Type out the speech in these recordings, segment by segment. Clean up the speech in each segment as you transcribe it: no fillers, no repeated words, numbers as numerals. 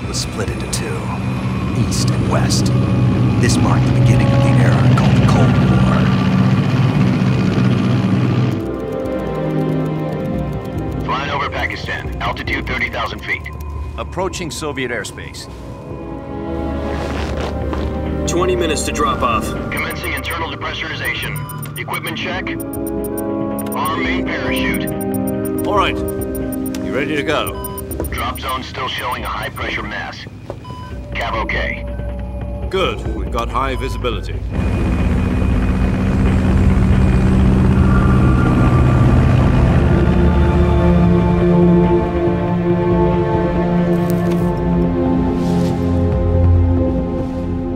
was split into two, East and West. This marked the beginning of the era called the Cold War. Flying over Pakistan, altitude 30,000 feet. Approaching Soviet airspace. 20 minutes to drop off. Commencing internal depressurization. Equipment check. Arm main parachute. All right. You ready to go? Drop zone still showing a high pressure mass. Cav okay. Good. We've got high visibility.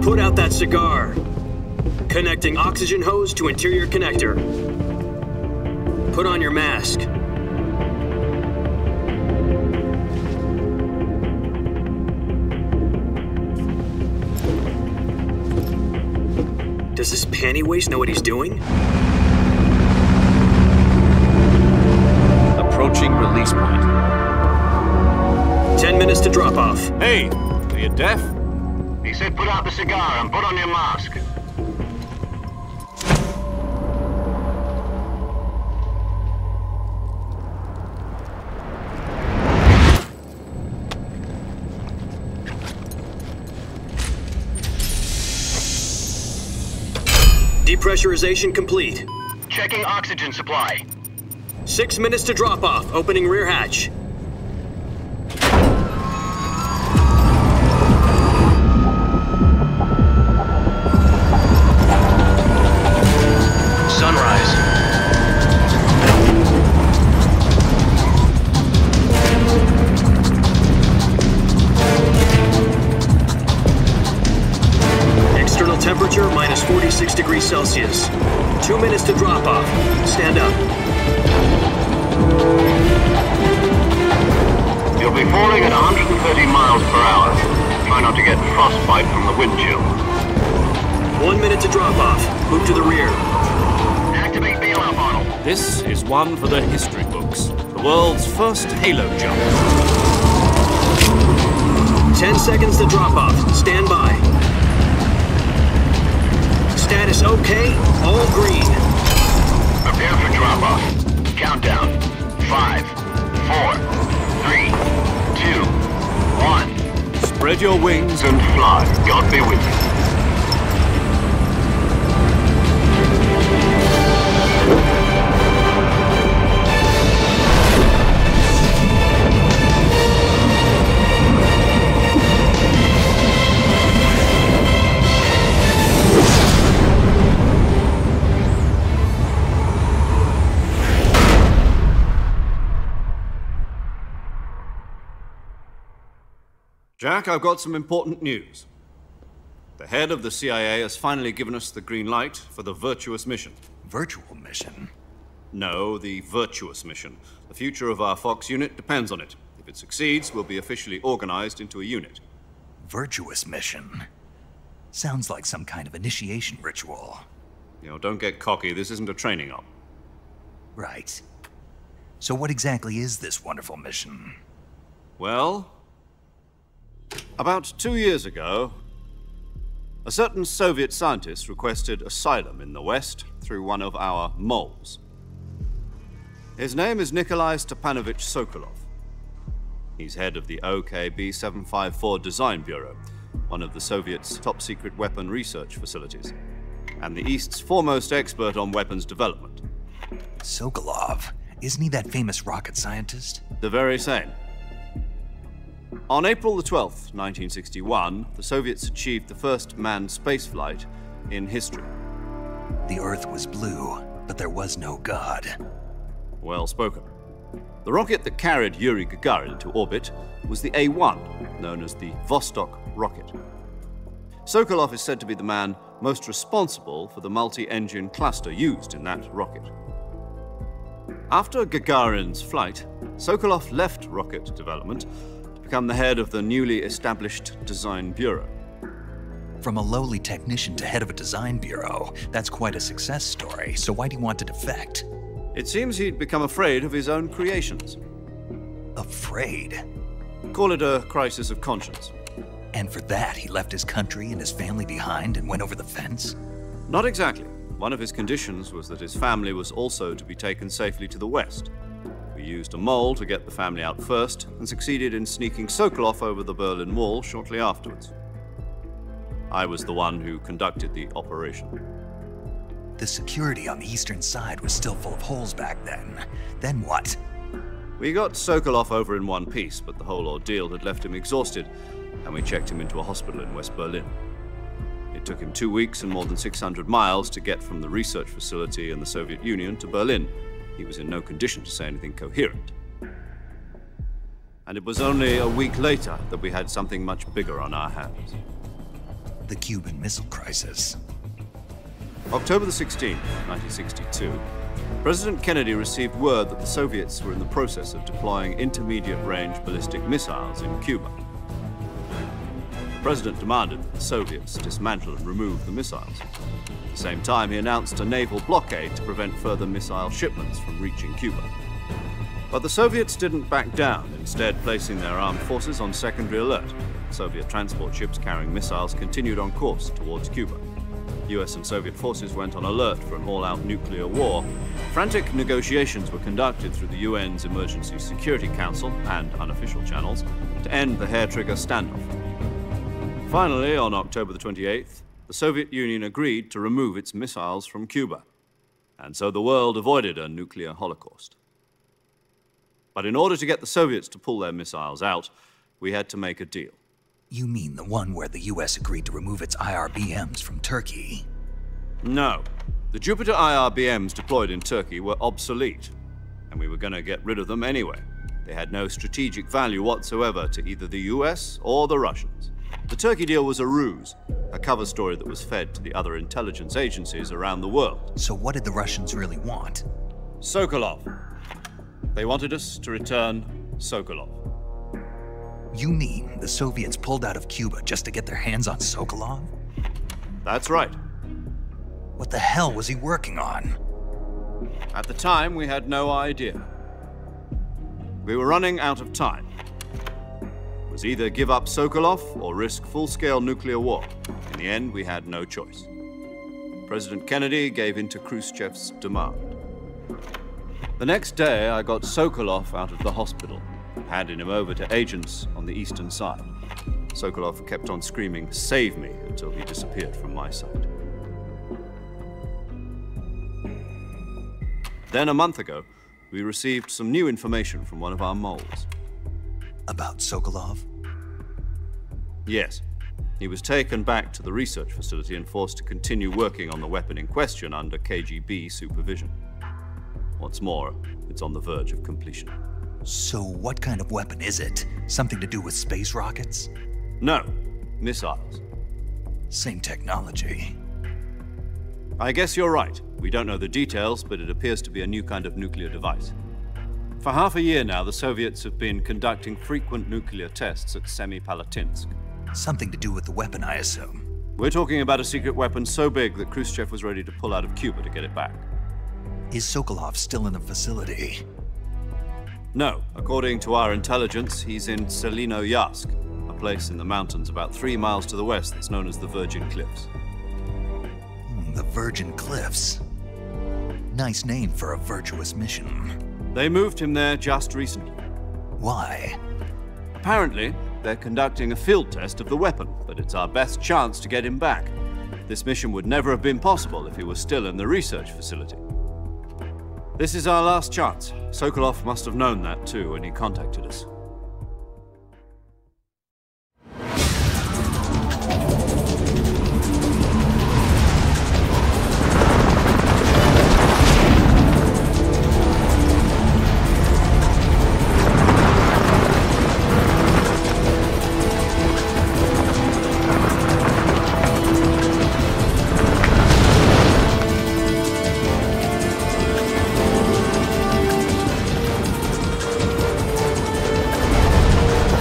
Put out that cigar. Connecting oxygen hose to interior connector. Put on your mask. Does this panty waste know what he's doing? Approaching release point. 10 minutes to drop off. Hey, are you deaf? He said put out the cigar and put on your mask. Depressurization complete. Checking oxygen supply. 6 minutes to drop off. Opening rear hatch. Sunrise. External temperature minus 46 degrees Celsius. 2 minutes to drop off. Stand up. You'll be falling at 130 miles per hour. Try not to get frostbite from the wind chill. 1 minute to drop off. Move to the rear. Activate bailout model. This is one for the history books. The world's first halo jump. 10 seconds to drop off. Stand by. Status okay. All green. Prepare for drop-off. Countdown. 5, 4, 3, 2, 1. Spread your wings And fly. God be with you. Jack, I've got some important news. The head of the CIA has finally given us the green light for the virtuous mission. Virtual mission? No, the virtuous mission. The future of our Fox unit depends on it. If it succeeds, we'll be officially organized into a unit. Virtuous mission? Sounds like some kind of initiation ritual. You know, don't get cocky. This isn't a training op. Right. So what exactly is this wonderful mission? Well, about 2 years ago, a certain Soviet scientist requested asylum in the West through one of our moles. His name is Nikolai Stepanovich Sokolov. He's head of the OKB-754 Design Bureau, one of the Soviets' top-secret weapon research facilities, and the East's foremost expert on weapons development. Sokolov? Isn't he that famous rocket scientist? The very same. On April the 12th, 1961, the Soviets achieved the first manned spaceflight in history. The Earth was blue, but there was no God. Well spoken. The rocket that carried Yuri Gagarin into orbit was the A-1, known as the Vostok rocket. Sokolov is said to be the man most responsible for the multi-engine cluster used in that rocket. After Gagarin's flight, Sokolov left rocket development to become the head of the newly established Design Bureau. From a lowly technician to head of a design bureau, that's quite a success story, so why do you want to defect? It seems he'd become afraid of his own creations. Afraid? Call it a crisis of conscience. And for that, he left his country and his family behind and went over the fence? Not exactly. One of his conditions was that his family was also to be taken safely to the west. We used a mole to get the family out first and succeeded in sneaking Sokolov over the Berlin Wall shortly afterwards. I was the one who conducted the operation. The security on the eastern side was still full of holes back then. Then what? We got Sokolov over in one piece, but the whole ordeal had left him exhausted, and we checked him into a hospital in West Berlin. It took him 2 weeks and more than 600 miles to get from the research facility in the Soviet Union to Berlin. He was in no condition to say anything coherent. And it was only a week later that we had something much bigger on our hands. The Cuban Missile Crisis. October the 16th, 1962, President Kennedy received word that the Soviets were in the process of deploying intermediate-range ballistic missiles in Cuba. The President demanded that the Soviets dismantle and remove the missiles. At the same time, he announced a naval blockade to prevent further missile shipments from reaching Cuba. But the Soviets didn't back down, instead placing their armed forces on secondary alert. Soviet transport ships carrying missiles continued on course towards Cuba. US and Soviet forces went on alert for an all-out nuclear war. Frantic negotiations were conducted through the UN's Emergency Security Council and unofficial channels to end the hair-trigger standoff. Finally, on October the 28th, the Soviet Union agreed to remove its missiles from Cuba, and so the world avoided a nuclear holocaust. But in order to get the Soviets to pull their missiles out, we had to make a deal. You mean the one where the US agreed to remove its IRBMs from Turkey? No. The Jupiter IRBMs deployed in Turkey were obsolete, and we were going to get rid of them anyway. They had no strategic value whatsoever to either the US or the Russians. The Turkey deal was a ruse, a cover story that was fed to the other intelligence agencies around the world. So what did the Russians really want? Sokolov. They wanted us to return Sokolov. You mean the Soviets pulled out of Cuba just to get their hands on Sokolov? That's right. What the hell was he working on? At the time, we had no idea. We were running out of time. It was either give up Sokolov or risk full-scale nuclear war. In the end, we had no choice. President Kennedy gave in to Khrushchev's demand. The next day, I got Sokolov out of the hospital, handing him over to agents on the eastern side. Sokolov kept on screaming, "Save me," until he disappeared from my sight. Then a month ago, we received some new information from one of our moles. About Sokolov? Yes. He was taken back to the research facility and forced to continue working on the weapon in question under KGB supervision. What's more, it's on the verge of completion. So what kind of weapon is it? Something to do with space rockets? No, missiles. Same technology. I guess you're right. We don't know the details, but it appears to be a new kind of nuclear device. For half a year now, the Soviets have been conducting frequent nuclear tests at Semipalatinsk. Something to do with the weapon, I assume. We're talking about a secret weapon so big that Khrushchev was ready to pull out of Cuba to get it back. Is Sokolov still in the facility? No. According to our intelligence, he's in Selinoyarsk, a place in the mountains about 3 miles to the west that's known as the Virgin Cliffs. The Virgin Cliffs. Nice name for a virtuous mission. They moved him there just recently. Why? Apparently, they're conducting a field test of the weapon, but it's our best chance to get him back. This mission would never have been possible if he was still in the research facility. This is our last chance. Sokolov must have known that too when he contacted us.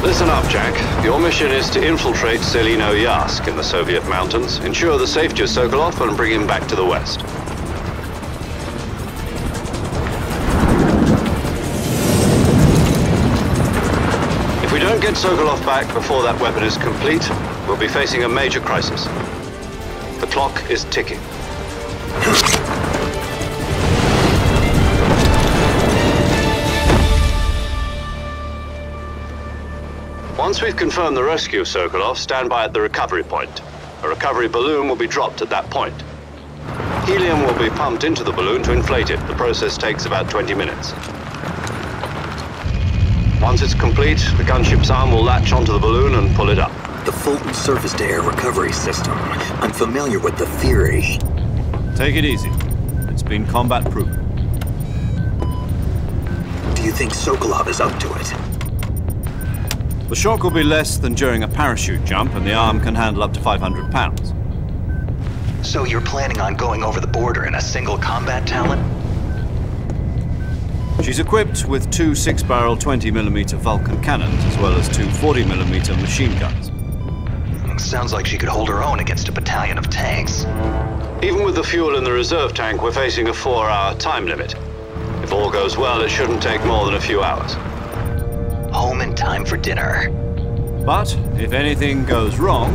Listen up, Jack. Your mission is to infiltrate Selinoyarsk in the Soviet mountains, ensure the safety of Sokolov, and bring him back to the west. If we don't get get Sokolov back before that weapon is complete, we'll be facing a major crisis. The clock is ticking. Once we've confirmed the rescue of Sokolov, stand by at the recovery point. A recovery balloon will be dropped at that point. Helium will be pumped into the balloon to inflate it. The process takes about 20 minutes. Once it's complete, the gunship's arm will latch onto the balloon and pull it up. The Fulton surface-to-air recovery system. I'm familiar with the theory. Take it easy. It's been combat-proven. Do you think Sokolov is up to it? The shock will be less than during a parachute jump, and the arm can handle up to 500 pounds. So you're planning on going over the border in a single combat talon? She's equipped with two 6-barrel 20mm Vulcan cannons, as well as two 40mm machine guns. Sounds like she could hold her own against a battalion of tanks. Even with the fuel in the reserve tank, we're facing a 4-hour time limit. If all goes well, it shouldn't take more than a few hours. Home in time for dinner. But if anything goes wrong,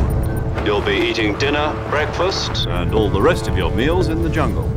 you'll be eating dinner, breakfast, and all the rest of your meals in the jungle.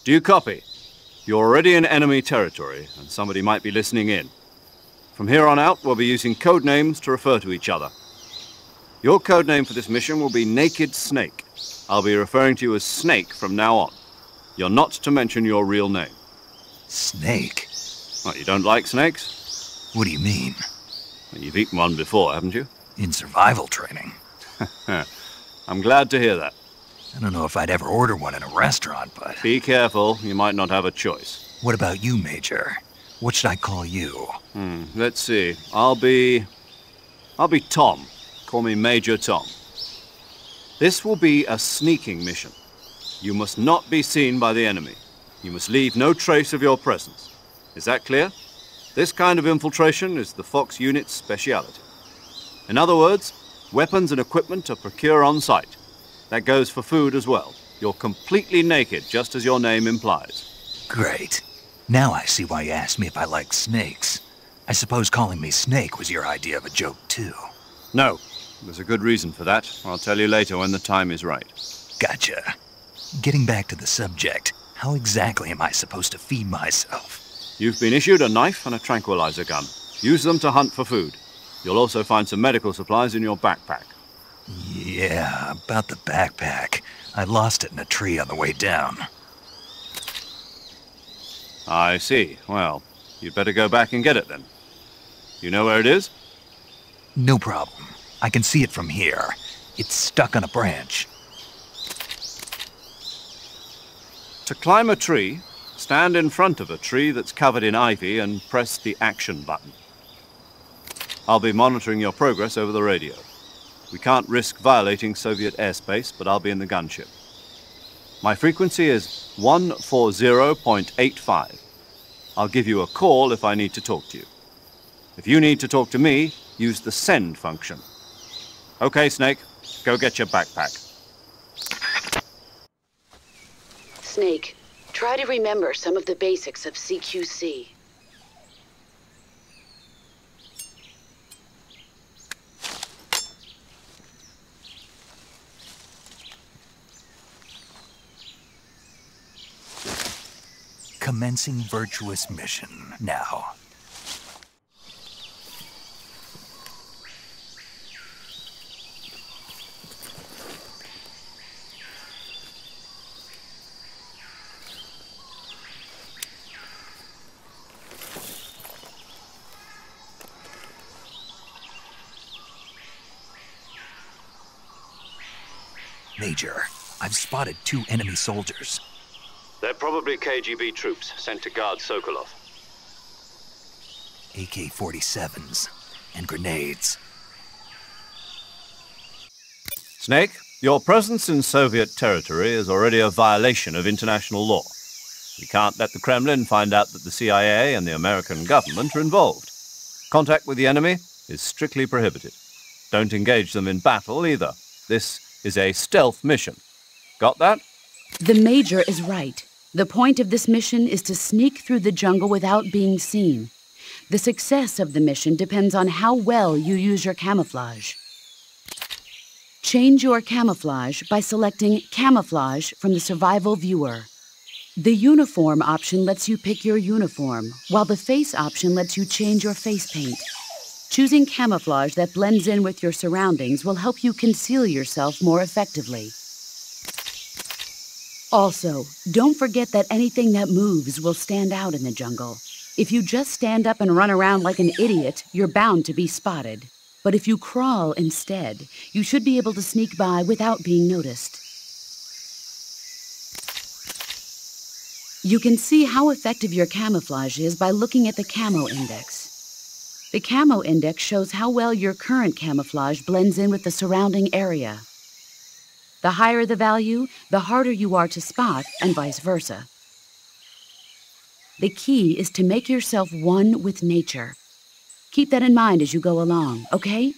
Do you copy? You're already in enemy territory, and somebody might be listening in. From here on out, we'll be using code names to refer to each other. Your code name for this mission will be Naked Snake. I'll be referring to you as Snake from now on. You're not to mention your real name. Snake? What, you don't like snakes? What do you mean? Well, you've eaten one before, haven't you? In survival training. I'm glad to hear that. I don't know if I'd ever order one in a restaurant, but... Be careful, you might not have a choice. What about you, Major? What should I call you? Let's see. I'll be Tom. Call me Major Tom. This will be a sneaking mission. You must not be seen by the enemy. You must leave no trace of your presence. Is that clear? This kind of infiltration is the Fox unit's speciality. In other words, weapons and equipment are procured on site. That goes for food as well. You're completely naked, just as your name implies. Great. Now I see why you asked me if I like snakes. I suppose calling me Snake was your idea of a joke, too. No. There's a good reason for that. I'll tell you later when the time is right. Gotcha. Getting back to the subject, how exactly am I supposed to feed myself? You've been issued a knife and a tranquilizer gun. Use them to hunt for food. You'll also find some medical supplies in your backpack. Yeah, about the backpack. I lost it in a tree on the way down. I see. Well, you'd better go back and get it then. You know where it is? No problem. I can see it from here. It's stuck on a branch. To climb a tree, stand in front of a tree that's covered in ivy and press the action button. I'll be monitoring your progress over the radio. We can't risk violating Soviet airspace, but I'll be in the gunship. My frequency is 140.85. I'll give you a call if I need to talk to you. If you need to talk to me, use the send function. Okay, Snake, go get your backpack. Snake, try to remember some of the basics of CQC. Commencing virtuous mission now. Major, I've spotted 2 enemy soldiers. They're probably KGB troops sent to guard Sokolov. AK-47s and grenades. Snake, your presence in Soviet territory is already a violation of international law. We can't let the Kremlin find out that the CIA and the American government are involved. Contact with the enemy is strictly prohibited. Don't engage them in battle either. This is a stealth mission. Got that? The Major is right. The point of this mission is to sneak through the jungle without being seen. The success of the mission depends on how well you use your camouflage. Change your camouflage by selecting Camouflage from the Survival Viewer. The Uniform option lets you pick your uniform, while the Face option lets you change your face paint. Choosing camouflage that blends in with your surroundings will help you conceal yourself more effectively. Also, don't forget that anything that moves will stand out in the jungle. If you just stand up and run around like an idiot, you're bound to be spotted. But if you crawl instead, you should be able to sneak by without being noticed. You can see how effective your camouflage is by looking at the camo index. The camo index shows how well your current camouflage blends in with the surrounding area. The higher the value, the harder you are to spot, and vice versa. The key is to make yourself one with nature. Keep that in mind as you go along, okay?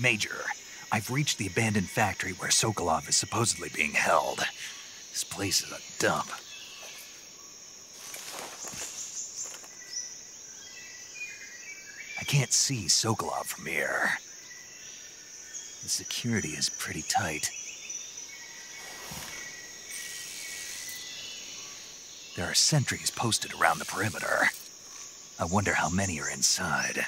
Major, I've reached the abandoned factory where Sokolov is supposedly being held. This place is a dump. I can't see Sokolov from here. The security is pretty tight. There are sentries posted around the perimeter. I wonder how many are inside.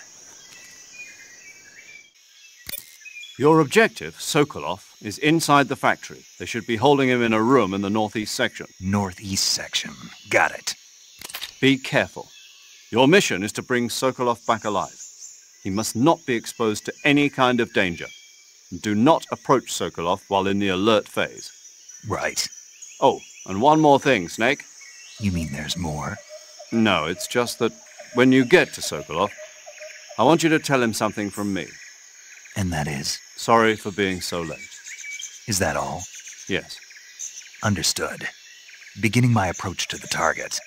Your objective, Sokolov, is inside the factory. They should be holding him in a room in the northeast section. Northeast section. Got it. Be careful. Your mission is to bring Sokolov back alive. He must not be exposed to any kind of danger. And do not approach Sokolov while in the alert phase. Right. Oh, and one more thing, Snake. You mean there's more? No, it's just that when you get to Sokolov, I want you to tell him something from me. And that is? Sorry for being so late. Is that all? Yes. Understood. Beginning my approach to the target.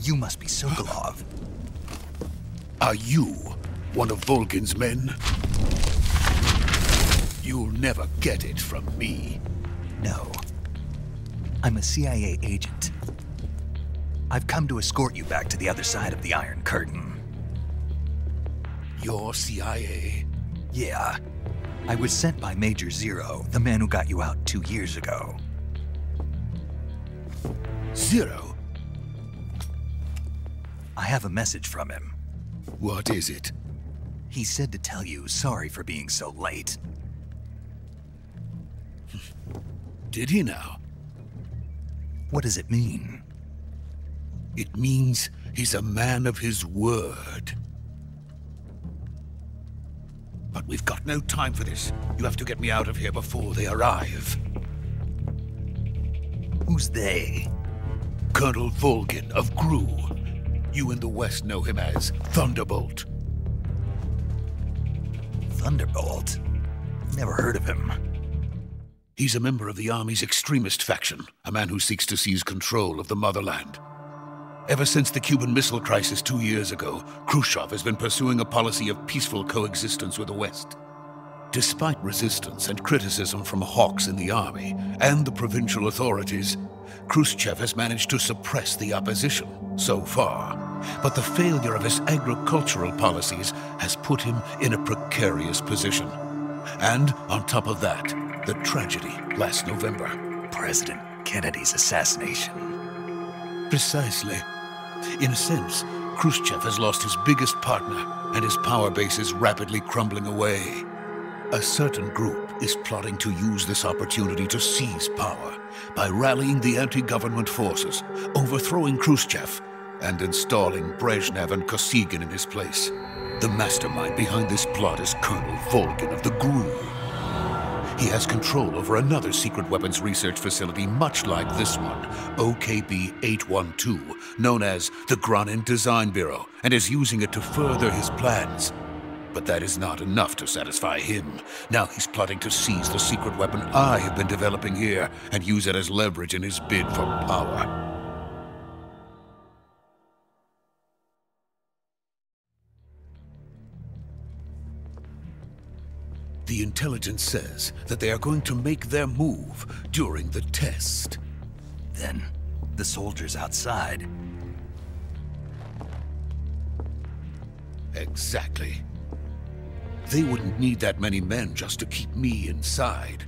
You must be Sokolov. Are you One of Volgin's men? You'll never get it from me. No. I'm a CIA agent. I've come to escort you back to the other side of the Iron Curtain. You're CIA? Yeah. I was sent by Major Zero, the man who got you out 2 years ago. Zero? I have a message from him. What is it? He said to tell you sorry for being so late. Did he now? What does it mean? It means he's a man of his word. But we've got no time for this. You have to get me out of here before they arrive. Who's they? Colonel Volgin of Gru. You in the West know him as Thunderbolt. Thunderbolt? Never heard of him. He's a member of the Army's extremist faction, a man who seeks to seize control of the motherland. Ever since the Cuban Missile Crisis 2 years ago, Khrushchev has been pursuing a policy of peaceful coexistence with the West. Despite resistance and criticism from hawks in the army and the provincial authorities, Khrushchev has managed to suppress the opposition so far. But the failure of his agricultural policies has put him in a precarious position. And on top of that, the tragedy last November. President Kennedy's assassination. Precisely. In a sense, Khrushchev has lost his biggest partner, and his power base is rapidly crumbling away. A certain group is plotting to use this opportunity to seize power by rallying the anti-government forces, overthrowing Khrushchev, and installing Brezhnev and Kosygin in his place. The mastermind behind this plot is Colonel Volgin of the Gru. He has control over another secret weapons research facility much like this one, OKB-812, known as the Granin Design Bureau, and is using it to further his plans. But that is not enough to satisfy him. Now he's plotting to seize the secret weapon I have been developing here and use it as leverage in his bid for power. The intelligence says that they are going to make their move during the test. Then, the soldiers outside. Exactly. They wouldn't need that many men just to keep me inside.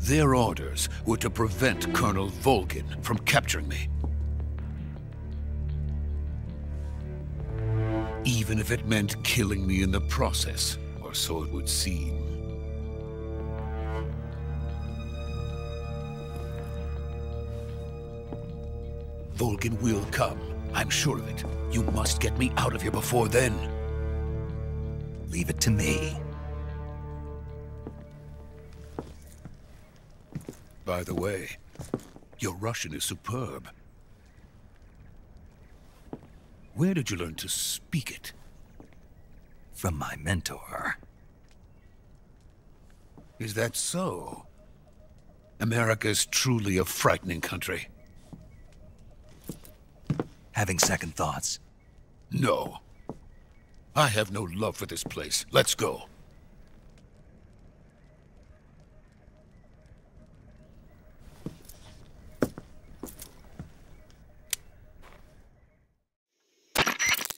Their orders were to prevent Colonel Volgin from capturing me. Even if it meant killing me in the process. So it would seem. Volgin will come. I'm sure of it. You must get me out of here before then. Leave it to me. By the way, your Russian is superb. Where did you learn to speak it? From my mentor. Is that so? America is truly a frightening country. Having second thoughts? No. I have no love for this place. Let's go.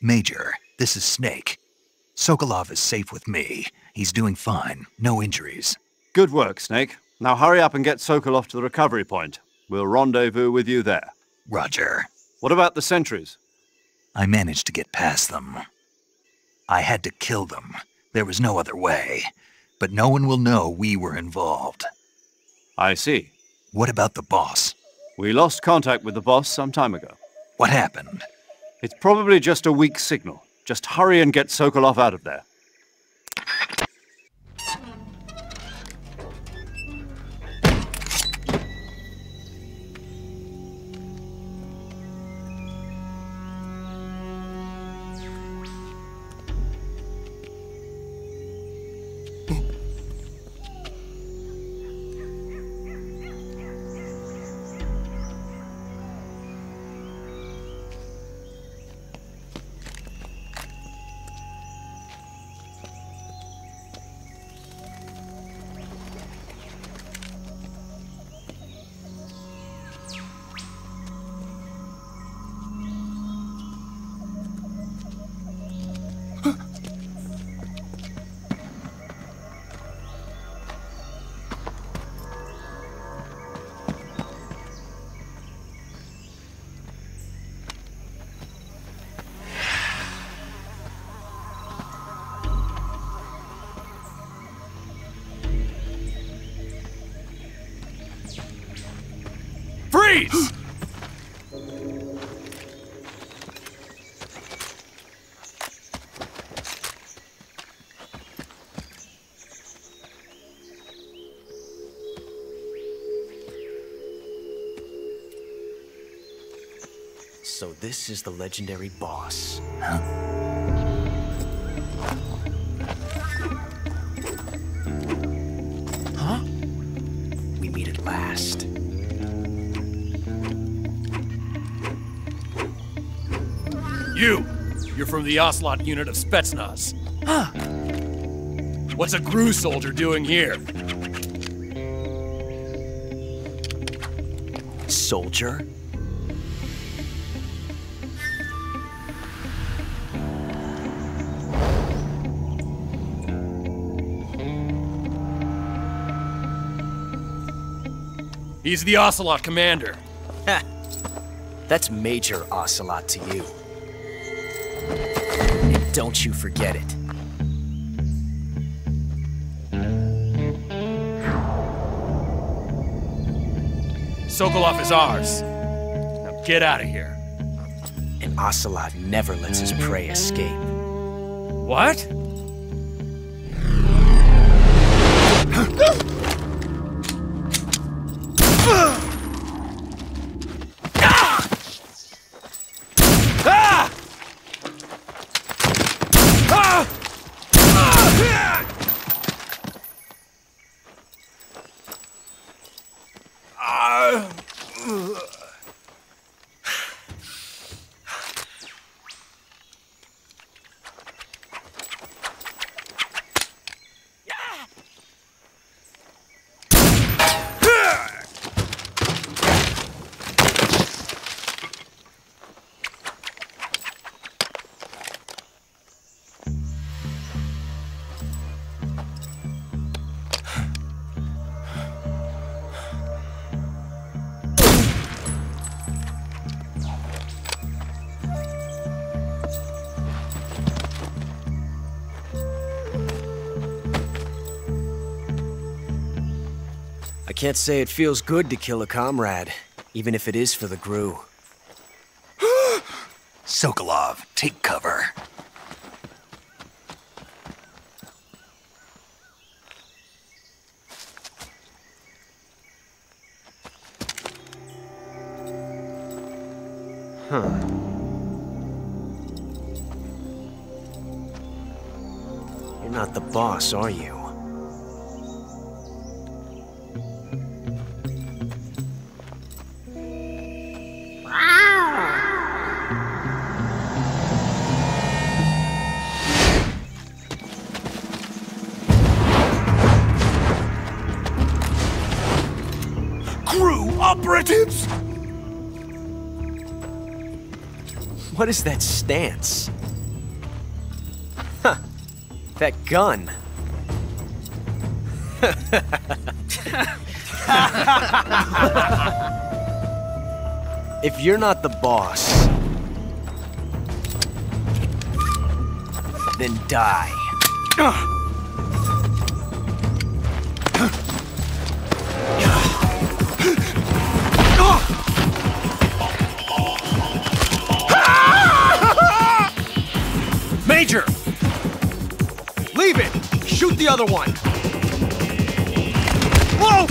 Major, this is Snake. Sokolov is safe with me. He's doing fine. No injuries. Good work, Snake. Now hurry up and get Sokolov to the recovery point. We'll rendezvous with you there. Roger. What about the sentries? I managed to get past them. I had to kill them. There was no other way. But no one will know we were involved. I see. What about the boss? We lost contact with the boss some time ago. What happened? It's probably just a weak signal. Just hurry and get Sokolov out of there. Freeze! So this is the legendary boss. Huh? Huh? We meet at last. You're from the Ocelot unit of Spetsnaz. Huh. What's a GRU soldier doing here? Soldier? He's the Ocelot commander. Ha! That's Major Ocelot to you. And don't you forget it. Sokolov is ours. Now get out of here. And Ocelot never lets his prey escape. What? I can't say it feels good to kill a comrade, even if it is for the GRU. Sokolov, take cover. Huh. You're not the boss, are you? Operatives! What is that stance? Huh. That gun. If you're not the boss, then die. Major! Leave it! Shoot the other one! Whoa!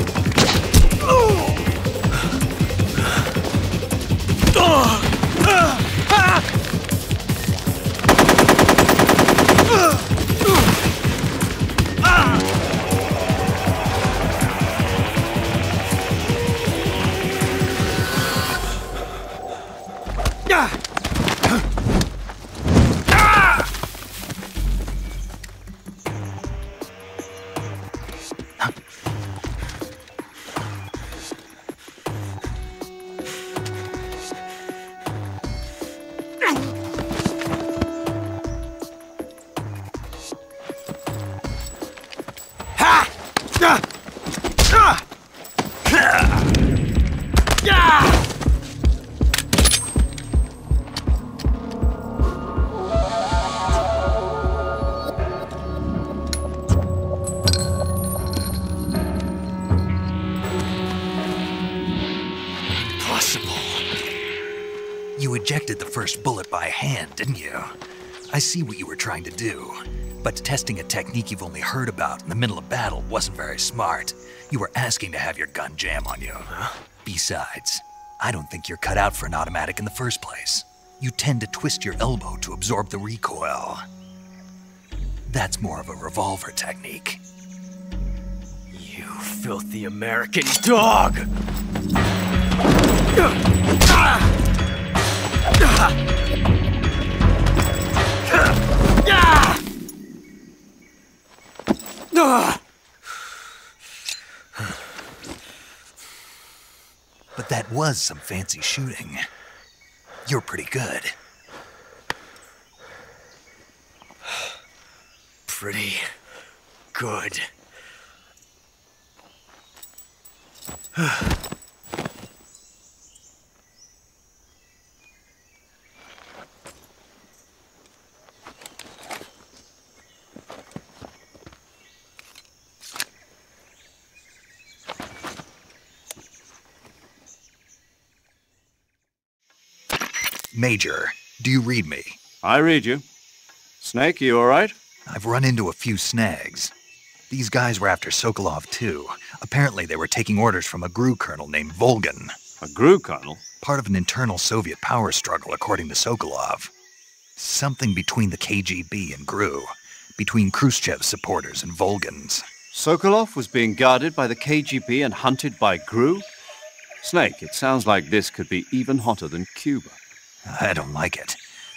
ejected the first bullet by hand, didn't you? I see what you were trying to do, but testing a technique you've only heard about in the middle of battle wasn't very smart. You were asking to have your gun jam on you. Huh? Besides, I don't think you're cut out for an automatic in the first place. You tend to twist your elbow to absorb the recoil. That's more of a revolver technique. You filthy American dog! But that was some fancy shooting. You're pretty good. Pretty good. Major, do you read me? I read you. Snake, you all right? I've run into a few snags. These guys were after Sokolov too. Apparently they were taking orders from a GRU colonel named Volgan. A GRU colonel? Part of an internal Soviet power struggle, according to Sokolov. Something between the KGB and GRU. Between Khrushchev's supporters and Volgan's. Sokolov was being guarded by the KGB and hunted by GRU? Snake, it sounds like this could be even hotter than Cuba. I don't like it.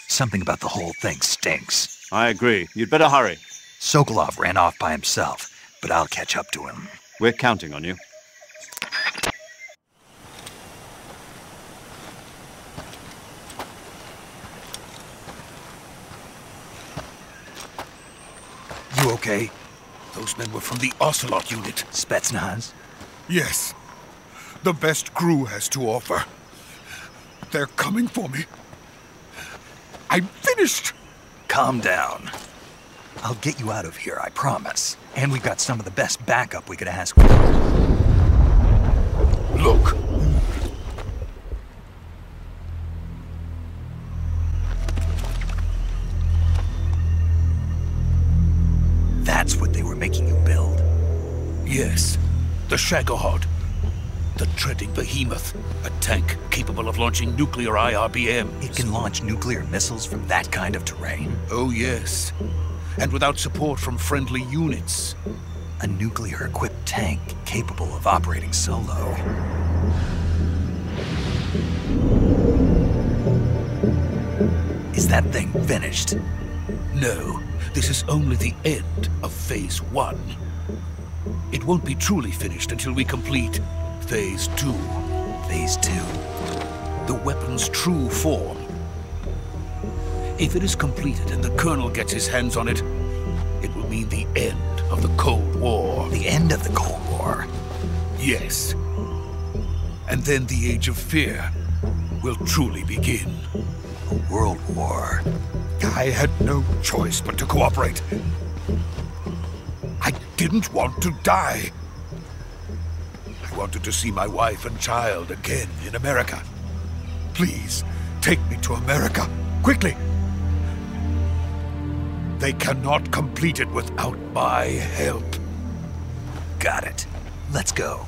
Something about the whole thing stinks. I agree. You'd better hurry. Sokolov ran off by himself, but I'll catch up to him. We're counting on you. You okay? Those men were from the Ocelot unit. Spetsnaz? Yes. The best GRU has to offer. They're coming for me. I'm finished! Calm down. I'll get you out of here, I promise. And we've got some of the best backup we could ask for. Look. That's what they were making you build? Yes. The Shagohod. The treading behemoth. A tank capable of launching nuclear IRBMs. It can launch nuclear missiles from that kind of terrain? Oh, yes. And without support from friendly units. A nuclear-equipped tank capable of operating solo. Is that thing finished? No. This is only the end of Phase 1. It won't be truly finished until we complete Phase 2. Phase 2? The weapon's true form. If it is completed and the Colonel gets his hands on it, it will mean the end of the Cold War. The end of the Cold War? Yes. And then the Age of Fear will truly begin. A world war? I had no choice but to cooperate. I didn't want to die. I wanted to see my wife and child again in America. Please, take me to America, quickly. They cannot complete it without my help. Got it. Let's go.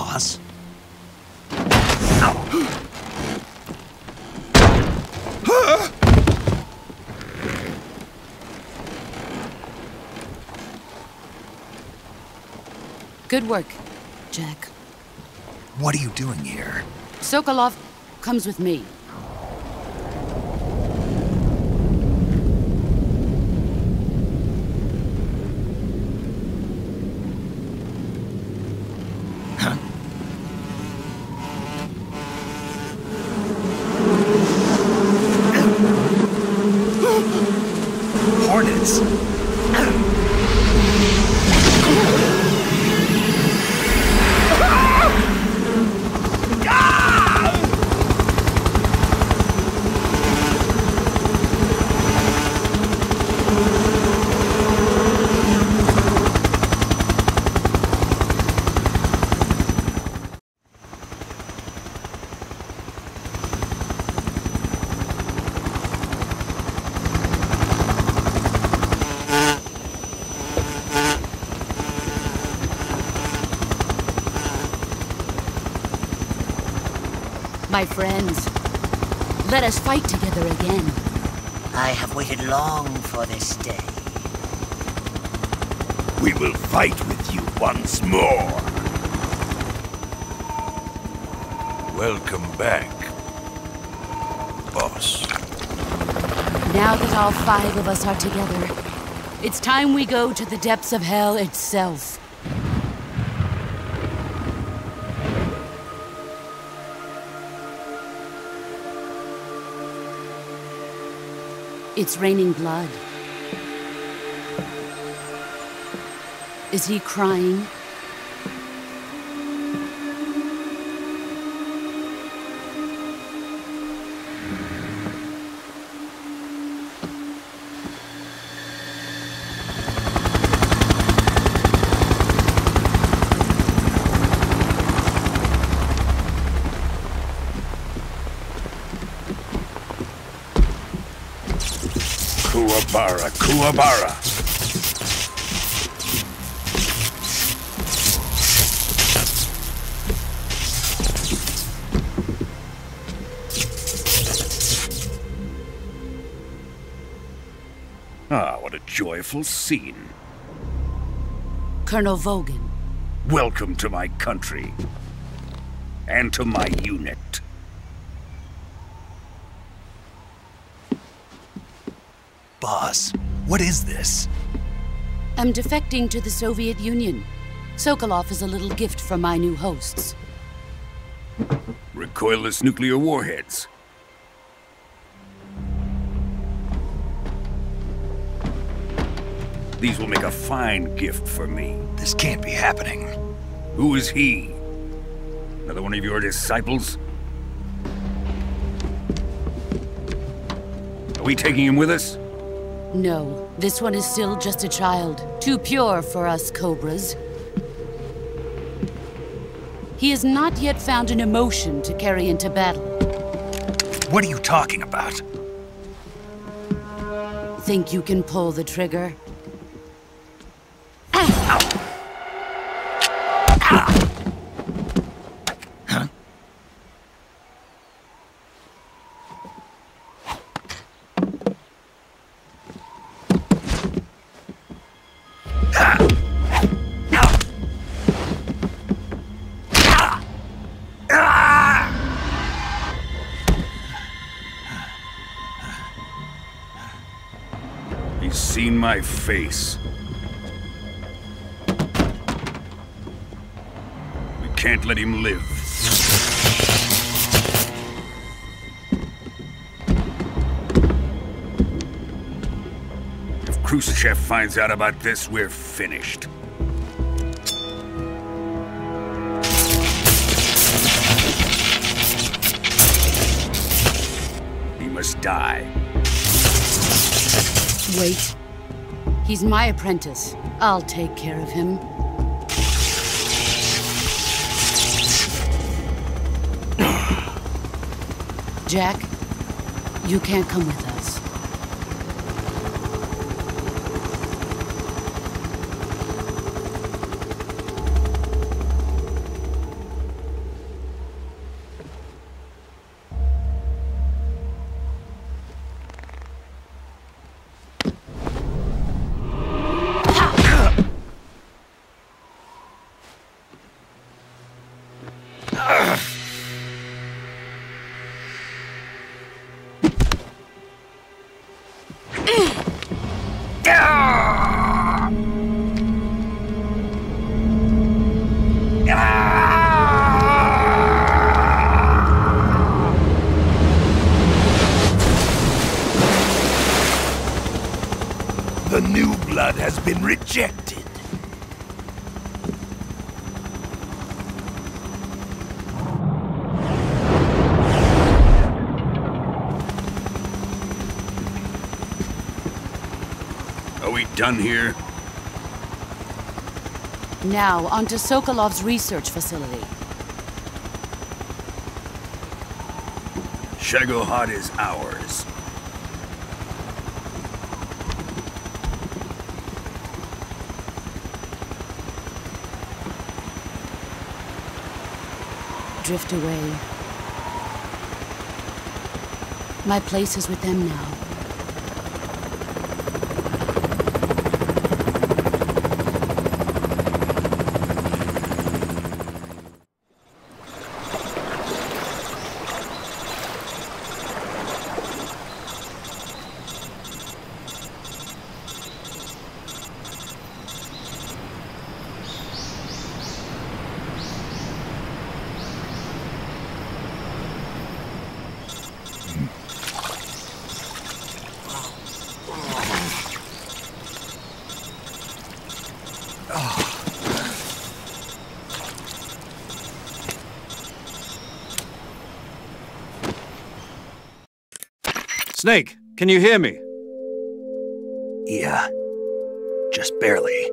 boss. Good work, Jack. What are you doing here? Sokolov comes with me. Hornets! My friends, let us fight together again. I have waited long for this day. We will fight with you once more. Welcome back, boss. Now that all 5 of us are together, it's time we go to the depths of hell itself. It's raining blood. Is he crying? Kuwabara, Kuwabara. Ah, what a joyful scene. Colonel Vogan. Welcome to my country. And to my unit. Boss, what is this? I'm defecting to the Soviet Union. Sokolov is a little gift from my new hosts. Recoilless nuclear warheads. These will make a fine gift for me. This can't be happening. Who is he? Another one of your disciples? Are we taking him with us? No, this one is still just a child. Too pure for us Cobras. He has not yet found an emotion to carry into battle. What are you talking about? Think you can pull the trigger? He's seen my face. We can't let him live. If Khrushchev finds out about this, we're finished. He must die. Wait. He's my apprentice. I'll take care of him. Jack, you can't come with us. The new blood has been rejected. Are we done here? Now, onto Sokolov's research facility. Shagohod is ours. Drift away. My place is with them now. Snake, can you hear me? Yeah. Just barely.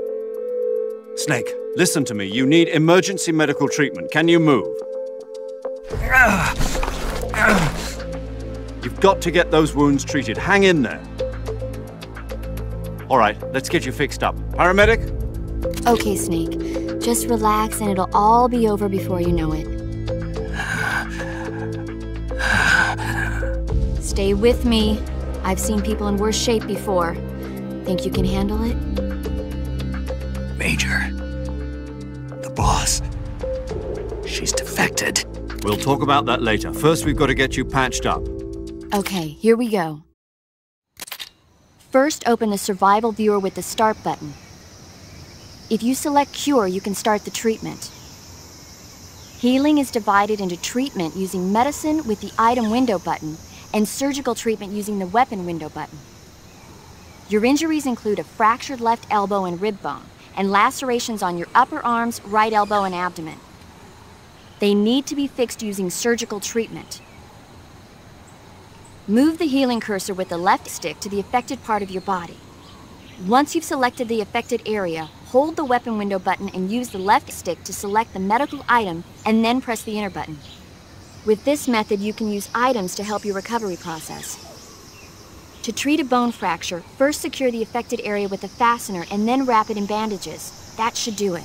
Snake, listen to me. You need emergency medical treatment. Can you move? You've got to get those wounds treated. Hang in there. All right, let's get you fixed up. Paramedic? Okay, Snake. Just relax and it'll all be over before you know it. Stay with me. I've seen people in worse shape before. Think you can handle it? Major. The boss. She's defected. We'll talk about that later. First, we've got to get you patched up. Okay, here we go. First, open the survival viewer with the start button. If you select cure, you can start the treatment. Healing is divided into treatment using medicine with the item window button and surgical treatment using the weapon window button. Your injuries include a fractured left elbow and rib bone, and lacerations on your upper arms, right elbow, and abdomen. They need to be fixed using surgical treatment. Move the healing cursor with the left stick to the affected part of your body. Once you've selected the affected area, hold the weapon window button and use the left stick to select the medical item, and then press the enter button. With this method, you can use items to help your recovery process. To treat a bone fracture, first secure the affected area with a fastener and then wrap it in bandages. That should do it.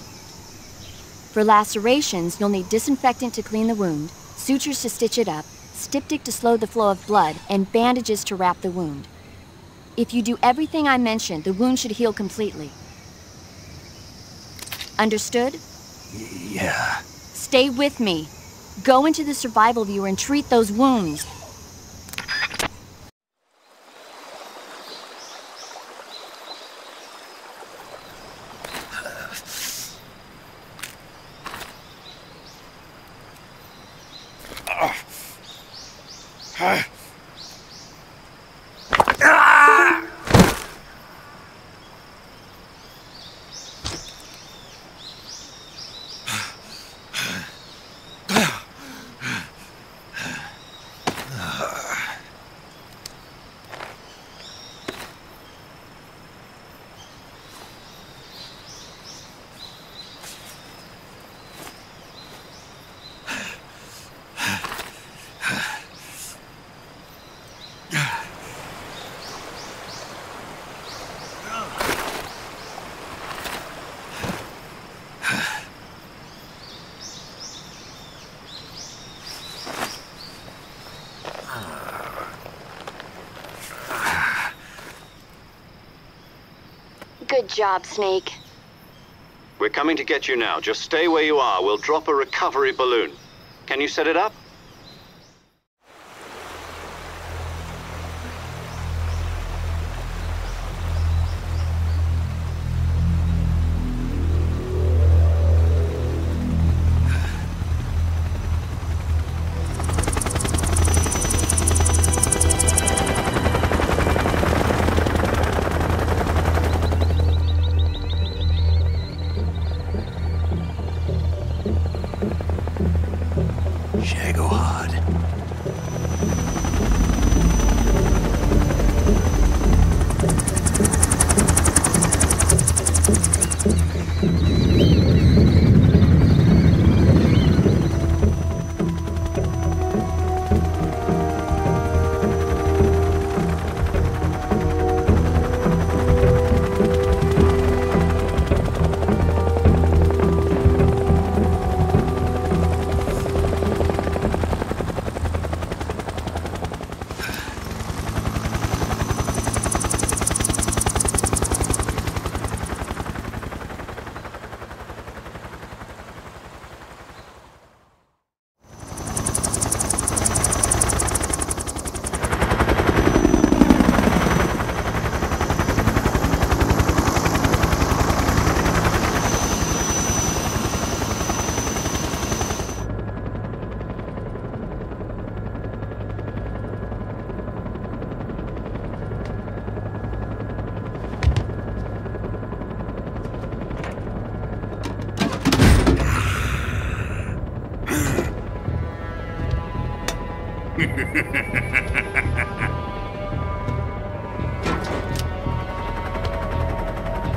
For lacerations, you'll need disinfectant to clean the wound, sutures to stitch it up, styptic to slow the flow of blood, and bandages to wrap the wound. If you do everything I mentioned, the wound should heal completely. Understood? Yeah. Stay with me. Go into the survival viewer and treat those wounds. Good job, Snake. We're coming to get you now. Just stay where you are. We'll drop a recovery balloon. Can you set it up?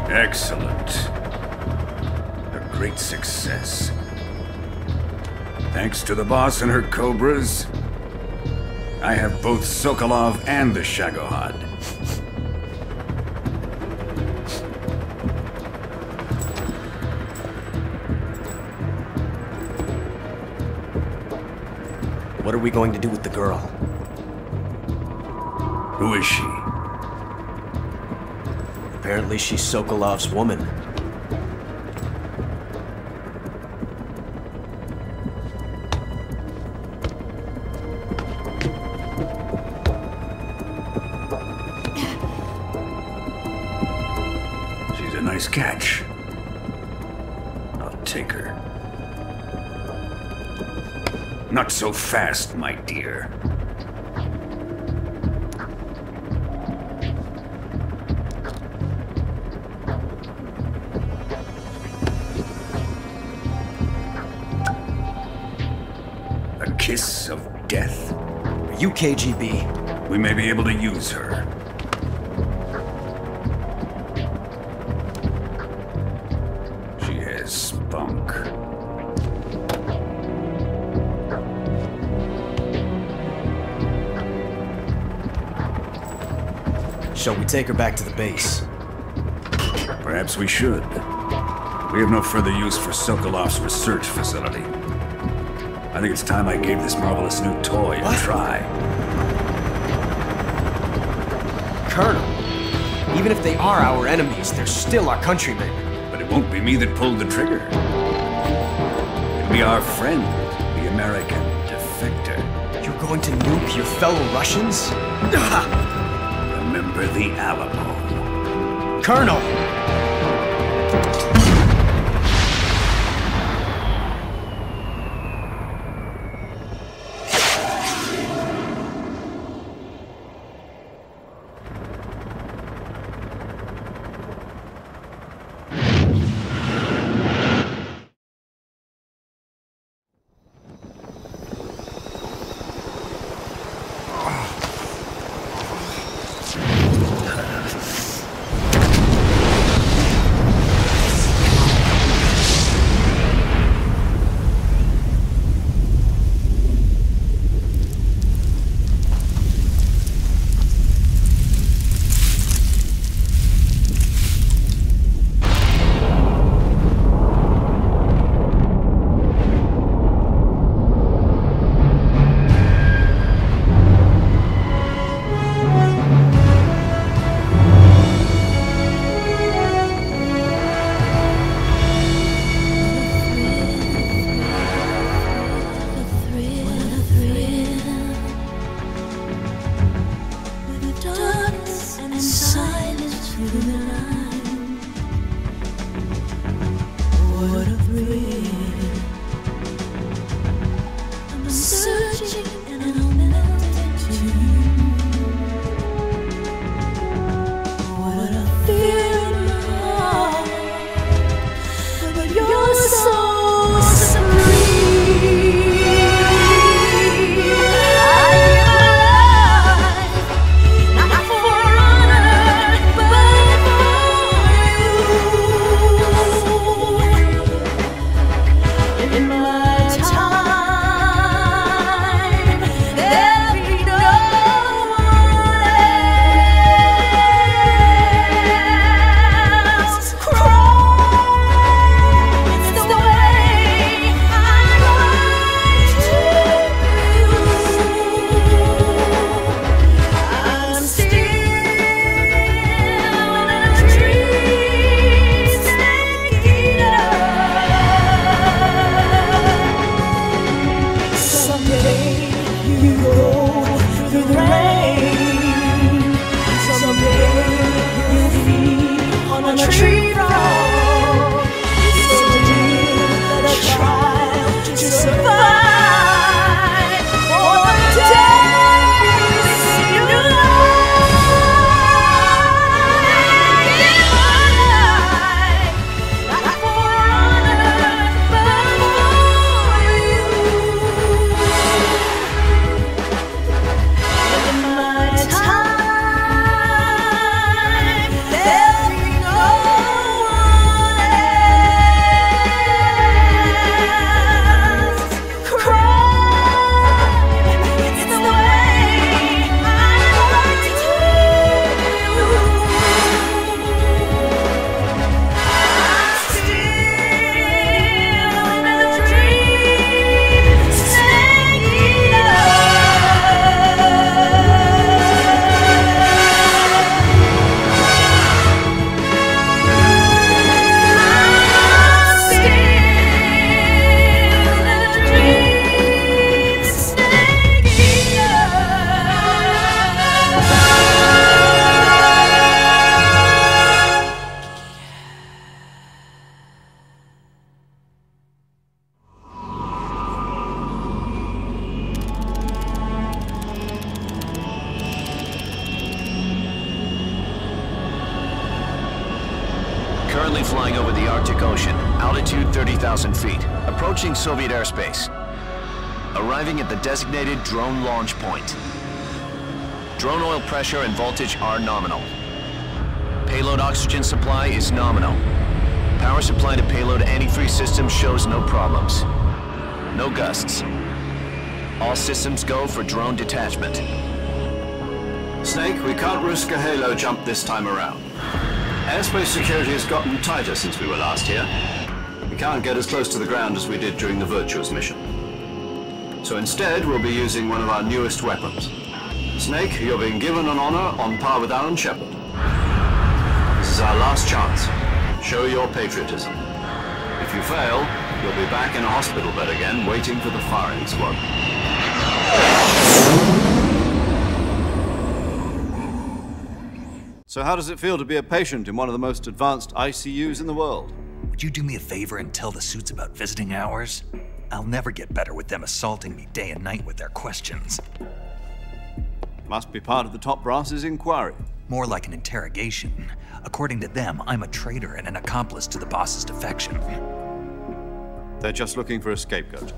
Excellent. A great success. Thanks to the boss and her cobras, I have both Sokolov and the Shagohod. What are we going to do with the girl? Who is she? Apparently she's Sokolov's woman. She's a nice catch. I'll take her. Not so fast, my dear. A kiss of death? Are you KGB? We may be able to use her. She has spunk. Shall we take her back to the base? Perhaps we should. We have no further use for Sokolov's research facility. I think it's time I gave this marvelous new toy a try. Colonel, even if they are our enemies, they're still our countrymen. But it won't be me that pulled the trigger. It'll be our friend, the American defector. You're going to nuke your fellow Russians? Remember the Alamo. Colonel! Currently flying over the Arctic Ocean, altitude 30,000 feet, approaching Soviet airspace. Arriving at the designated drone launch point. Drone oil pressure and voltage are nominal. Payload oxygen supply is nominal. Power supply to payload anti-freeze system shows no problems. No gusts. All systems go for drone detachment. Snake, we can't risk a halo jump this time around. Airspace security has gotten tighter since we were last here. We can't get as close to the ground as we did during the Virtuous mission. So instead, we'll be using one of our newest weapons. Snake, you're being given an honor on par with Alan Shepard. This is our last chance. Show your patriotism. If you fail, you'll be back in a hospital bed again, waiting for the firing squad. So how does it feel to be a patient in one of the most advanced ICUs in the world? Would you do me a favor and tell the suits about visiting hours? I'll never get better with them assaulting me day and night with their questions. Must be part of the top brass's inquiry. More like an interrogation. According to them, I'm a traitor and an accomplice to the boss's defection. They're just looking for a scapegoat.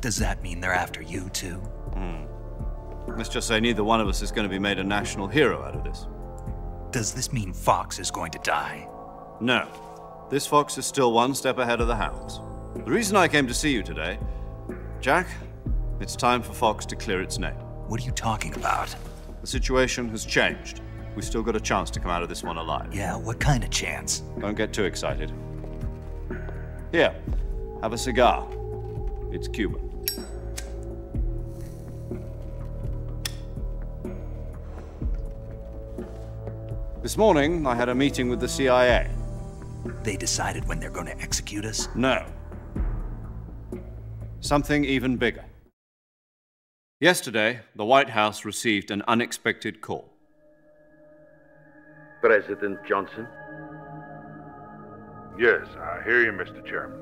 Does that mean they're after you, too? Let's just say neither one of us is going to be made a national hero out of this. Does this mean Fox is going to die? No. This fox is still one step ahead of the hounds. The reason I came to see you today, Jack, it's time for Fox to clear its name. What are you talking about? The situation has changed. We've still got a chance to come out of this one alive. Yeah, what kind of chance? Don't get too excited. Here, have a cigar. It's Cuban. This morning, I had a meeting with the CIA. They decided when they're going to execute us? No. Something even bigger. Yesterday, the White House received an unexpected call. President Johnson? Yes, I hear you, Mr. Chairman.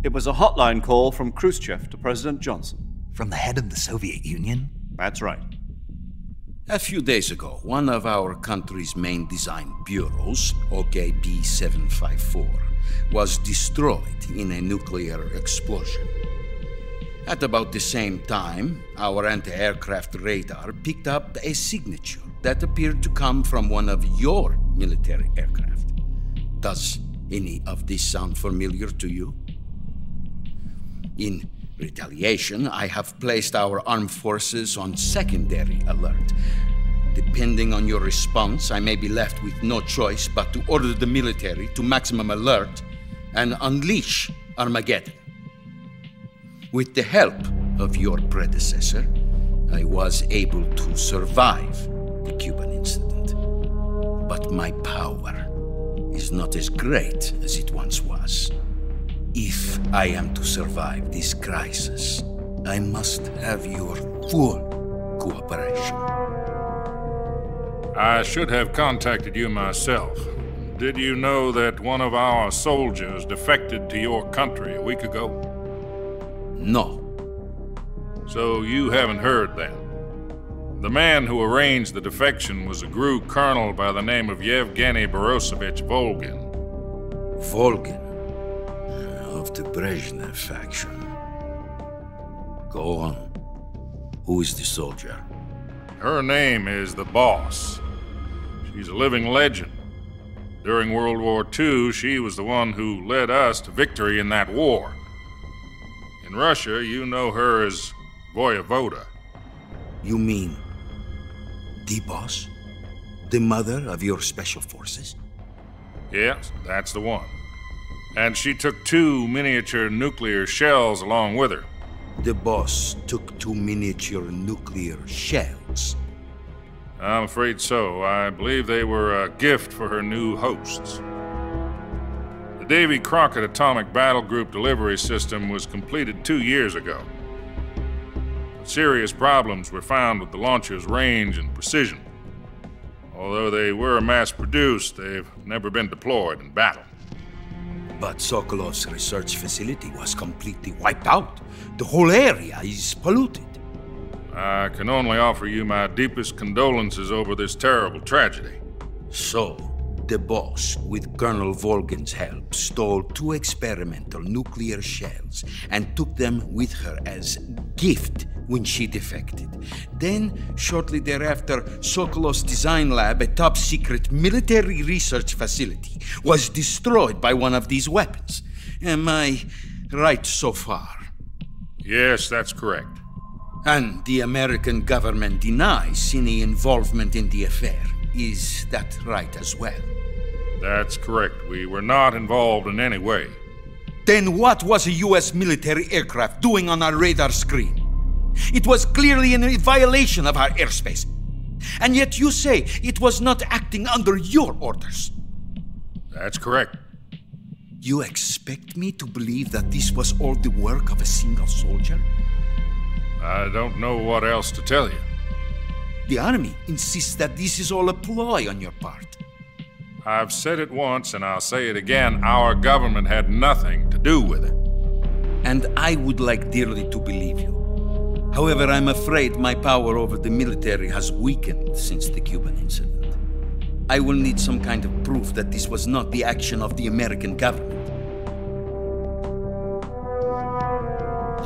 It was a hotline call from Khrushchev to President Johnson. From the head of the Soviet Union? That's right. A few days ago, one of our country's main design bureaus, OKB 754, was destroyed in a nuclear explosion. At about the same time, our anti-aircraft radar picked up a signature that appeared to come from one of your military aircraft. Does any of this sound familiar to you? In retaliation, I have placed our armed forces on secondary alert. Depending on your response, I may be left with no choice but to order the military to maximum alert and unleash Armageddon. With the help of your predecessor, I was able to survive the Cuban incident. But my power is not as great as it once was. If I am to survive this crisis, I must have your full cooperation. I should have contacted you myself. Did you know that one of our soldiers defected to your country a week ago? No. So you haven't heard then? The man who arranged the defection was a GRU colonel by the name of Yevgeny Borisovich Volgin. Volgin? Of the Brezhnev faction. Go on. Who is the soldier? Her name is the Boss. She's a living legend. During World War II, she was the one who led us to victory in that war. In Russia, you know her as Voyevoda. You mean the Boss? The mother of your special forces? Yes, that's the one. And she took 2 miniature nuclear shells along with her. The Boss took 2 miniature nuclear shells? I'm afraid so. I believe they were a gift for her new hosts. The Davy Crockett Atomic Battle Group delivery system was completed 2 years ago. Serious problems were found with the launcher's range and precision. Although they were mass-produced, they've never been deployed in battle. But Sokolov's research facility was completely wiped out. The whole area is polluted. I can only offer you my deepest condolences over this terrible tragedy. So, The boss, with Colonel Volgin's help, stole 2 experimental nuclear shells and took them with her as gift when she defected. Then, shortly thereafter, Sokolov's design lab, a top-secret military research facility, was destroyed by one of these weapons. Am I right so far? Yes, that's correct. And the American government denies any involvement in the affair. Is that right as well? That's correct. We were not involved in any way. Then what was a U.S. military aircraft doing on our radar screen? It was clearly in violation of our airspace. And yet you say it was not acting under your orders. That's correct. You expect me to believe that this was all the work of a single soldier? I don't know what else to tell you. The army insists that this is all a ploy on your part. I've said it once and I'll say it again. Our government had nothing to do with it. And I would like dearly to believe you. However, I'm afraid my power over the military has weakened since the Cuban incident. I will need some kind of proof that this was not the action of the American government.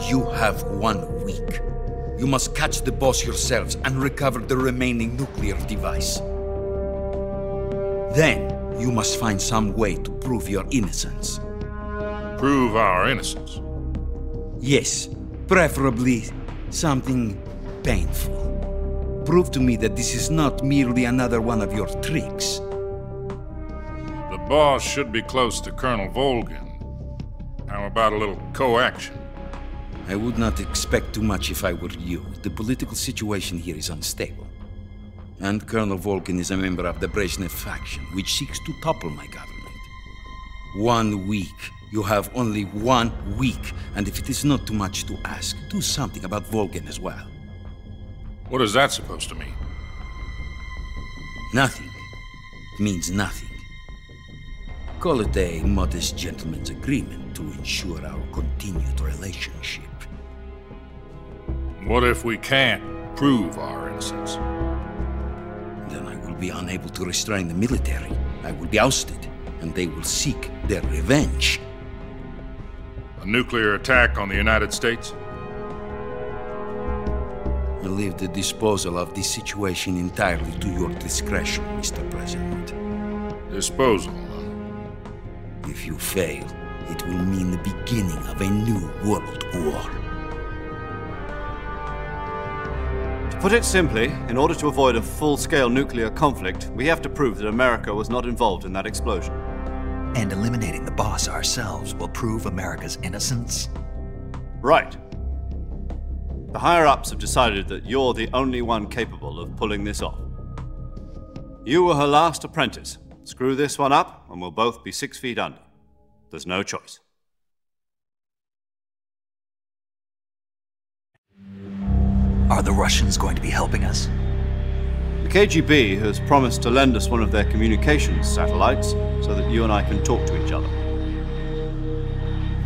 You have 1 week. You must catch the boss yourselves and recover the remaining nuclear device. Then, you must find some way to prove your innocence. Prove our innocence? Yes, preferably something painful. Prove to me that this is not merely another one of your tricks. The boss should be close to Colonel Volgin. How about a little coaction? I would not expect too much if I were you. The political situation here is unstable. And Colonel Volgin is a member of the Brezhnev faction, which seeks to topple my government. 1 week. You have only 1 week, and if it is not too much to ask, do something about Volgin as well. What is that supposed to mean? Nothing. It means nothing. Call it a modest gentleman's agreement to ensure our continued relationship. What if we can't prove our innocence? Then I will be unable to restrain the military. I will be ousted, and they will seek their revenge. A nuclear attack on the United States? I leave the disposal of this situation entirely to your discretion, Mr. President. Disposal? If you fail, it will mean the beginning of a new world war. To put it simply, in order to avoid a full-scale nuclear conflict, we have to prove that America was not involved in that explosion. And eliminating the boss ourselves will prove America's innocence? Right. The higher-ups have decided that you're the only one capable of pulling this off. You were her last apprentice. Screw this one up, and we'll both be 6 feet under. There's no choice. Are the Russians going to be helping us? The KGB has promised to lend us one of their communications satellites so that you and I can talk to each other.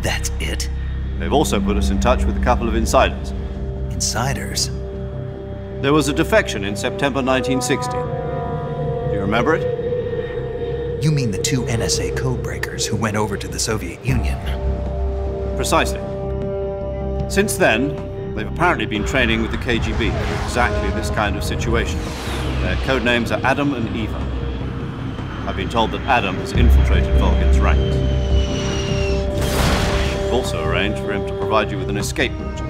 That's it? They've also put us in touch with a couple of insiders. Insiders? There was a defection in September 1960. Do you remember it? You mean the 2 NSA codebreakers who went over to the Soviet Union? Precisely. Since then, they've apparently been training with the KGB for exactly this kind of situation. Their code names are Adam and Eva. I've been told that Adam has infiltrated Volgin's ranks. I've also arranged for him to provide you with an escape route.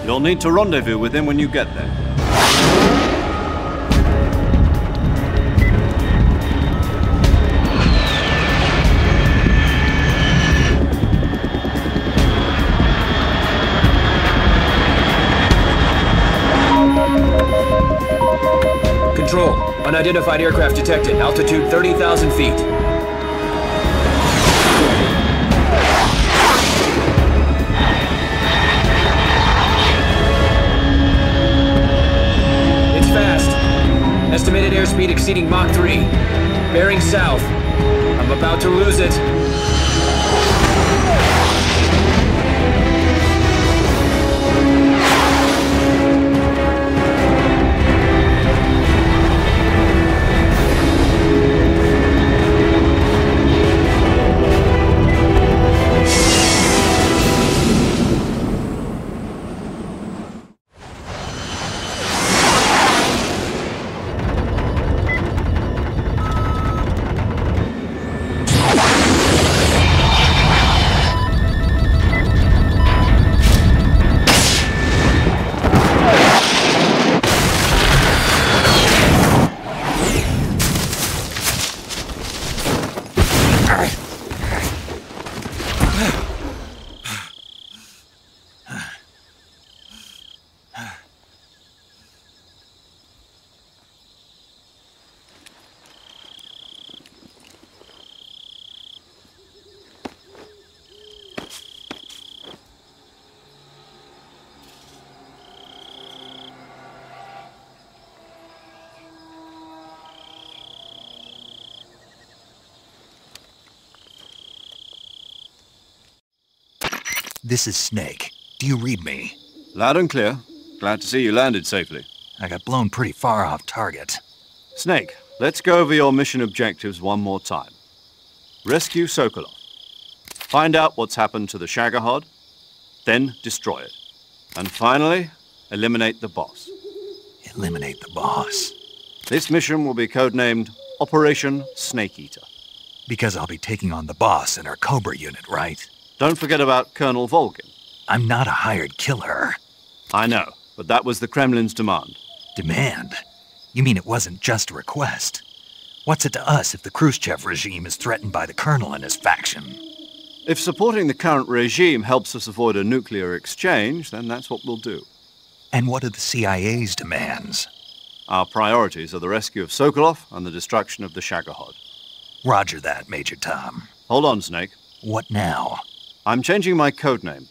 You'll need to rendezvous with him when you get there. Control. Unidentified aircraft detected. Altitude 30,000 feet. It's fast. Estimated airspeed exceeding Mach 3. Bearing south. I'm about to lose it. This is Snake. Do you read me? Loud and clear. Glad to see you landed safely. I got blown pretty far off target. Snake, let's go over your mission objectives one more time. Rescue Sokolov. Find out what's happened to the Shagohod, then destroy it. And finally, eliminate the boss. Eliminate the boss. This mission will be codenamed Operation Snake Eater. Because I'll be taking on the boss in our Cobra unit, right? Don't forget about Colonel Volgin. I'm not a hired killer. I know, but that was the Kremlin's demand. Demand? You mean it wasn't just a request? What's it to us if the Khrushchev regime is threatened by the Colonel and his faction? If supporting the current regime helps us avoid a nuclear exchange, then that's what we'll do. And what are the CIA's demands? Our priorities are the rescue of Sokolov and the destruction of the Shagohod. Roger that, Major Tom. Hold on, Snake. What now? I'm changing my codename.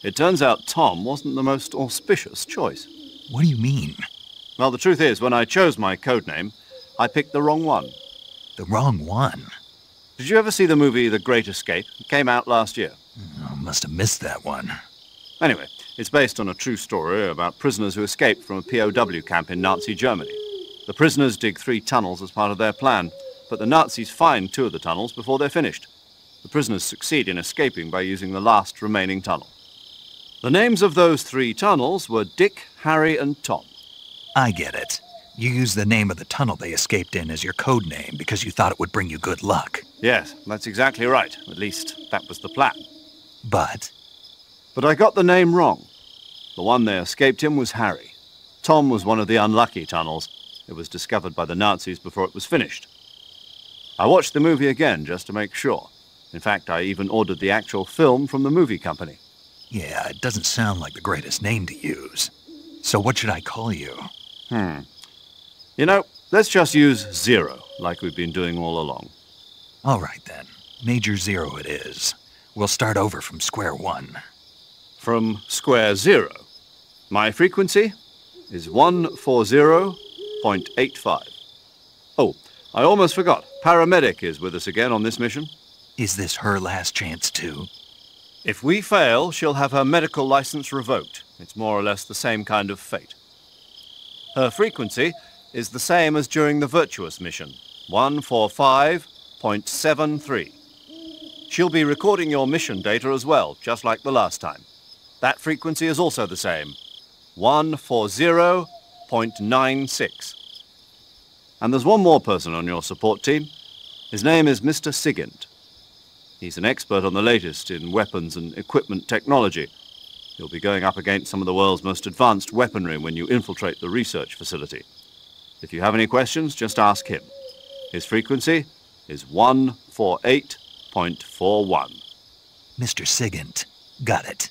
It turns out Tom wasn't the most auspicious choice. What do you mean? Well, the truth is, when I chose my codename, I picked the wrong one. The wrong one? Did you ever see the movie The Great Escape? It came out last year. I must have missed that one. Anyway, it's based on a true story about prisoners who escaped from a POW camp in Nazi Germany. The prisoners dig 3 tunnels as part of their plan, but the Nazis find 2 of the tunnels before they're finished. The prisoners succeed in escaping by using the last remaining tunnel. The names of those 3 tunnels were Dick, Harry, and Tom. I get it. You used the name of the tunnel they escaped in as your code name because you thought it would bring you good luck. Yes, that's exactly right. At least, that was the plan. But I got the name wrong. The one they escaped in was Harry. Tom was one of the unlucky tunnels. It was discovered by the Nazis before it was finished. I watched the movie again just to make sure. In fact, I even ordered the actual film from the movie company. Yeah, it doesn't sound like the greatest name to use. So what should I call you? You know, let's just use Zero, like we've been doing all along. All right, then. Major Zero it is. We'll start over from square one. From square 0. My frequency is 140.85. Oh, I almost forgot. Paramedic is with us again on this mission. Is this her last chance, too? If we fail, she'll have her medical license revoked. It's more or less the same kind of fate. Her frequency is the same as during the Virtuous mission, 145.73. She'll be recording your mission data as well, just like the last time. That frequency is also the same, 140.96. And there's one more person on your support team. His name is Mr. Sigint. He's an expert on the latest in weapons and equipment technology. You'll be going up against some of the world's most advanced weaponry when you infiltrate the research facility. If you have any questions, just ask him. His frequency is 148.41. Mr. Sigint. Got it.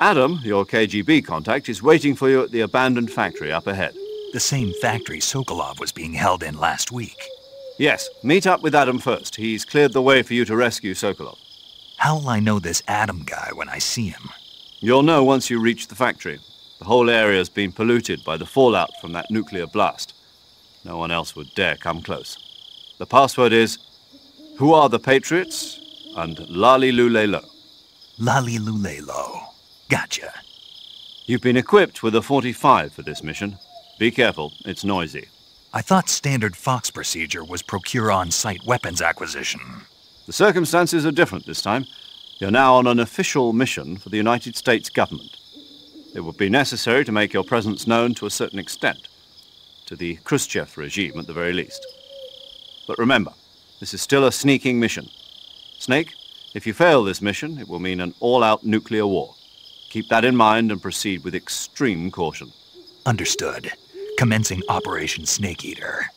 Adam, your KGB contact, is waiting for you at the abandoned factory up ahead. The same factory Sokolov was being held in last week. Yes, meet up with Adam first. He's cleared the way for you to rescue Sokolov. How'll I know this Adam guy when I see him? You'll know once you reach the factory. The whole area's been polluted by the fallout from that nuclear blast. No one else would dare come close. The password is, "Who are the Patriots?" and "Lali Lulelo." Lali Lulelo. Gotcha. You've been equipped with a 45 for this mission. Be careful, it's noisy. I thought standard Fox procedure was procure on-site weapons acquisition. The circumstances are different this time. You're now on an official mission for the United States government. It would be necessary to make your presence known to a certain extent, to the Khrushchev regime at the very least. But remember, this is still a sneaking mission. Snake, if you fail this mission, it will mean an all-out nuclear war. Keep that in mind and proceed with extreme caution. Understood. Commencing Operation Snake Eater.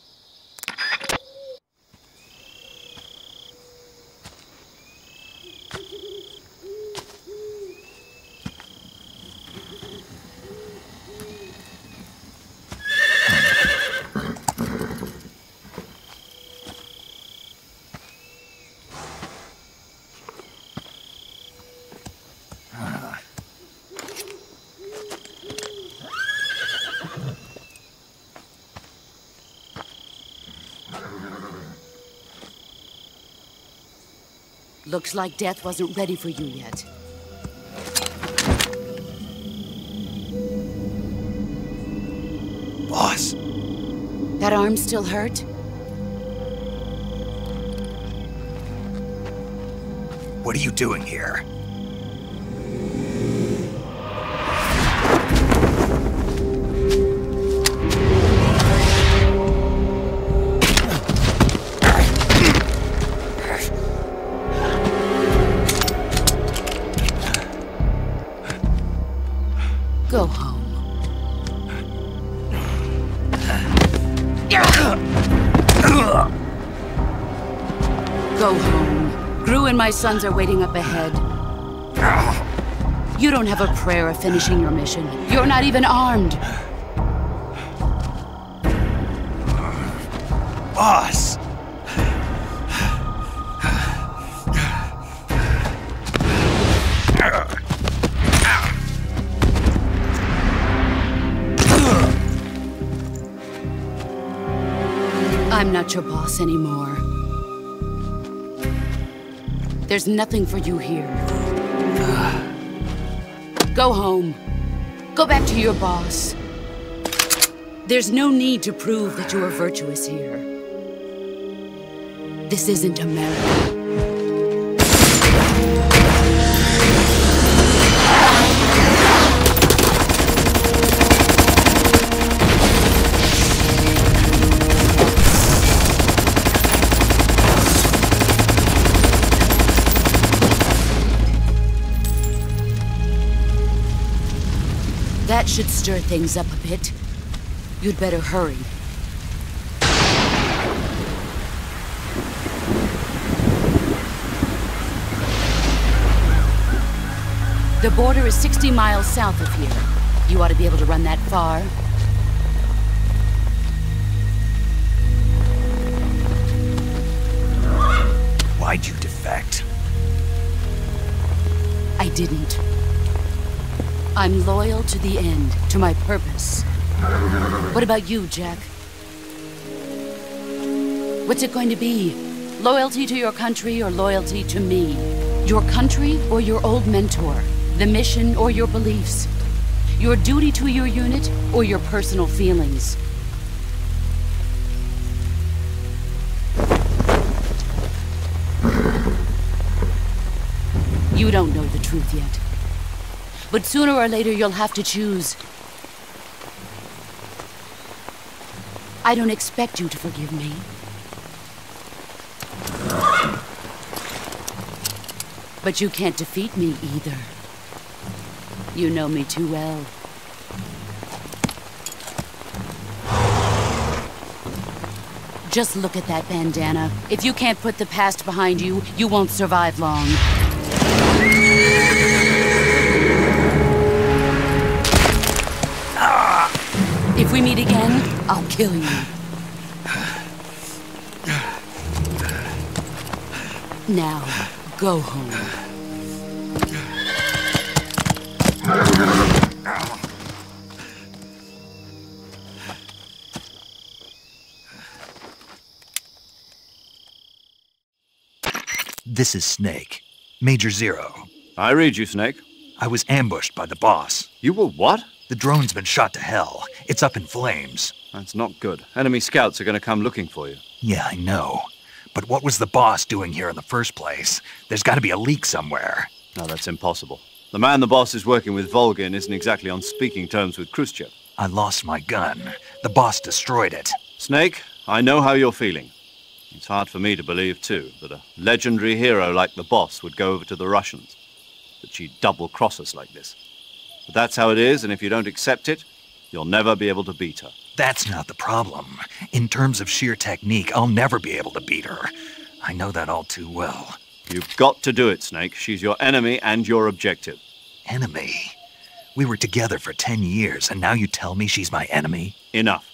Looks like death wasn't ready for you yet. Boss! That arm still hurt? What are you doing here? Go home. Go home. Gru and my sons are waiting up ahead. You don't have a prayer of finishing your mission. You're not even armed. Boss! I'm not your boss anymore. There's nothing for you here. Go home. Go back to your boss. There's no need to prove that you are virtuous here. This isn't America. That should stir things up a bit. You'd better hurry. The border is 60 miles south of here. You ought to be able to run that far. Why'd you defect? I didn't. I'm loyal to the end, to my purpose. What about you, Jack? What's it going to be? Loyalty to your country or loyalty to me? Your country or your old mentor? The mission or your beliefs? Your duty to your unit or your personal feelings? You don't know the truth yet. But sooner or later, you'll have to choose. I don't expect you to forgive me. But you can't defeat me either. You know me too well. Just look at that bandana. If you can't put the past behind you, you won't survive long. If we meet again, I'll kill you. Now, go home. This is Snake. Major Zero. I read you, Snake. I was ambushed by the boss. You were what? The drone's been shot to hell. It's up in flames. That's not good. Enemy scouts are going to come looking for you. Yeah, I know. But what was the boss doing here in the first place? There's got to be a leak somewhere. No, that's impossible. The man the boss is working with, Volgin, isn't exactly on speaking terms with Khrushchev. I lost my gun. The boss destroyed it. Snake, I know how you're feeling. It's hard for me to believe, too, that a legendary hero like the boss would go over to the Russians. That she'd double-cross us like this. But that's how it is, and if you don't accept it, you'll never be able to beat her. That's not the problem. In terms of sheer technique, I'll never be able to beat her. I know that all too well. You've got to do it, Snake. She's your enemy and your objective. Enemy? We were together for 10 years, and now you tell me she's my enemy? Enough.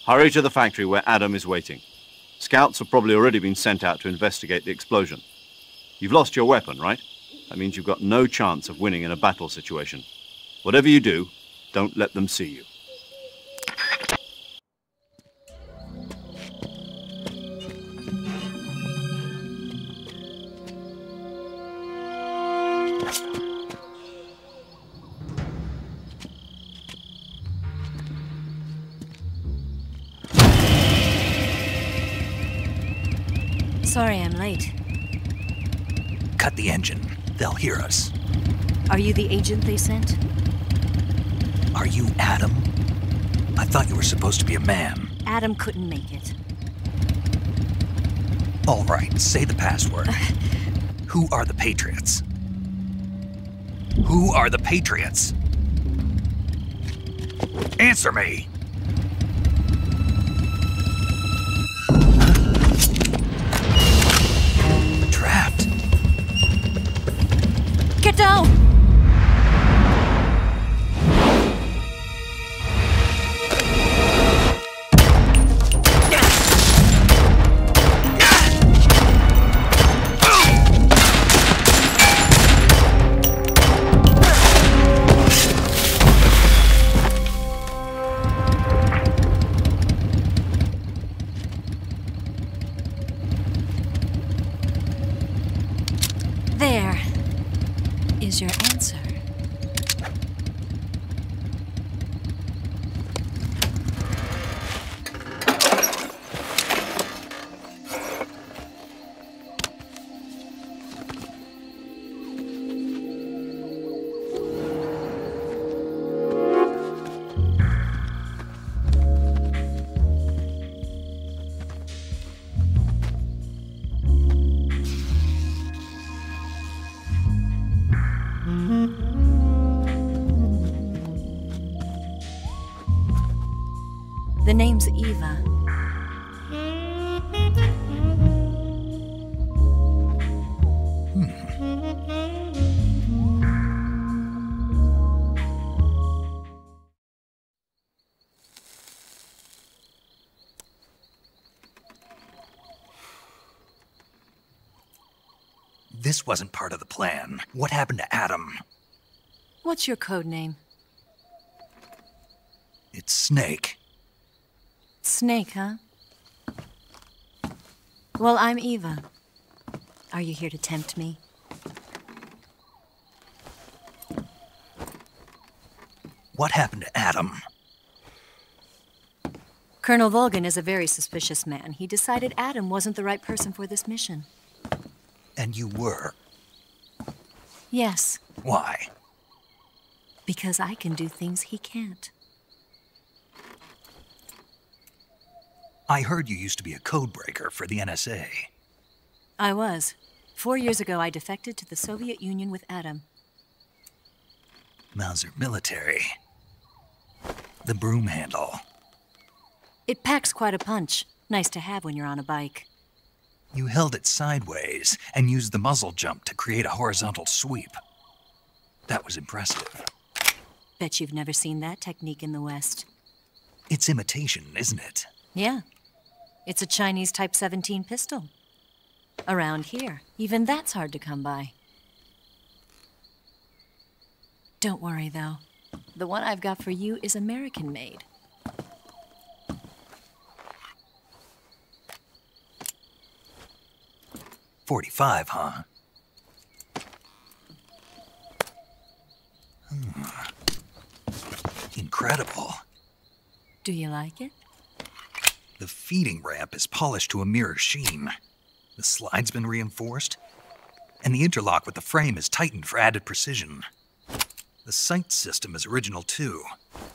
Hurry to the factory where Adam is waiting. Scouts have probably already been sent out to investigate the explosion. You've lost your weapon, right? That means you've got no chance of winning in a battle situation. Whatever you do, don't let them see you. Sorry I'm late. Cut the engine. They'll hear us. Are you the agent they sent? Are you Adam? I thought you were supposed to be a man. Adam couldn't make it. All right, say the password. Who are the Patriots? Who are the Patriots? Answer me! Trapped. Get down! There is your answer. The name's Eva. This wasn't part of the plan. What happened to Adam? What's your code name? It's Snake. Snake, huh? Well, I'm Eva. Are you here to tempt me? What happened to Adam? Colonel Volgin is a very suspicious man. He decided Adam wasn't the right person for this mission. And you were? Yes. Why? Because I can do things he can't. I heard you used to be a codebreaker for the NSA. I was. 4 years ago, I defected to the Soviet Union with Adam. Mauser military. The broom handle. It packs quite a punch. Nice to have when you're on a bike. You held it sideways and used the muzzle jump to create a horizontal sweep. That was impressive. Bet you've never seen that technique in the West. It's imitation, isn't it? Yeah. It's a Chinese Type 17 pistol. Around here, even that's hard to come by. Don't worry, though. The one I've got for you is American-made. .45, huh? Incredible. Do you like it? The feeding ramp is polished to a mirror sheen. The slide's been reinforced, and the interlock with the frame is tightened for added precision. The sight system is original too.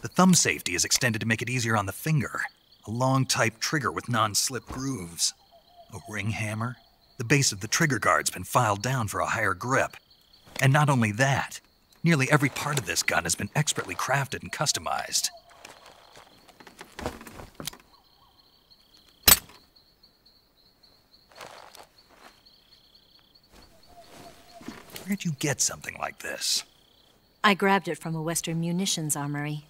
The thumb safety is extended to make it easier on the finger. A long type trigger with non-slip grooves. A ring hammer. The base of the trigger guard's been filed down for a higher grip. And not only that, nearly every part of this gun has been expertly crafted and customized. Where'd you get something like this? I grabbed it from a Western munitions armory.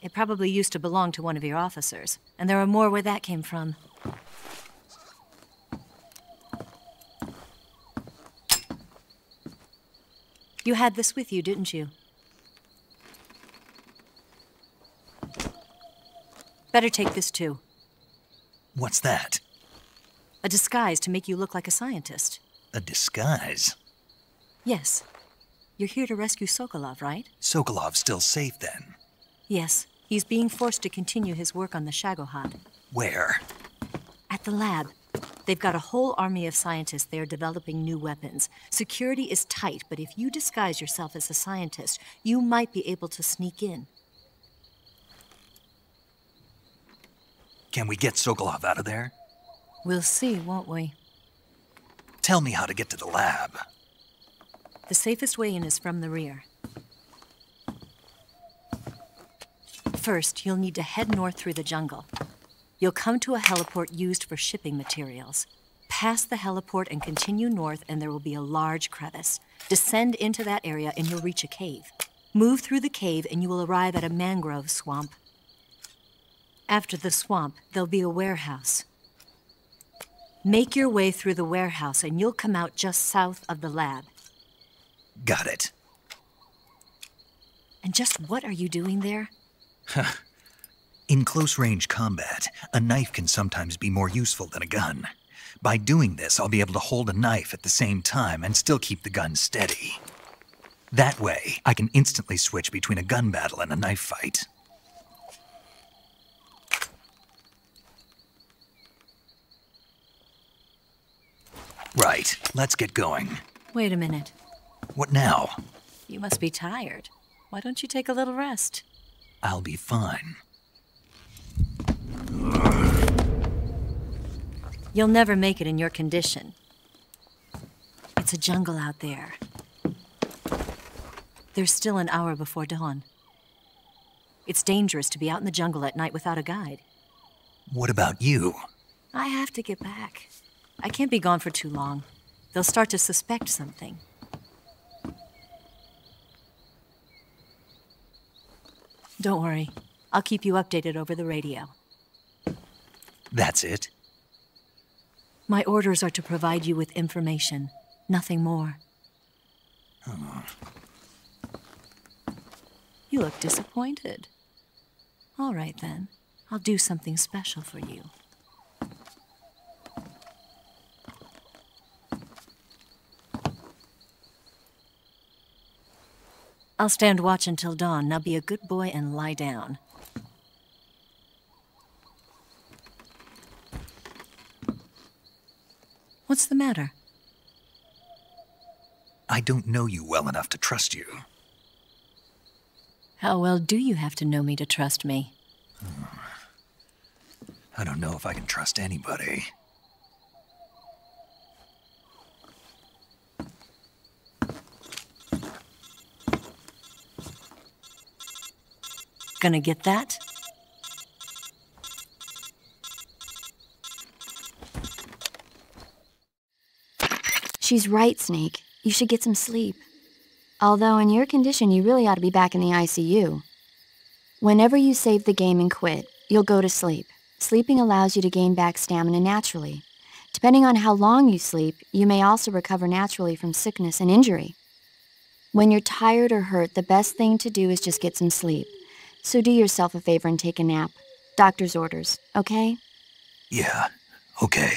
It probably used to belong to one of your officers, and there are more where that came from. You had this with you, didn't you? Better take this too. What's that? A disguise to make you look like a scientist. A disguise? Yes. You're here to rescue Sokolov, right? Sokolov's still safe then? Yes. He's being forced to continue his work on the Shagohod. Where? At the lab. They've got a whole army of scientists there developing new weapons. Security is tight, but if you disguise yourself as a scientist, you might be able to sneak in. Can we get Sokolov out of there? We'll see, won't we? Tell me how to get to the lab. The safest way in is from the rear. First, you'll need to head north through the jungle. You'll come to a heliport used for shipping materials. Pass the heliport and continue north, and there will be a large crevice. Descend into that area and you'll reach a cave. Move through the cave and you will arrive at a mangrove swamp. After the swamp, there'll be a warehouse. Make your way through the warehouse and you'll come out just south of the lab. Got it. And just what are you doing there? In close-range combat, a knife can sometimes be more useful than a gun. By doing this, I'll be able to hold a knife at the same time and still keep the gun steady. That way, I can instantly switch between a gun battle and a knife fight. Right, let's get going. Wait a minute. What now? You must be tired. Why don't you take a little rest? I'll be fine. You'll never make it in your condition. It's a jungle out there. There's still an hour before dawn. It's dangerous to be out in the jungle at night without a guide. What about you? I have to get back. I can't be gone for too long. They'll start to suspect something. Don't worry. I'll keep you updated over the radio. That's it? My orders are to provide you with information, nothing more. Oh. You look disappointed. All right, then. I'll do something special for you. I'll stand watch until dawn. Now be a good boy and lie down. What's the matter? I don't know you well enough to trust you. How well do you have to know me to trust me? I don't know if I can trust anybody. Gonna get that? She's right, Snake. You should get some sleep. Although in your condition, you really ought to be back in the ICU. Whenever you save the game and quit, you'll go to sleep. Sleeping allows you to gain back stamina naturally. Depending on how long you sleep, you may also recover naturally from sickness and injury. When you're tired or hurt, the best thing to do is just get some sleep. So do yourself a favor and take a nap. Doctor's orders, okay? Yeah, okay.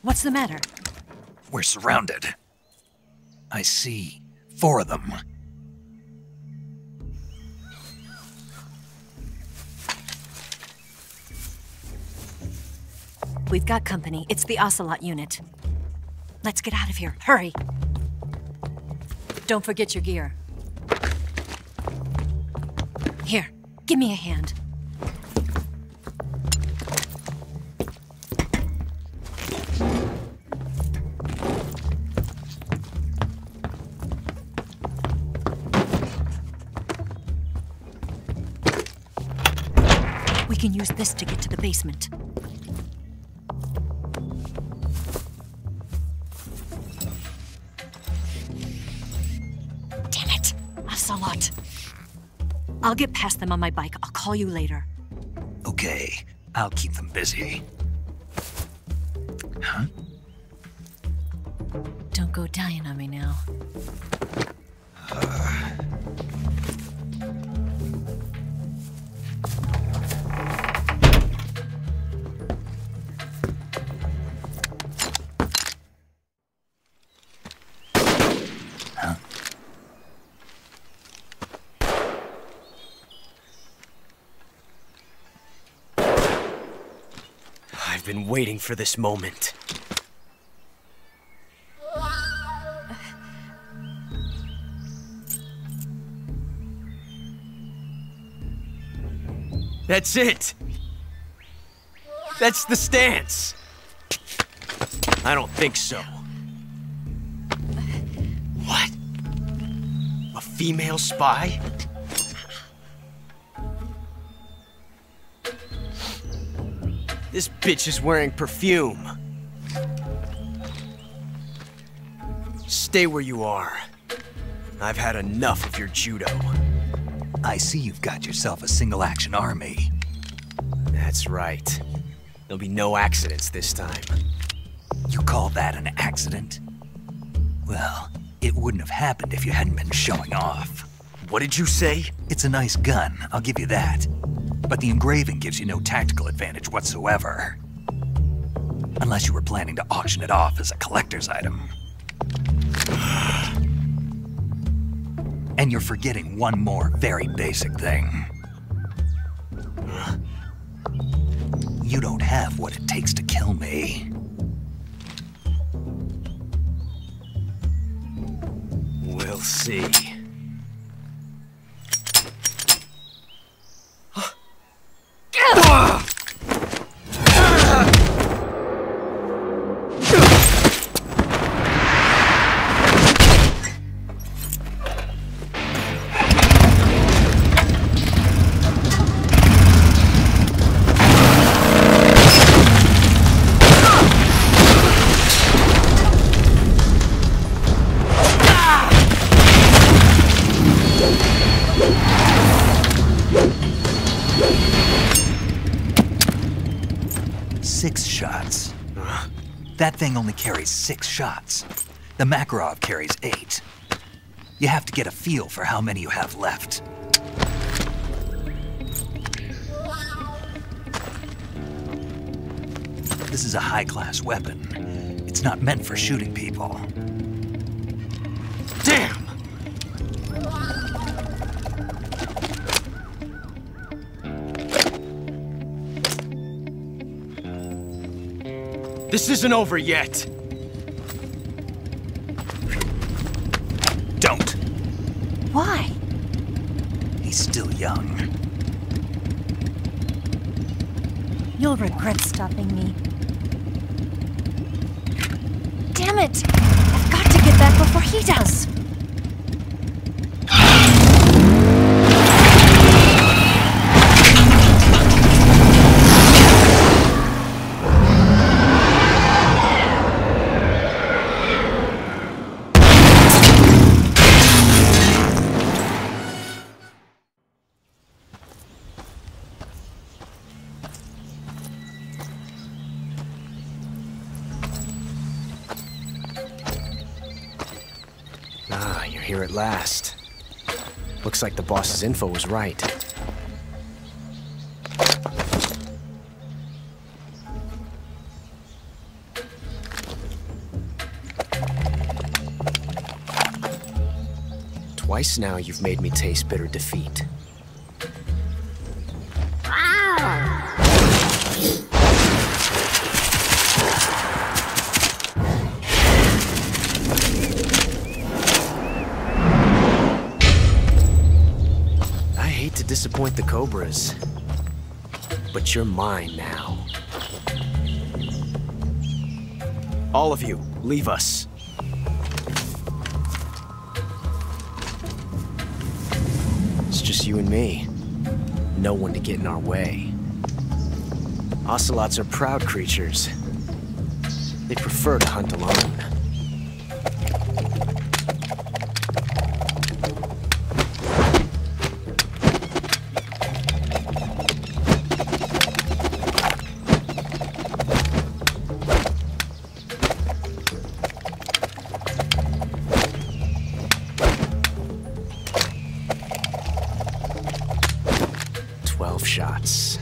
What's the matter? We're surrounded. I see 4 of them. We've got company. It's the Ocelot unit. Let's get out of here. Hurry! Don't forget your gear. Here, give me a hand. We can use this to get to the basement. Damn it! Ocelot. I'll get past them on my bike. I'll call you later. Okay, I'll keep them busy. Huh? Don't go dying on me now. I've been waiting for this moment. That's it! That's the stance! I don't think so. What? A female spy? This bitch is wearing perfume. Stay where you are. I've had enough of your judo. I see you've got yourself a single-action army. That's right. There'll be no accidents this time. You call that an accident? Well, it wouldn't have happened if you hadn't been showing off. What did you say? It's a nice gun, I'll give you that. But the engraving gives you no tactical advantage whatsoever. Unless you were planning to auction it off as a collector's item. And you're forgetting one more very basic thing. You don't have what it takes to kill me. We'll see. That thing only carries 6 shots. The Makarov carries 8. You have to get a feel for how many you have left. This is a high-class weapon. It's not meant for shooting people. Damn! This isn't over yet. Don't. Why? He's still young. You'll regret stopping me. Damn it! I've got to get back before he does. Here at last. Looks like the boss's info was right. Twice now you've made me taste bitter defeat. Disappoint the Cobras, but you're mine now. All of you, leave us. It's just you and me. No one to get in our way. Ocelots are proud creatures. They prefer to hunt alone. Shots.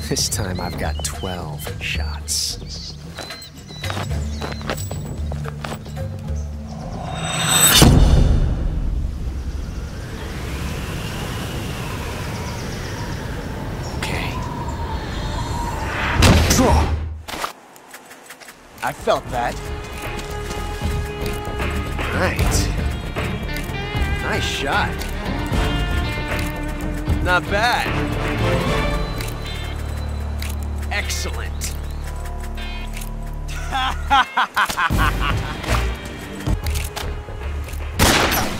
This time I've got 12 shots. I felt that. Right. Nice shot. Not bad. Excellent.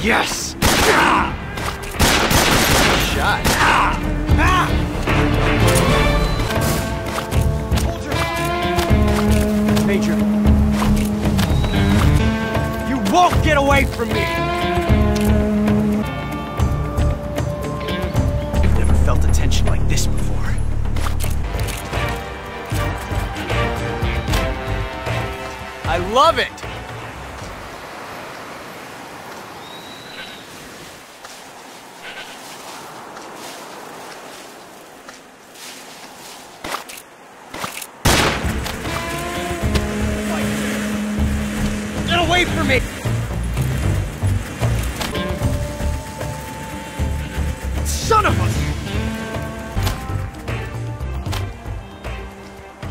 Yes! Nice shot. Major, you won't get away from me! I've never felt a tension like this before. I love it! Away from me! Son of a...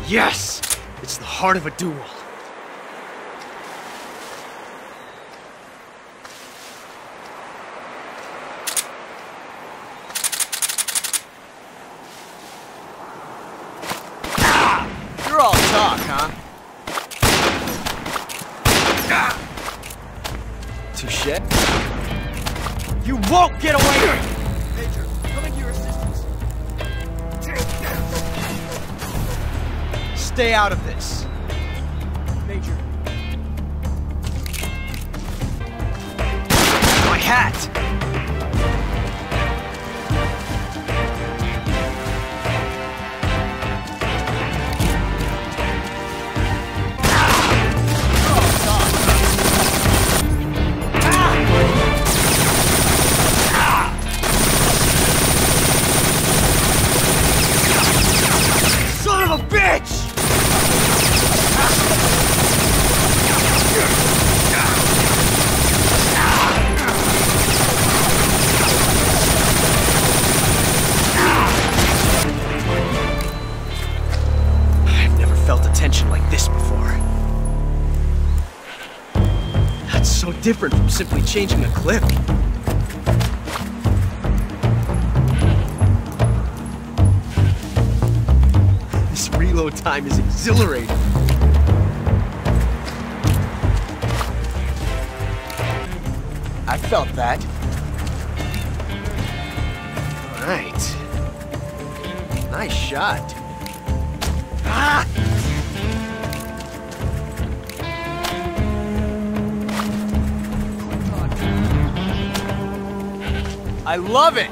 Yes! It's the heart of a duel. You're all talk, huh? Touché. You won't get away! Major, coming to your assistance. Stay out of this. Major. My hat! Different from simply changing a clip. This reload time is exhilarating. I felt that. All right. Nice shot. Ah! I love it!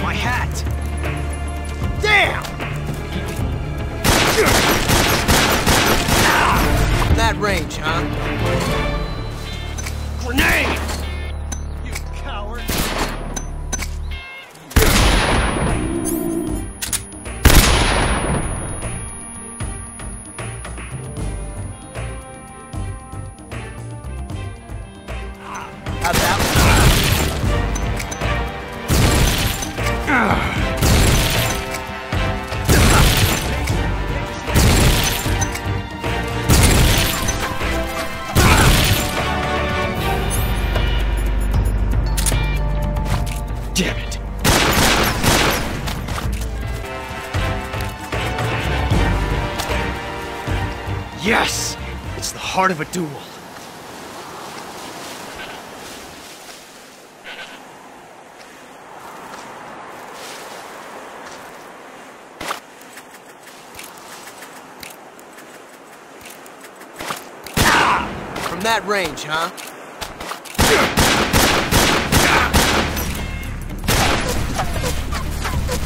My hat! Damn! That range, huh? Grenade! You coward! How'd that Yes! It's the heart of a duel. From that range, huh?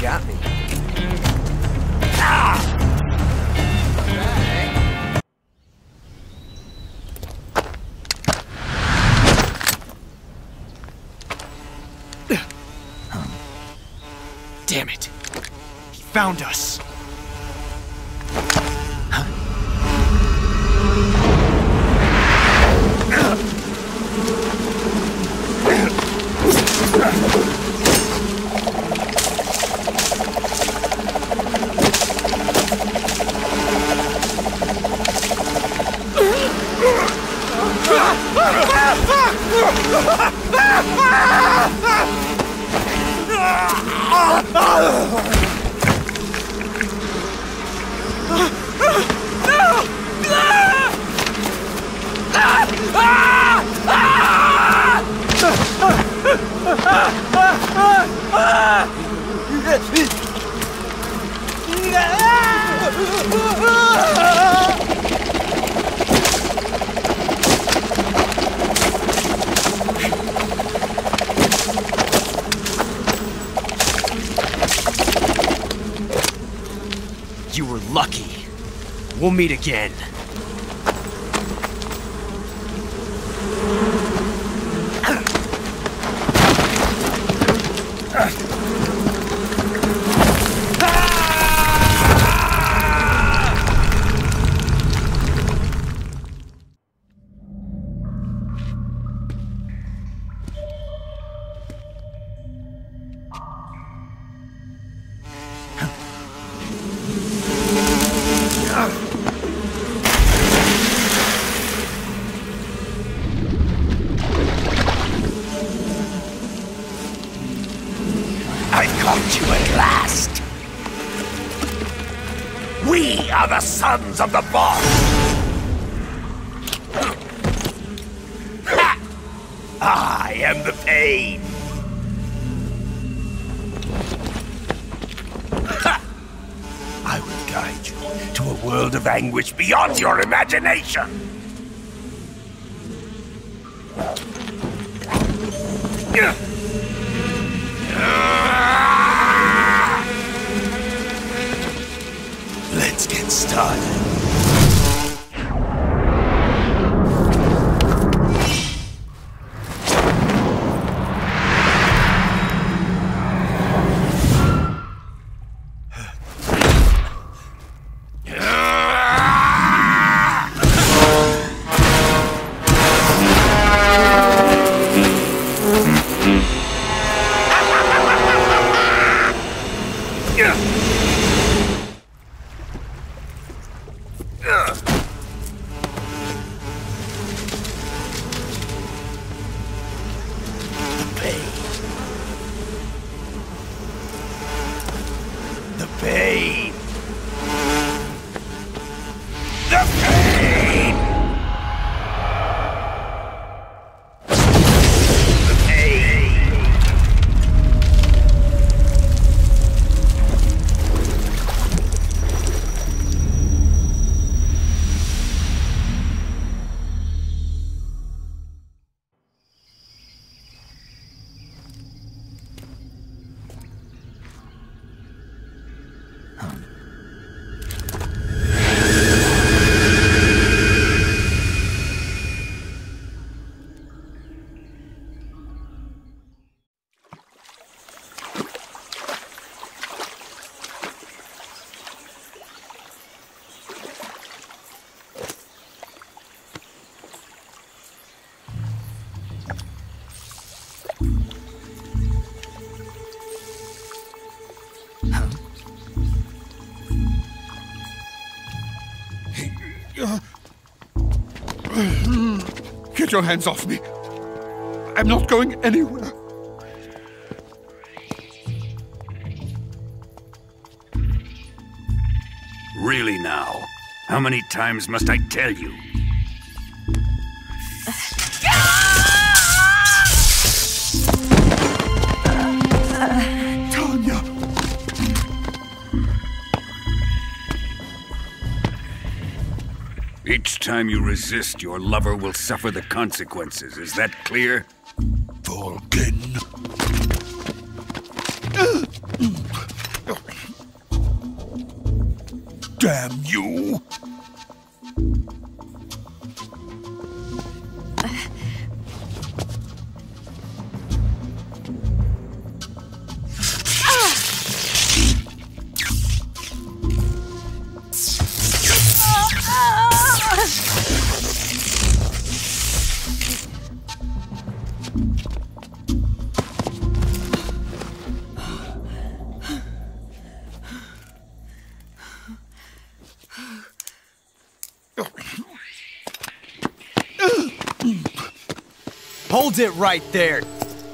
Got me. Damn it. He found us. You were lucky. We'll meet again. The sons of the boss! I am the pain! I will guide you to a world of anguish beyond your imagination! Let's get started. Get your hands off me. I'm not going anywhere. Really now? How many times must I tell you? Tanya! Each time you resist, your lover will suffer the consequences. Is that clear? Volgin. Damn you! Hold it right there,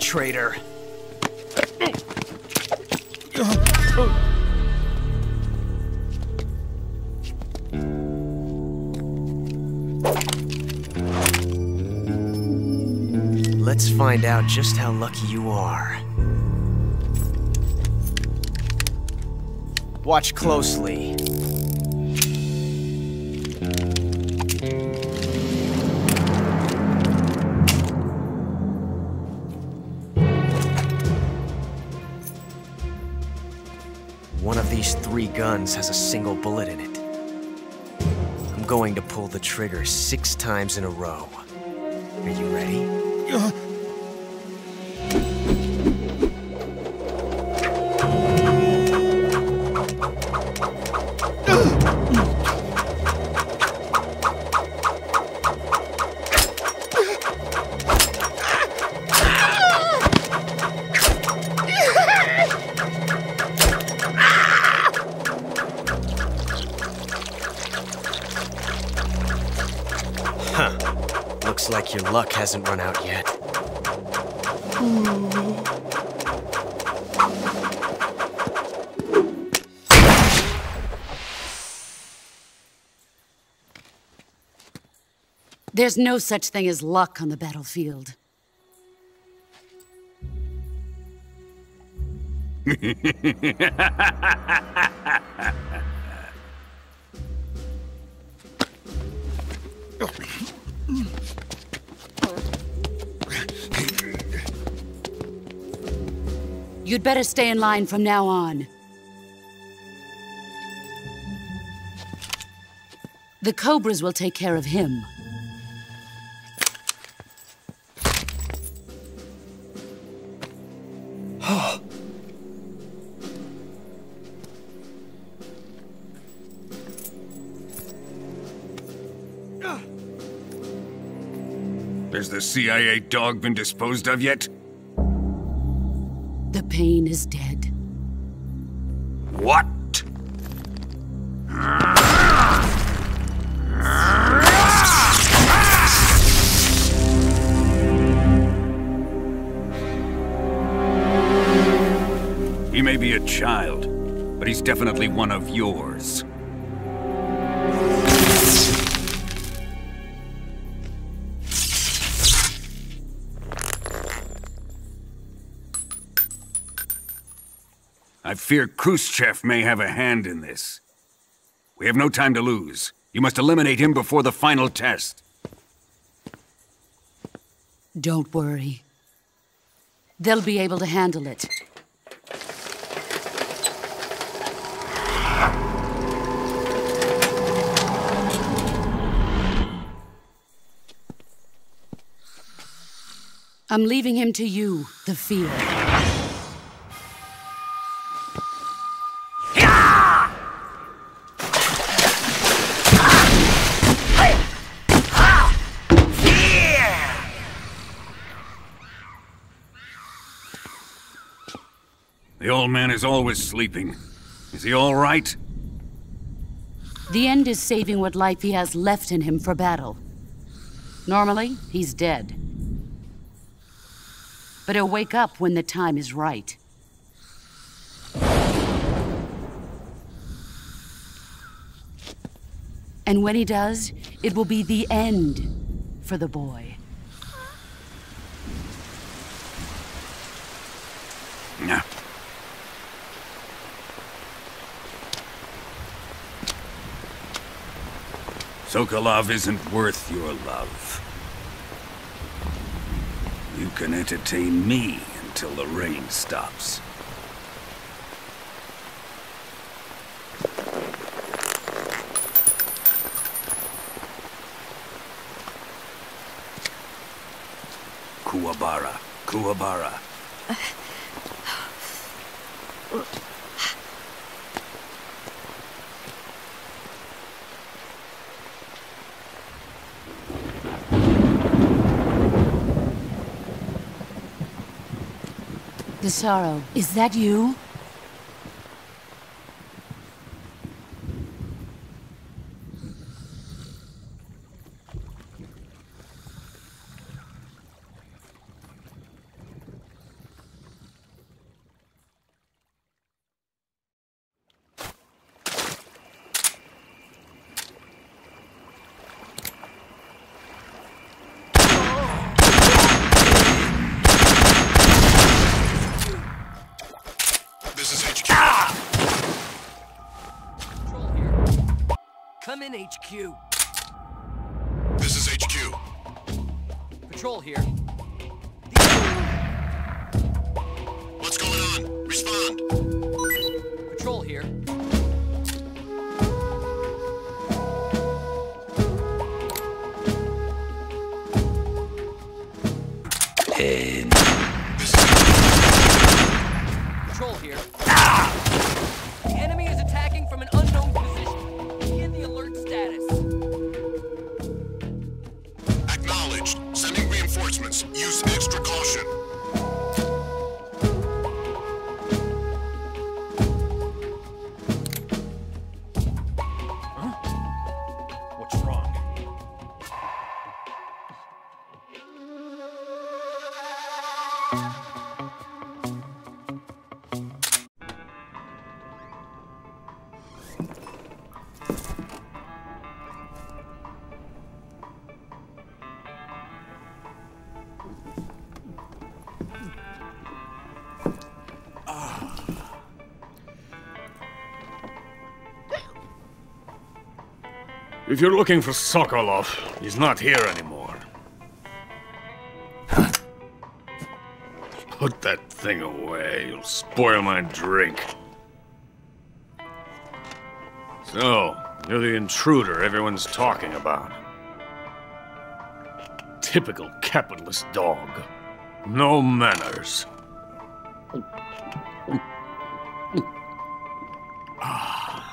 traitor. Let's find out just how lucky you are. Watch closely. One of these 3 guns has a single bullet in it. I'm going to pull the trigger 6 times in a row. Are you ready? Looks like your luck hasn't run out yet. There's no such thing as luck on the battlefield. You'd better stay in line from now on. The Cobras will take care of him. Has the CIA dog been disposed of yet? The pain is dead. What? He may be a child, but he's definitely one of yours. I fear Khrushchev may have a hand in this. We have no time to lose. You must eliminate him before the final test. Don't worry. They'll be able to handle it. I'm leaving him to you, the field. The old man is always sleeping. Is he all right? The end is saving what life he has left in him for battle. Normally, he's dead. But he'll wake up when the time is right. And when he does, it will be the end for the boy. Yeah. Sokolov isn't worth your love. You can entertain me until the rain stops. Kuwabara, Kuwabara. Desaro, is that you? Come in, HQ. This is HQ. Patrol here. What's going on? Respond. Patrol here. And... Patrol here. The enemy is attacking from an unknown position. Be in the alert status. Acknowledged. Sending reinforcements. Use extra caution. What's wrong? If you're looking for Sokolov, he's not here anymore. Put that thing away, you'll spoil my drink. So, you're the intruder everyone's talking about. Typical capitalist dog. No manners.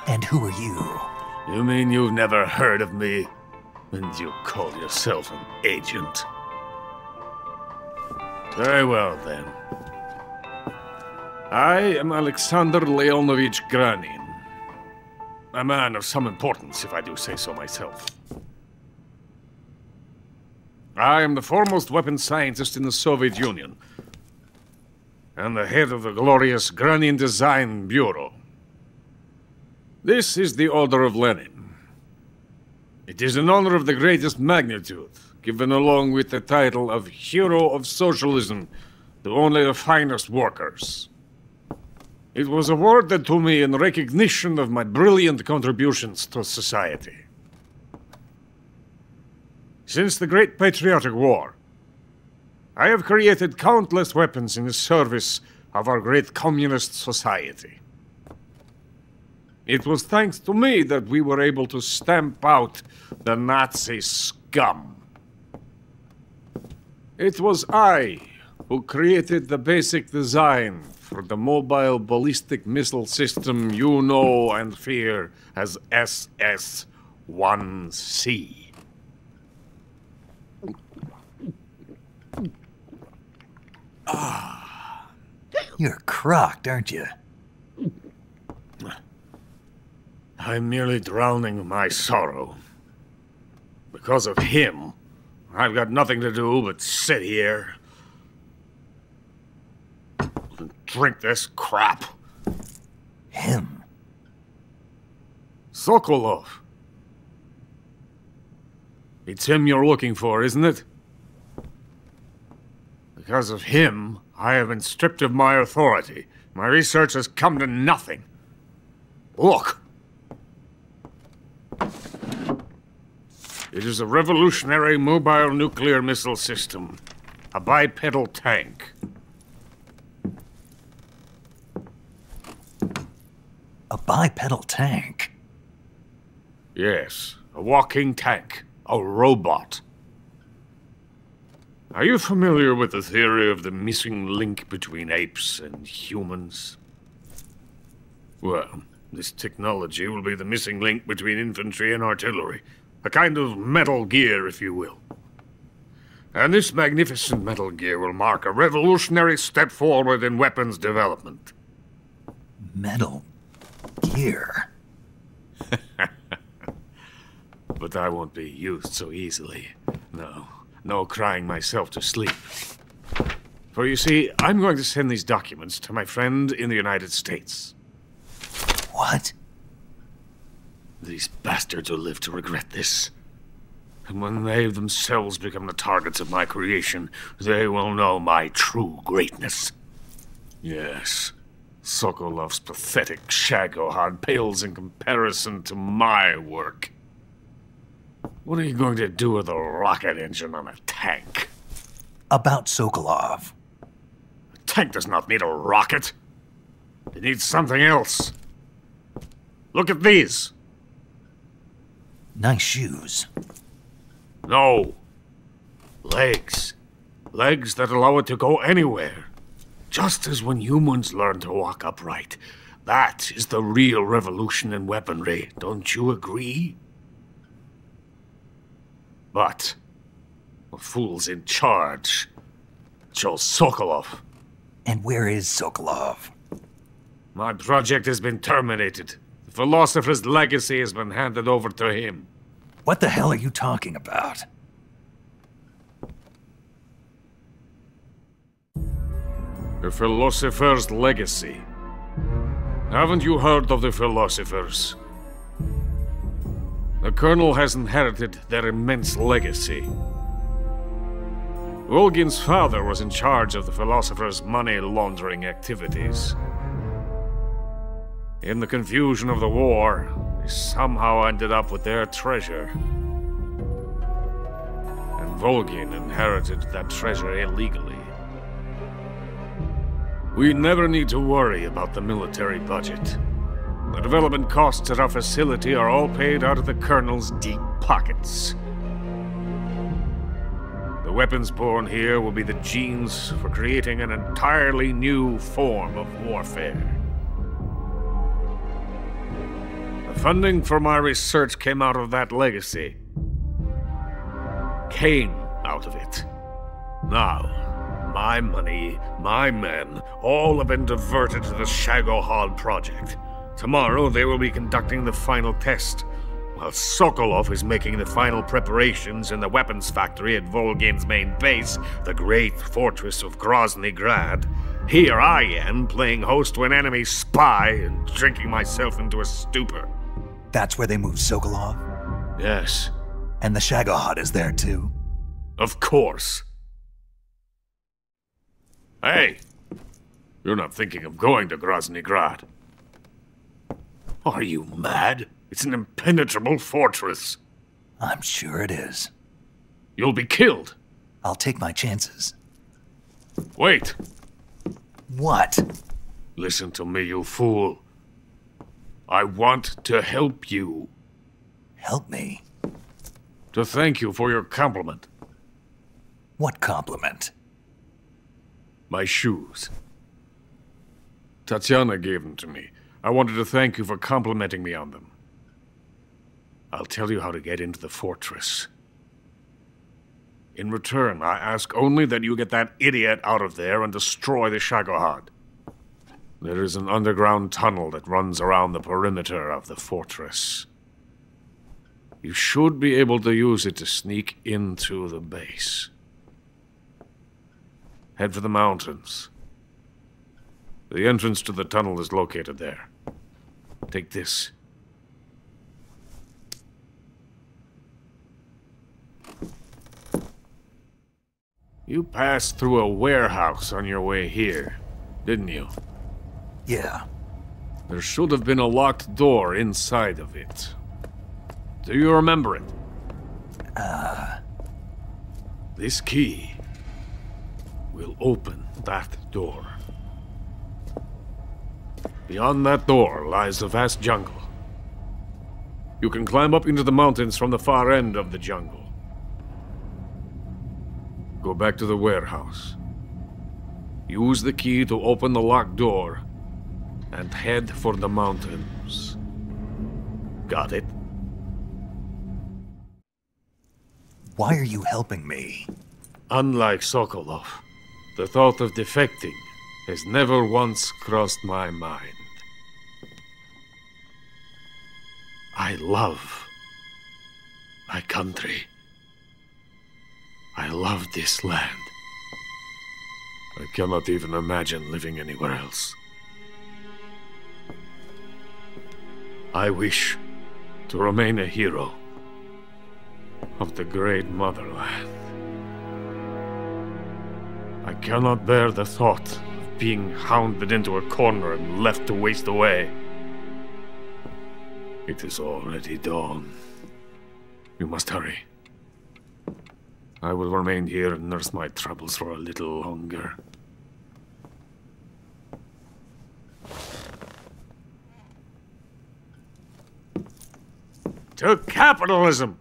And who are you? You mean you've never heard of me? And you call yourself an agent? Very well, then. I am Alexander Leonovich Granin. A man of some importance, if I do say so myself. I am the foremost weapons scientist in the Soviet Union, and the head of the glorious Granin Design Bureau. This is the Order of Lenin. It is an honor of the greatest magnitude, given along with the title of Hero of Socialism to only the finest workers. It was awarded to me in recognition of my brilliant contributions to society. Since the Great Patriotic War, I have created countless weapons in the service of our great communist society. It was thanks to me that we were able to stamp out the Nazi scum. It was I who created the basic design for the mobile ballistic missile system you know and fear as SS-1C. You're crocked, aren't you? I'm merely drowning my sorrow. Because of him, I've got nothing to do but sit here and drink this crap. Him? Sokolov. It's him you're looking for, isn't it? Because of him, I have been stripped of my authority. My research has come to nothing. Look! It is a revolutionary mobile nuclear missile system. A bipedal tank. A bipedal tank? Yes, a walking tank. A robot. Are you familiar with the theory of the missing link between apes and humans? Well, this technology will be the missing link between infantry and artillery. A kind of Metal Gear, if you will. And this magnificent Metal Gear will mark a revolutionary step forward in weapons development. Metal Gear? But I won't be used so easily. No crying myself to sleep. For you see, I'm going to send these documents to my friend in the United States. What? These bastards will live to regret this. And when they themselves become the targets of my creation, they will know my true greatness. Yes, Sokolov's pathetic Shagohod pales in comparison to my work. What are you going to do with a rocket engine on a tank? About Sokolov. A tank does not need a rocket. It needs something else. Look at these. Nice shoes. No. Legs. Legs that allow it to go anywhere. Just as when humans learn to walk upright. That is the real revolution in weaponry. Don't you agree? But the fool's in charge. Chose Sokolov. And where is Sokolov? My project has been terminated. The philosopher's legacy has been handed over to him. What the hell are you talking about? The philosopher's legacy. Haven't you heard of the philosophers? The Colonel has inherited their immense legacy. Volgin's father was in charge of the philosophers' money laundering activities. In the confusion of the war, they somehow ended up with their treasure. And Volgin inherited that treasure illegally. We never need to worry about the military budget. The development costs at our facility are all paid out of the Colonel's deep pockets. The weapons born here will be the genes for creating an entirely new form of warfare. The funding for my research came out of that legacy. Came out of it. Now, my money, my men, all have been diverted to the Shagohod project. Tomorrow they will be conducting the final test, while Sokolov is making the final preparations in the weapons factory at Volgin's main base, the great fortress of Grozny Grad. Here I am, playing host to an enemy spy and drinking myself into a stupor. That's where they moved Sokolov? Yes. And the Shagohod is there too? Of course. Hey! You're not thinking of going to Grozny Grad. Are you mad? It's an impenetrable fortress. I'm sure it is. You'll be killed. I'll take my chances. Wait. What? Listen to me, you fool. I want to help you. Help me? To thank you for your compliment. What compliment? My shoes. Tatiana gave them to me. I wanted to thank you for complimenting me on them. I'll tell you how to get into the fortress. In return, I ask only that you get that idiot out of there and destroy the Shagohod. There is an underground tunnel that runs around the perimeter of the fortress. You should be able to use it to sneak into the base. Head for the mountains. The entrance to the tunnel is located there. Take this. You passed through a warehouse on your way here, didn't you? Yeah. There should have been a locked door inside of it. Do you remember it? This key will open that door. Beyond that door lies a vast jungle. You can climb up into the mountains from the far end of the jungle. Go back to the warehouse. Use the key to open the locked door and head for the mountains. Got it? Why are you helping me? Unlike Sokolov, the thought of defecting has never once crossed my mind. I love my country. I love this land. I cannot even imagine living anywhere else. I wish to remain a hero of the great motherland. I cannot bear the thought of being hounded into a corner and left to waste away. It is already dawn. You must hurry. I will remain here and nurse my troubles for a little longer. To capitalism!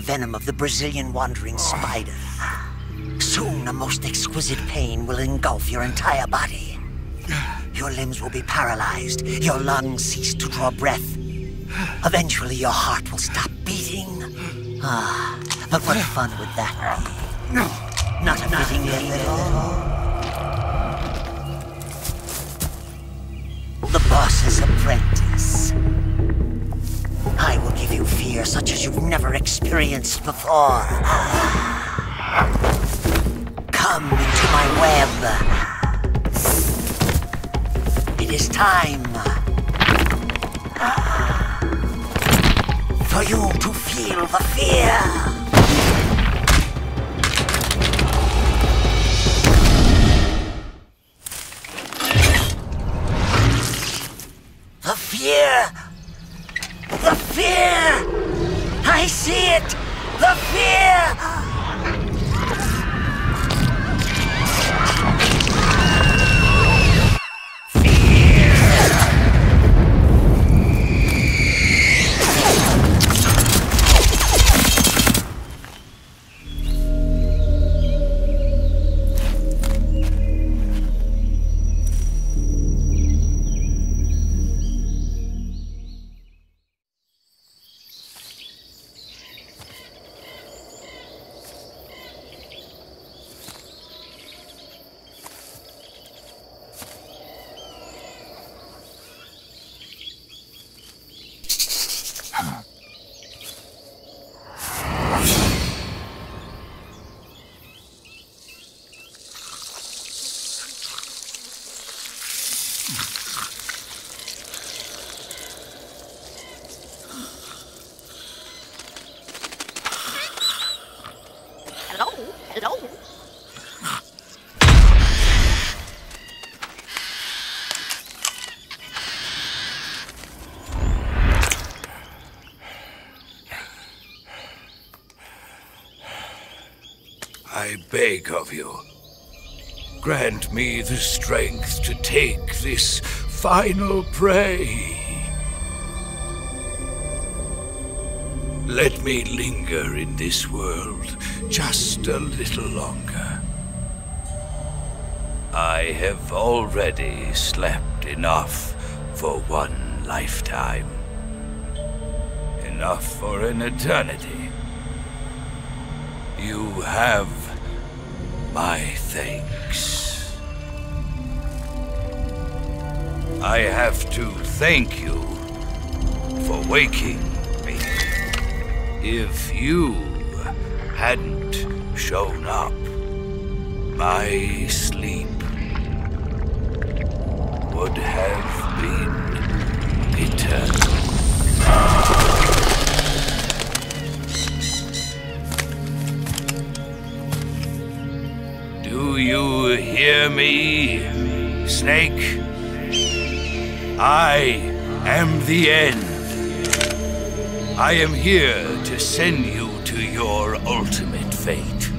Venom of the Brazilian wandering spider. Soon a most exquisite pain will engulf your entire body. Your limbs will be paralyzed, your lungs cease to draw breath. Eventually your heart will stop beating. But what fun would that be? Not a fitting name at all. The boss's apprentice. I will give you fear such as you've never experienced before. Come into my web. It is time for you to feel the fear. The fear! The fear! I see it! The fear! I beg of you, grant me the strength to take this final prey. Let me linger in this world just a little longer. I have already slept enough for one lifetime. Enough for an eternity. You have my thanks. I have to thank you for waking me. If you hadn't shown up, my sleep would have been eternal. Do you hear me, Snake? I am the end. I am here to send you to your ultimate fate.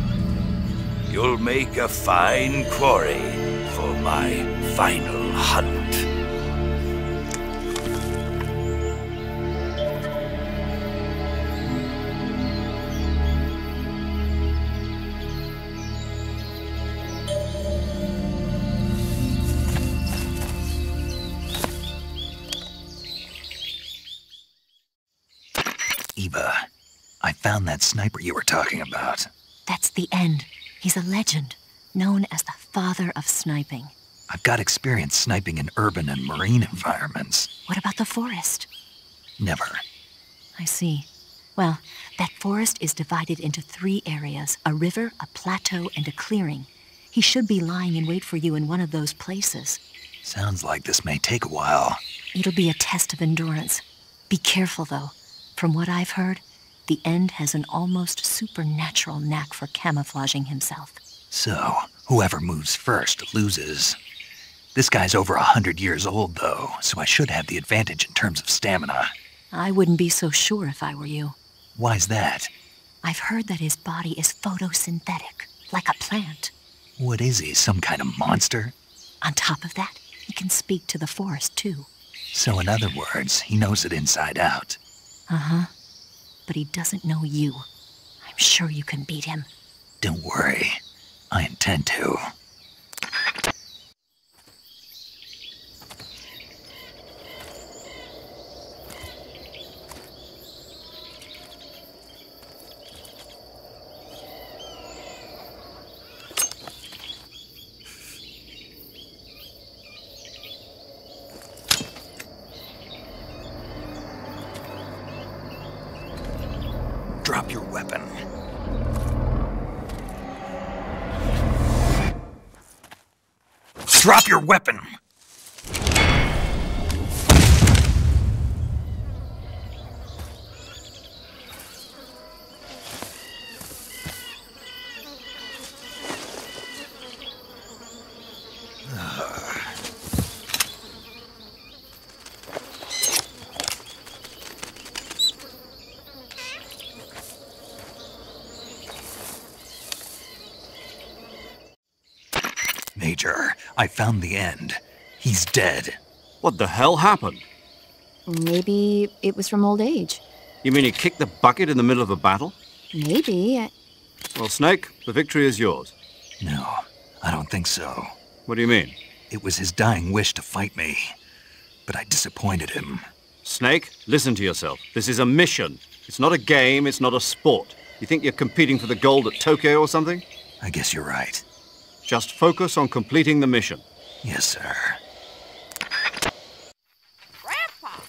You'll make a fine quarry for my final hunt. Eva, I found that sniper you were talking about. That's the end. He's a legend, known as the father of sniping. I've got experience sniping in urban and marine environments. What about the forest? Never. I see. Well, that forest is divided into 3 areas, a river, a plateau, and a clearing. He should be lying in wait for you in one of those places. Sounds like this may take a while. It'll be a test of endurance. Be careful, though. From what I've heard, the End has an almost supernatural knack for camouflaging himself. So, whoever moves first loses. This guy's over 100 years old, though, so I should have the advantage in terms of stamina. I wouldn't be so sure if I were you. Why's that? I've heard that his body is photosynthetic, like a plant. What is he, some kind of monster? On top of that, he can speak to the forest, too. So in other words, he knows it inside out. Uh-huh. But he doesn't know you. I'm sure you can beat him. Don't worry. I intend to. Drop your weapon. Drop your weapon! Major, I found the End. He's dead. What the hell happened? Maybe it was from old age. You mean he kicked the bucket in the middle of a battle? Maybe. Well, Snake, the victory is yours. No, I don't think so. What do you mean? It was his dying wish to fight me, but I disappointed him. Snake, listen to yourself. This is a mission. It's not a game, it's not a sport. You think you're competing for the gold at Tokyo or something? I guess you're right. Just focus on completing the mission. Yes, sir. Grandpa!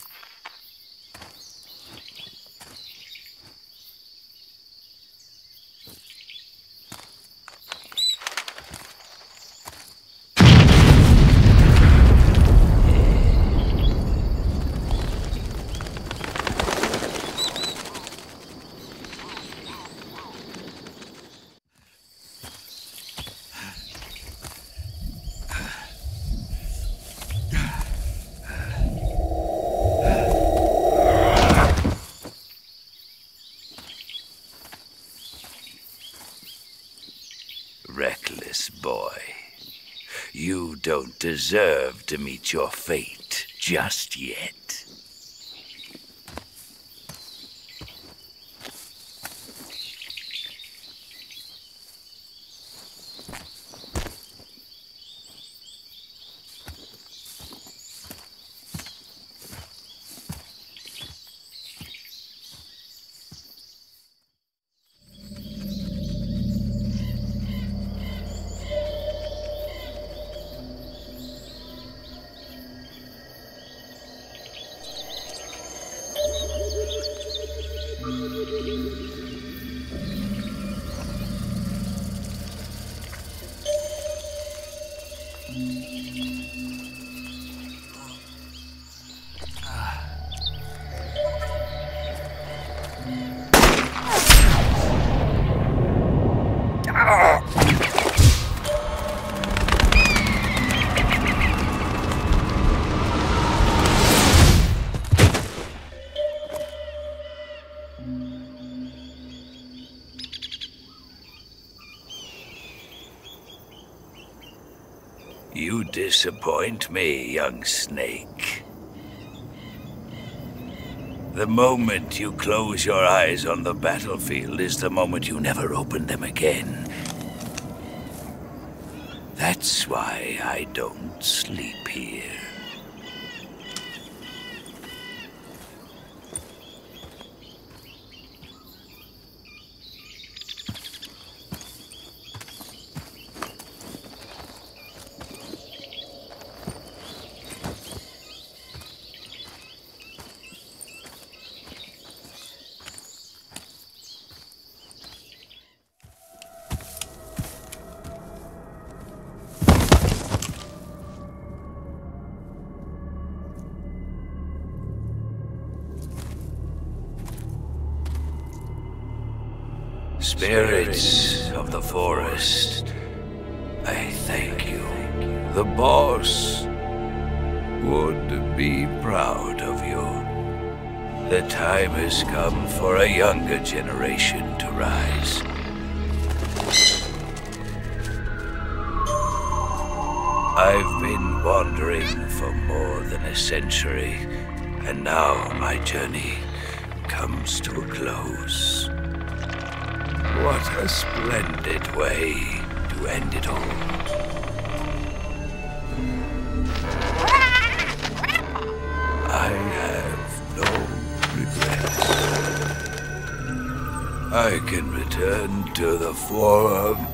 don't deserve to meet your fate just yet. You disappoint me, young snake. The moment you close your eyes on the battlefield is the moment you never open them again. That's why I don't sleep here. Spirits of the forest, I thank you. The boss would be proud of you. The time has come for a younger generation to rise. I've been wandering for more than a century, and now my journey comes to a close. What a splendid way to end it all. I have no regrets. I can return to the forum.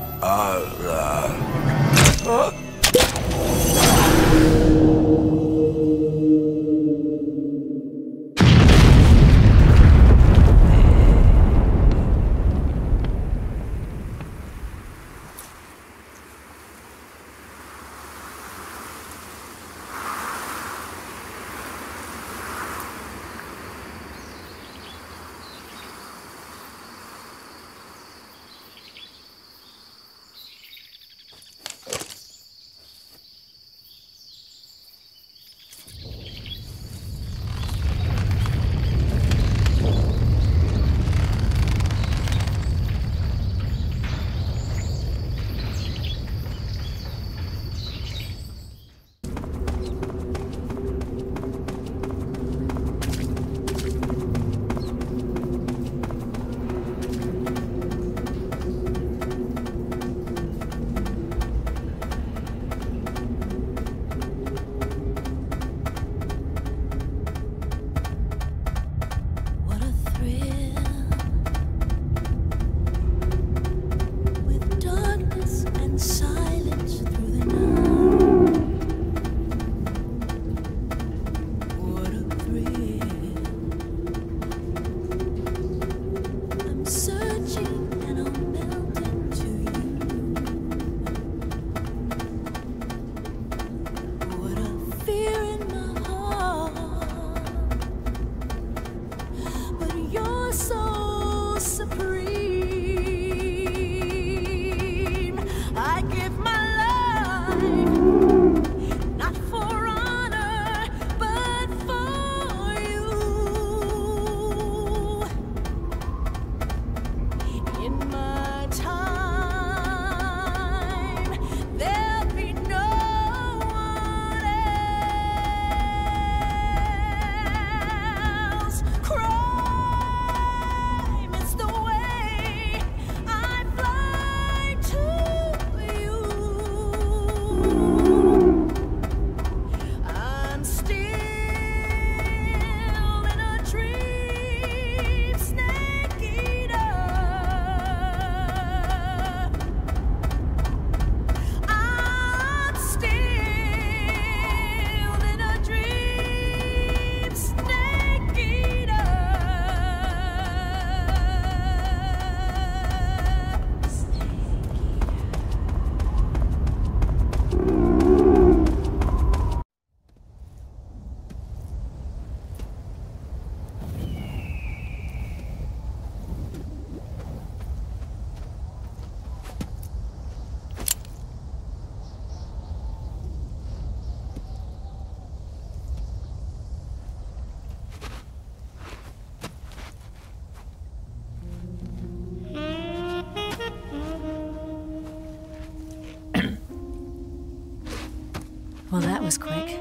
Well, that was quick.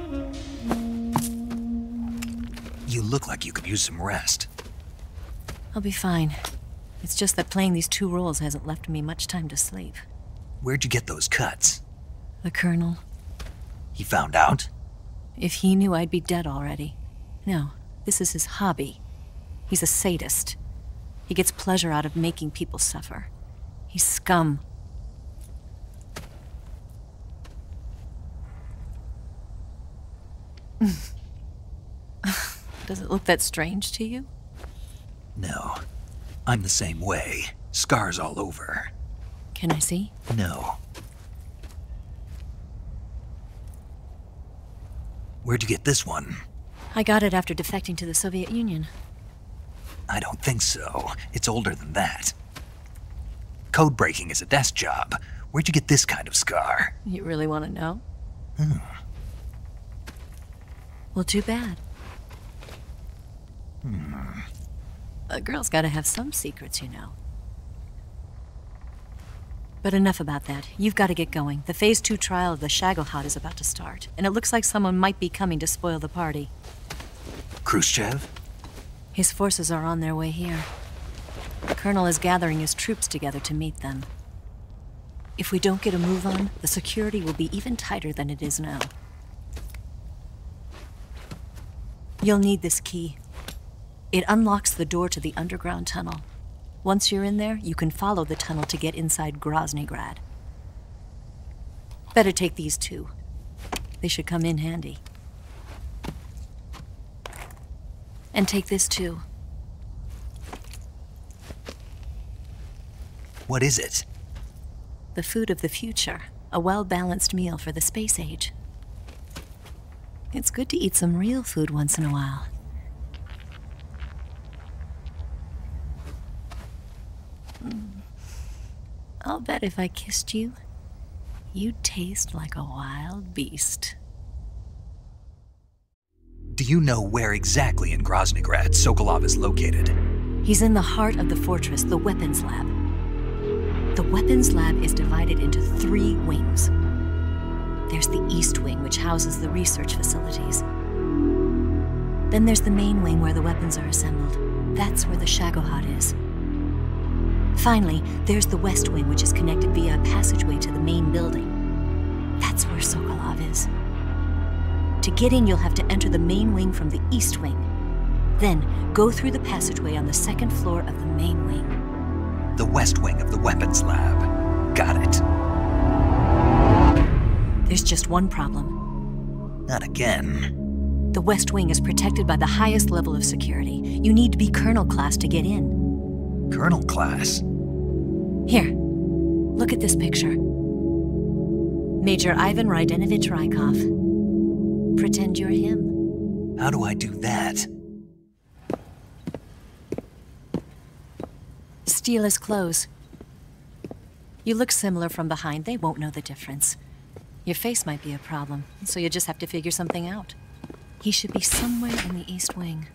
You look like you could use some rest. I'll be fine. It's just that playing these 2 roles hasn't left me much time to sleep. Where'd you get those cuts? The Colonel. He found out? If he knew, I'd be dead already. No, this is his hobby. He's a sadist. He gets pleasure out of making people suffer. He's scum. Does it look that strange to you? No. I'm the same way. Scars all over. Can I see? No. Where'd you get this one? I got it after defecting to the Soviet Union. I don't think so. It's older than that. Code breaking is a desk job. Where'd you get this kind of scar? You really want to know? Hmm. Well, too bad. A girl's gotta have some secrets, you know. But enough about that. You've got to get going. The Phase 2 trial of the Shagohod is about to start, and it looks like someone might be coming to spoil the party. Khrushchev? His forces are on their way here. The Colonel is gathering his troops together to meet them. If we don't get a move on, the security will be even tighter than it is now. You'll need this key. It unlocks the door to the underground tunnel. Once you're in there, you can follow the tunnel to get inside Groznygrad. Better take these 2. They should come in handy. And take this too. What is it? The food of the future. A well-balanced meal for the space age. It's good to eat some real food once in a while. I'll bet if I kissed you, you'd taste like a wild beast. Do you know where exactly in Groznygrad Sokolov is located? He's in the heart of the fortress, the weapons lab. The weapons lab is divided into 3 wings. There's the East Wing, which houses the research facilities. Then there's the main wing where the weapons are assembled. That's where the Shagohod is. Finally, there's the West Wing, which is connected via a passageway to the main building. That's where Sokolov is. To get in, you'll have to enter the main wing from the East Wing. Then, go through the passageway on the 2nd floor of the main wing. The West Wing of the weapons lab. Got it. There's just one problem. Not again. The West Wing is protected by the highest level of security. You need to be Colonel class to get in. Colonel class? Here, look at this picture. Major Ivan Rydenovich Rykov. Pretend you're him. How do I do that? Steal his clothes. You look similar from behind. They won't know the difference. Your face might be a problem, so you just have to figure something out. He should be somewhere in the East Wing.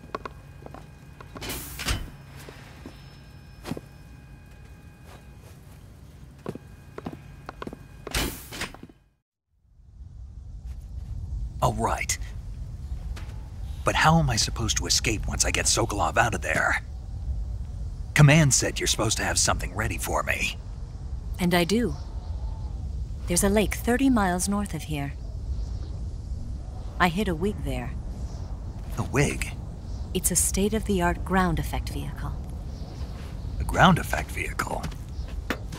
All right. But how am I supposed to escape once I get Sokolov out of there? Command said you're supposed to have something ready for me. And I do. There's a lake 30 miles north of here. I hid a wig there. A wig? It's a state-of-the-art ground effect vehicle. A ground effect vehicle?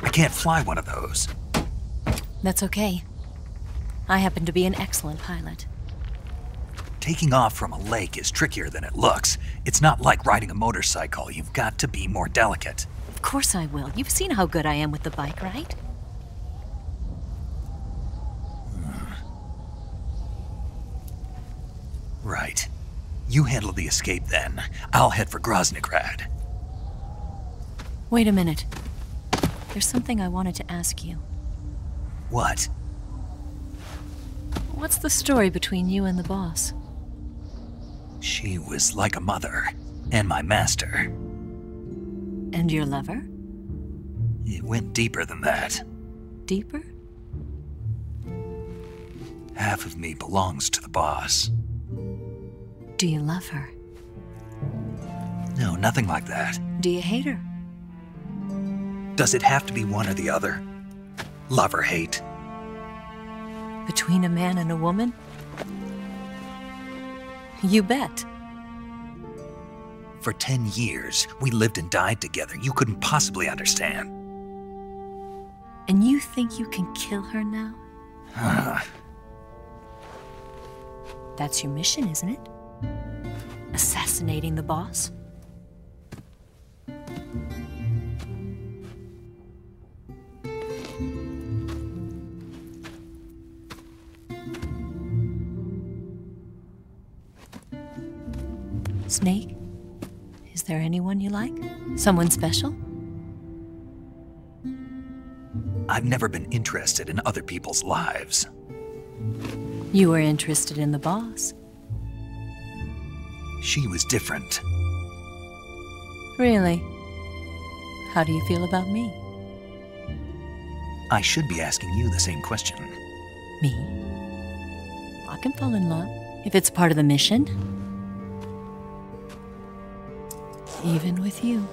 I can't fly one of those. That's okay. I happen to be an excellent pilot. Taking off from a lake is trickier than it looks. It's not like riding a motorcycle. You've got to be more delicate. Of course I will. You've seen how good I am with the bike, right? Right. You handle the escape then. I'll head for Groznygrad. Wait a minute. There's something I wanted to ask you. What? What's the story between you and the boss? She was like a mother, and my master. And your lover? It went deeper than that. Deeper? Half of me belongs to the boss. Do you love her? No, nothing like that. Do you hate her? Does it have to be one or the other? Love or hate? Between a man and a woman? You bet. For 10 years, we lived and died together. You couldn't possibly understand. And you think you can kill her now? That's your mission, isn't it? Assassinating the boss? Snake? Is there anyone you like? Someone special? I've never been interested in other people's lives. You were interested in the boss. She was different. Really? How do you feel about me? I should be asking you the same question. Me? I can fall in love if it's part of the mission. Even with you.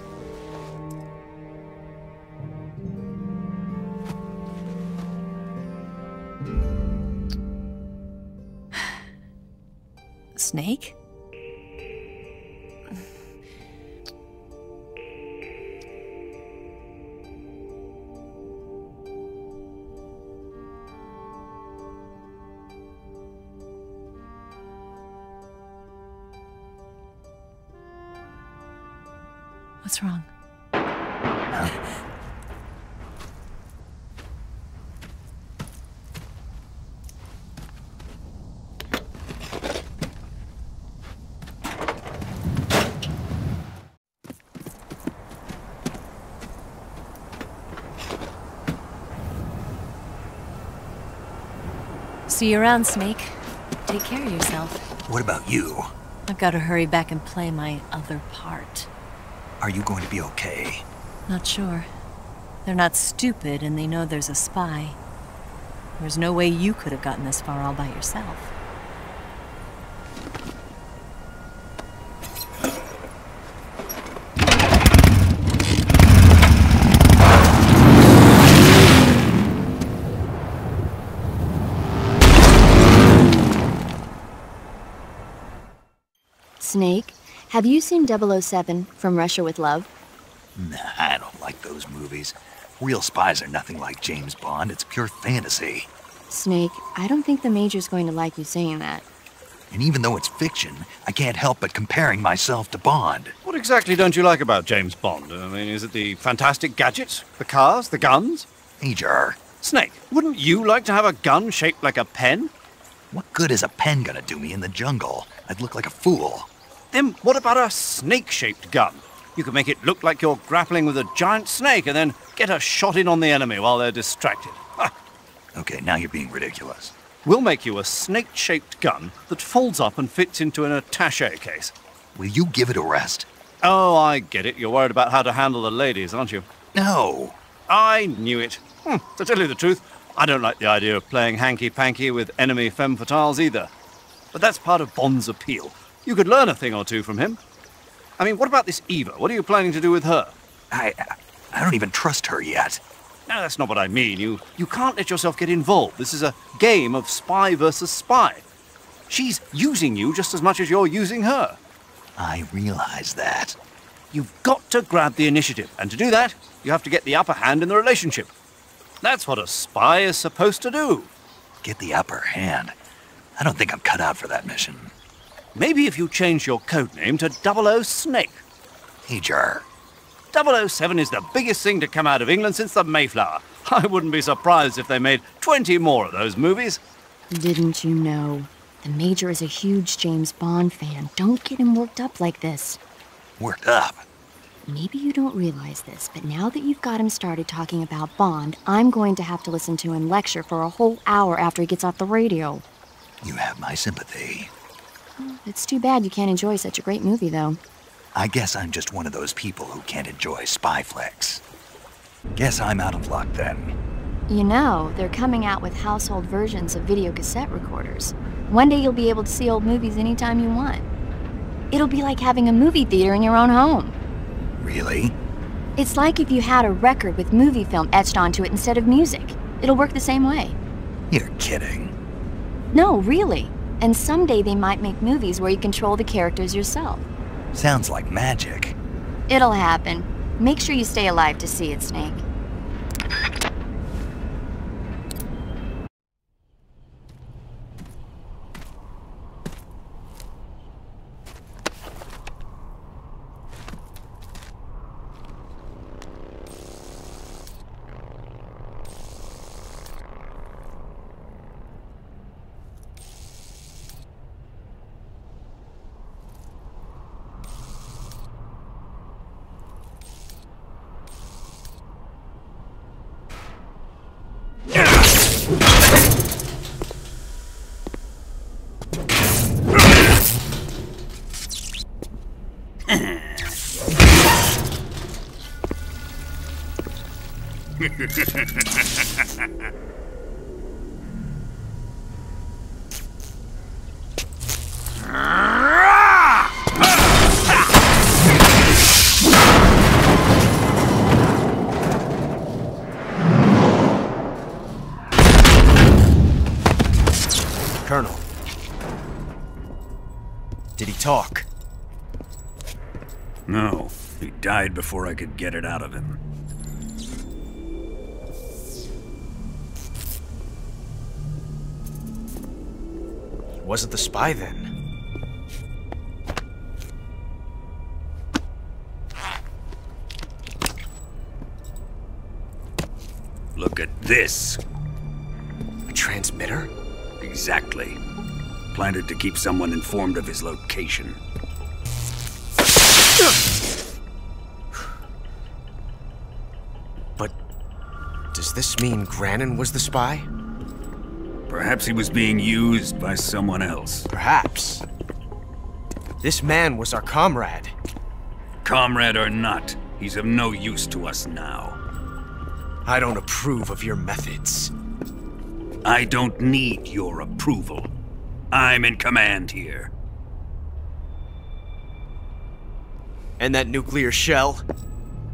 Snake? What's wrong? See you around, Snake. Take care of yourself. What about you? I've got to hurry back and play my other part. Are you going to be okay? Not sure. They're not stupid, and they know there's a spy. There's no way you could have gotten this far all by yourself. Snake, have you seen 007 from Russia with Love? Nah, I don't like those movies. Real spies are nothing like James Bond. It's pure fantasy. Snake, I don't think the Major's going to like you saying that. And even though it's fiction, I can't help but comparing myself to Bond. What exactly don't you like about James Bond? I mean, is it the fantastic gadgets? The cars? The guns? Major. Snake, wouldn't you like to have a gun shaped like a pen? What good is a pen gonna do me in the jungle? I'd look like a fool. Then what about a snake-shaped gun? You could make it look like you're grappling with a giant snake and then get a shot in on the enemy while they're distracted. Ha! Okay, now you're being ridiculous. We'll make you a snake-shaped gun that folds up and fits into an attaché case. Will you give it a rest? Oh, I get it. You're worried about how to handle the ladies, aren't you? No. I knew it. To tell you the truth, I don't like the idea of playing hanky-panky with enemy femme fatales either. But that's part of Bond's appeal. You could learn a thing or two from him. I mean, what about this Eva? What are you planning to do with her? I don't even trust her yet. No, that's not what I mean. You can't let yourself get involved. This is a game of spy versus spy. She's using you just as much as you're using her. I realize that. You've got to grab the initiative, and to do that, you have to get the upper hand in the relationship. That's what a spy is supposed to do. Get the upper hand? I don't think I'm cut out for that mission. Maybe if you change your codename to 00 Snake. Major. 007 is the biggest thing to come out of England since the Mayflower. I wouldn't be surprised if they made 20 more of those movies. Didn't you know? The Major is a huge James Bond fan. Don't get him worked up like this. Worked up? Maybe you don't realize this, but now that you've got him started talking about Bond, I'm going to have to listen to him lecture for a whole hour after he gets off the radio. You have my sympathy. It's too bad you can't enjoy such a great movie, though. I guess I'm just one of those people who can't enjoy spy flicks. Guess I'm out of luck, then. You know, they're coming out with household versions of video cassette recorders. One day you'll be able to see old movies anytime you want. It'll be like having a movie theater in your own home. Really? It's like if you had a record with movie film etched onto it instead of music. It'll work the same way. You're kidding. No, really. And someday they might make movies where you control the characters yourself. Sounds like magic. It'll happen. Make sure you stay alive to see it, Snake. Colonel. Did he talk? No, he died before I could get it out of him. He wasn't the spy then. Look at this. A transmitter? Exactly. Planted to keep someone informed of his location. But does this mean Granin was the spy? Perhaps he was being used by someone else. Perhaps. This man was our comrade. Comrade or not, he's of no use to us now. I don't approve of your methods. I don't need your approval. I'm in command here. And that nuclear shell?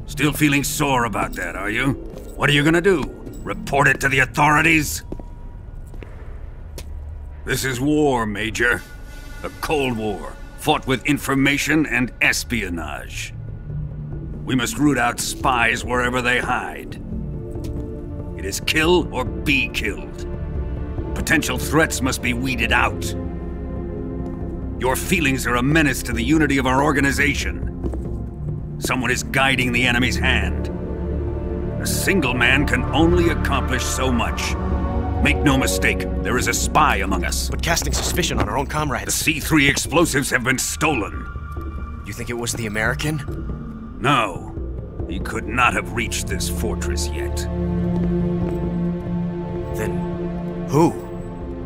Still feeling sore about that, are you? What are you gonna do? Report it to the authorities? This is war, Major. A Cold War, fought with information and espionage. We must root out spies wherever they hide. It is kill or be killed. Potential threats must be weeded out. Your feelings are a menace to the unity of our organization. Someone is guiding the enemy's hand. A single man can only accomplish so much. Make no mistake, there is a spy among us. But casting suspicion on our own comrades... The C3 explosives have been stolen. You think it was the American? No. He could not have reached this fortress yet. Then... who?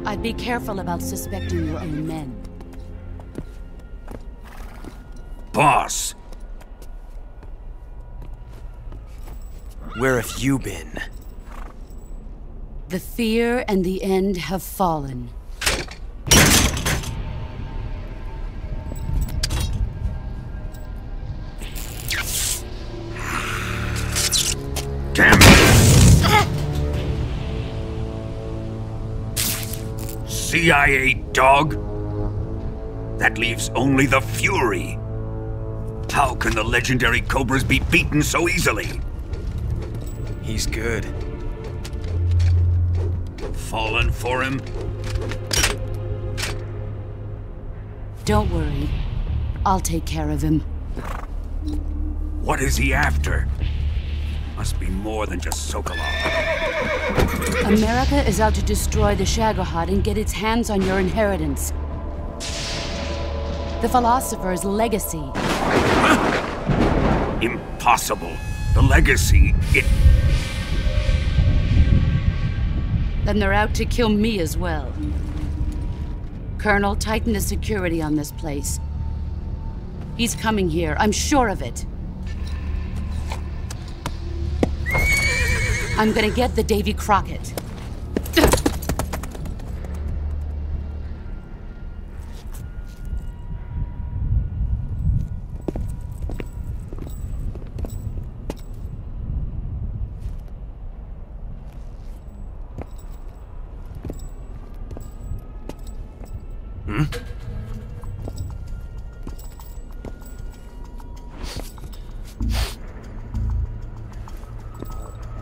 I'd be careful about suspecting your own men. Boss! Where have you been? The fear and the end have fallen. Damn it! CIA dog? That leaves only the Fury. How can the legendary Cobras be beaten so easily? He's good. Fallen for him? Don't worry. I'll take care of him. What is he after? Must be more than just Sokolov. America is out to destroy the Shagohod and get its hands on your inheritance. The philosopher's legacy. Impossible. The legacy, it... Then they're out to kill me as well. Colonel, tighten the security on this place. He's coming here, I'm sure of it. I'm gonna get the Davy Crockett.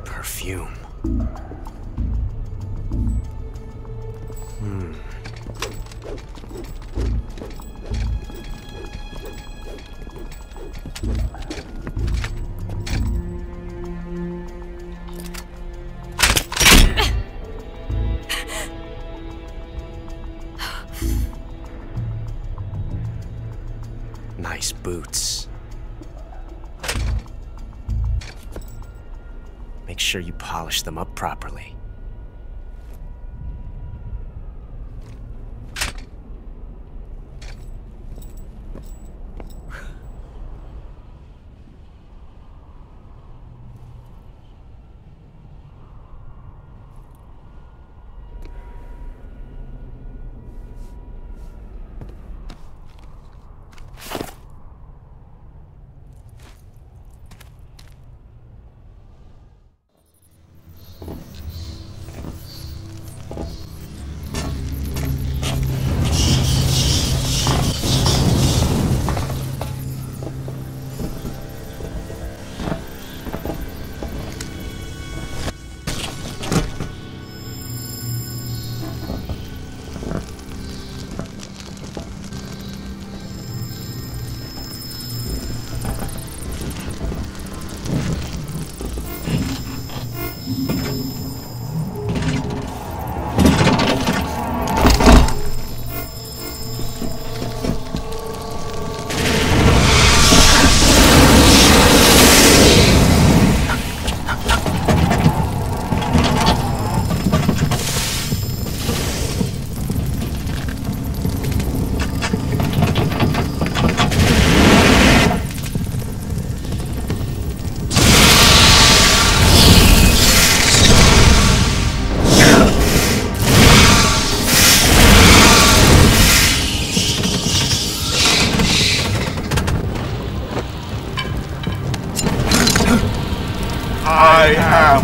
Perfume. Nice boots. Make sure you polish them up properly. I am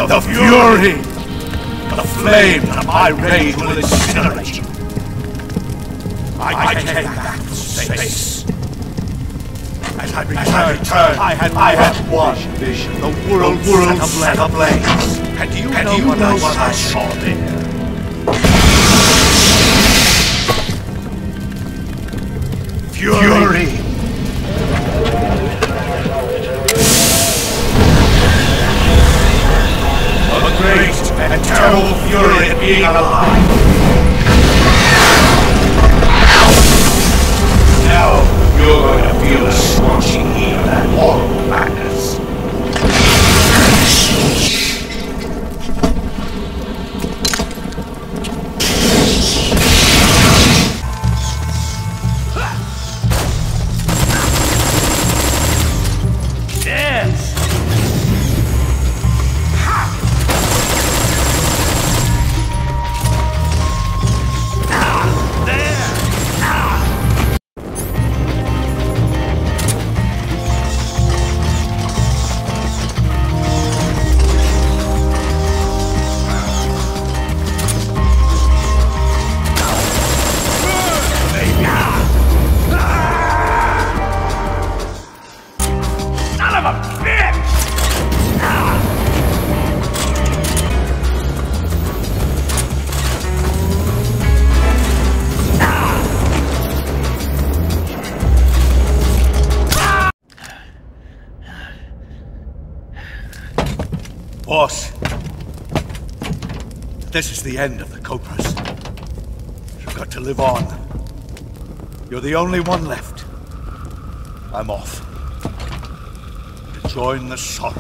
the fury! The flame of my rage will incinerate you. I take back space. As I return, I had one vision, the world set ablaze. And do you know what I saw there? Fury! A great and terrible fury at being alive. Now you're going to feel the scorching heat of that horrible madness. Boss, this is the end of the Cobras. You've got to live on. You're the only one left. I'm off. To join the sorrow.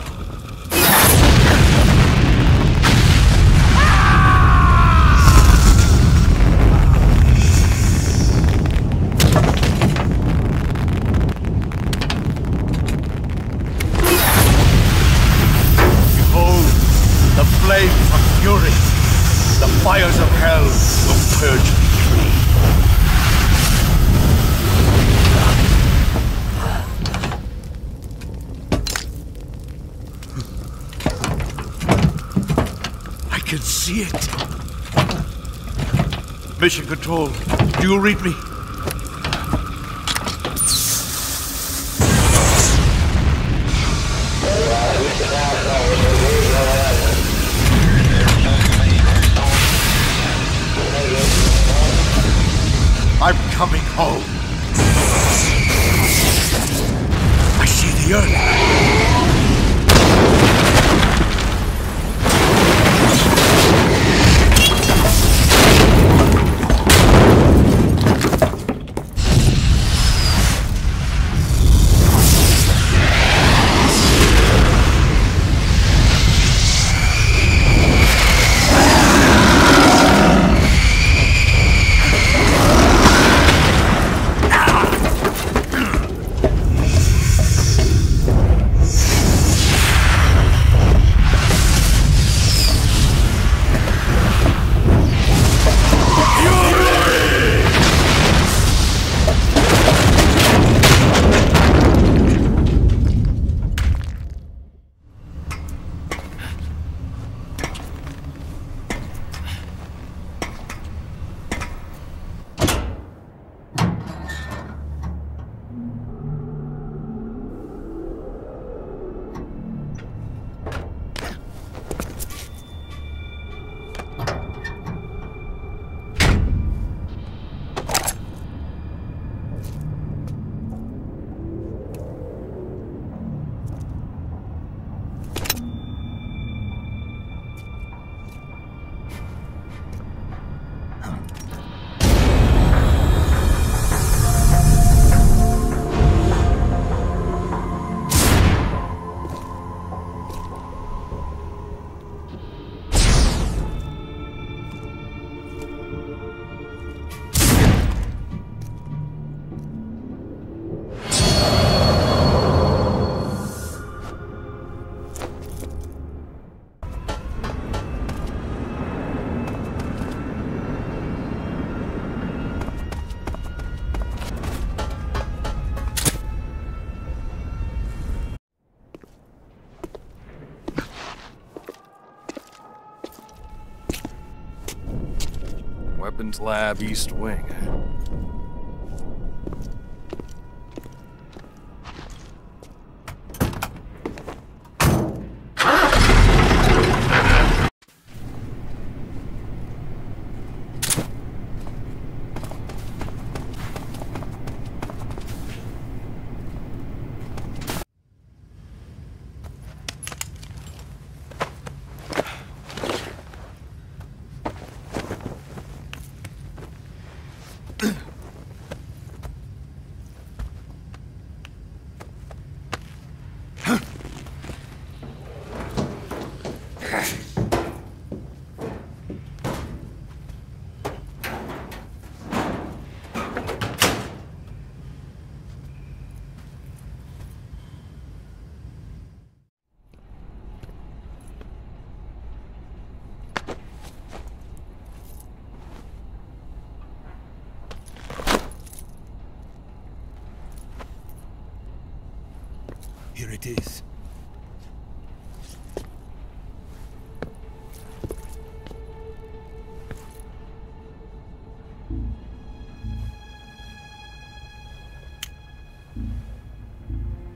see it. Mission Control, do you read me? I'm coming home. I see the Earth. Weapons Lab, East Wing. Here it is.